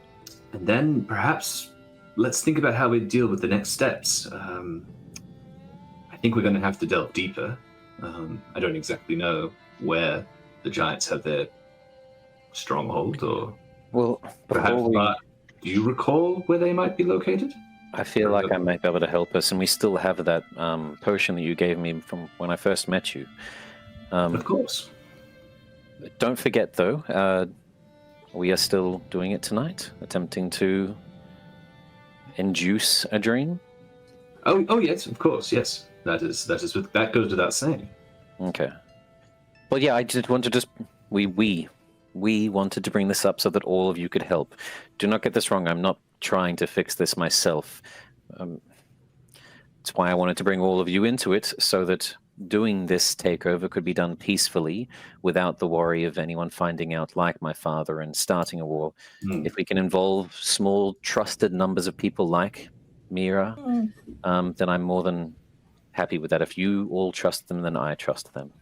then perhaps let's think about how we deal with the next steps. I think we're going to have to delve deeper. I don't exactly know where the giants have their stronghold, or perhaps. Do you recall where they might be located? I feel like I might be able to help us, and we still have that potion that you gave me from when I first met you. Of course. Don't forget, though, we are still doing it tonight, attempting to induce a dream. Oh yes, of course, yes. That goes without saying. Okay. Well, yeah, I just want to we we wanted to bring this up so that all of you could help. Do not get this wrong. I'm not trying to fix this myself. That's why I wanted to bring all of you into it, so that doing this takeover could be done peacefully without the worry of anyone finding out, like my father, and starting a war. If we can involve small, trusted numbers of people like Mira, then I'm more than happy with that. If you all trust them, then I trust them.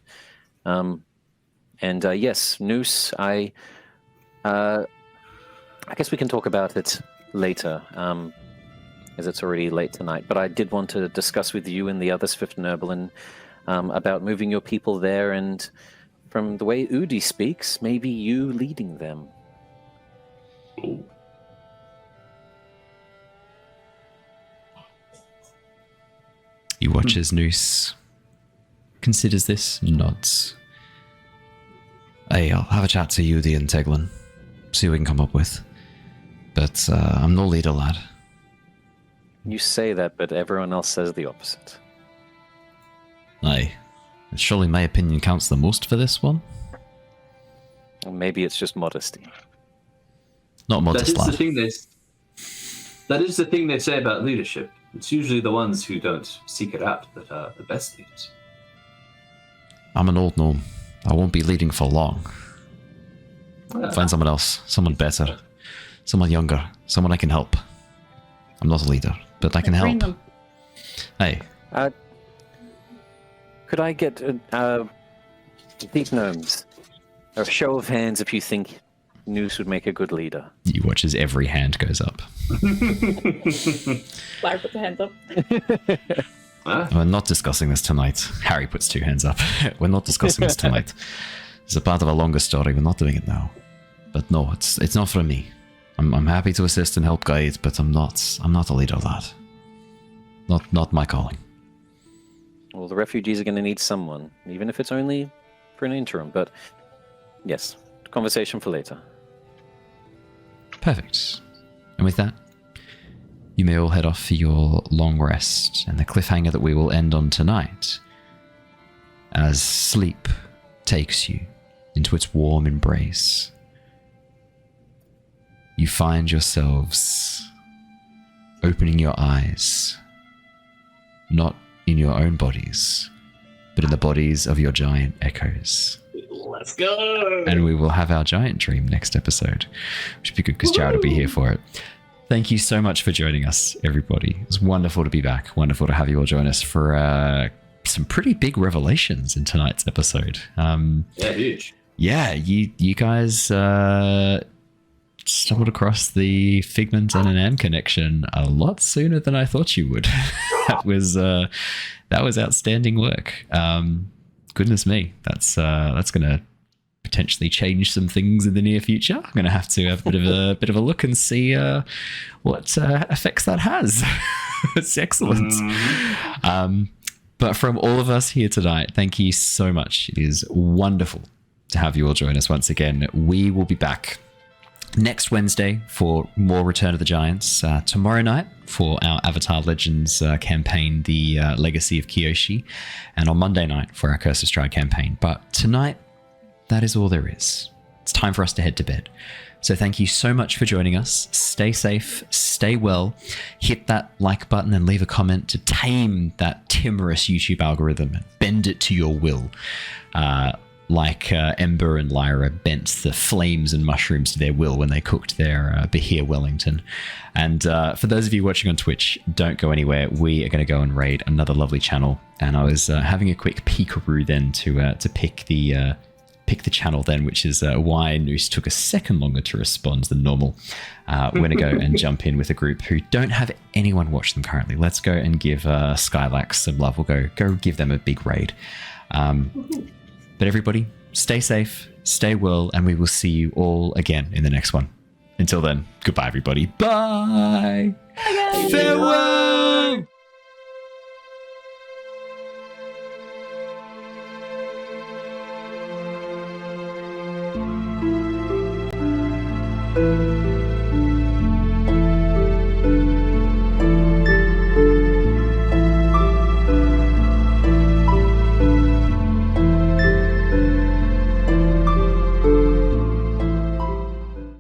Yes, Noose, I guess we can talk about it later, as it's already late tonight. But I did want to discuss with you and the other Swift-Nerblin about moving your people there, and from the way Udi speaks, maybe you leading them. He watches Noose, considers this, nods. Hey, I'll have a chat to Udi and Teglin, see what we can come up with. But I'm no leader, lad. You say that, but everyone else says the opposite. Aye. Surely my opinion counts the most for this one? Or maybe it's just modesty. Not modest, lad. That is the thing they say about leadership. It's usually the ones who don't seek it out that are the best leaders. I'm an old gnome. I won't be leading for long. Find someone else, someone better, someone younger, someone I can help. I'm not a leader, but I can help. Hey. Could I get these gnomes a show of hands if you think Noose would make a good leader? You watch as every hand goes up. Lyra puts her hands up. We're not discussing this tonight. Harry puts 2 hands up. We're not discussing this tonight. It's a part of a longer story. We're not doing it now. But no, it's not for me. I'm happy to assist and help guide, but I'm not a leader, lad. Not my calling. Well, the refugees are going to need someone, even if it's only for an interim. But yes, conversation for later. Perfect. And with that, you may all head off for your long rest, and the cliffhanger that we will end on tonight, as sleep takes you into its warm embrace. You find yourselves opening your eyes, not in your own bodies, but in the bodies of your giant echoes. Let's go! And we will have our giant dream next episode, which would be good because Jared will be here for it. Thank you so much for joining us, everybody. It was wonderful to be back. Wonderful to have you all join us for some pretty big revelations in tonight's episode. Yeah, huge. Yeah, you guys stumbled across the Figment and an M connection a lot sooner than I thought you would. that was outstanding work. Goodness me, that's gonna potentially change some things in the near future. I'm gonna have to have a bit of a look and see what effects that has. It's excellent. But from all of us here tonight, thank you so much. It is wonderful to have you all join us once again. We will be back next Wednesday for more Return of the Giants. Tomorrow night for our Avatar Legends campaign, The Legacy of Kyoshi. And on Monday night for our Curse of Strahd campaign. But tonight, that is all there is. It's time for us to head to bed. So thank you so much for joining us. Stay safe, stay well. Hit that like button and leave a comment to tame that timorous YouTube algorithm and bend it to your will. Like Ember and Lyra bent the flames and mushrooms to their will when they cooked their Bahir Wellington. And for those of you watching on Twitch, don't go anywhere. We are going to go and raid another lovely channel. And I was having a quick peekaroo then to pick the channel then, which is why Noose took a second longer to respond than normal. We're going to go and jump in with a group who don't have anyone watch them currently. Let's go and give Skylax some love. We'll go give them a big raid. But everybody, stay safe, stay well, and we will see you all again in the next one. Until then, goodbye, everybody. Bye! Bye, guys! Farewell! Bye.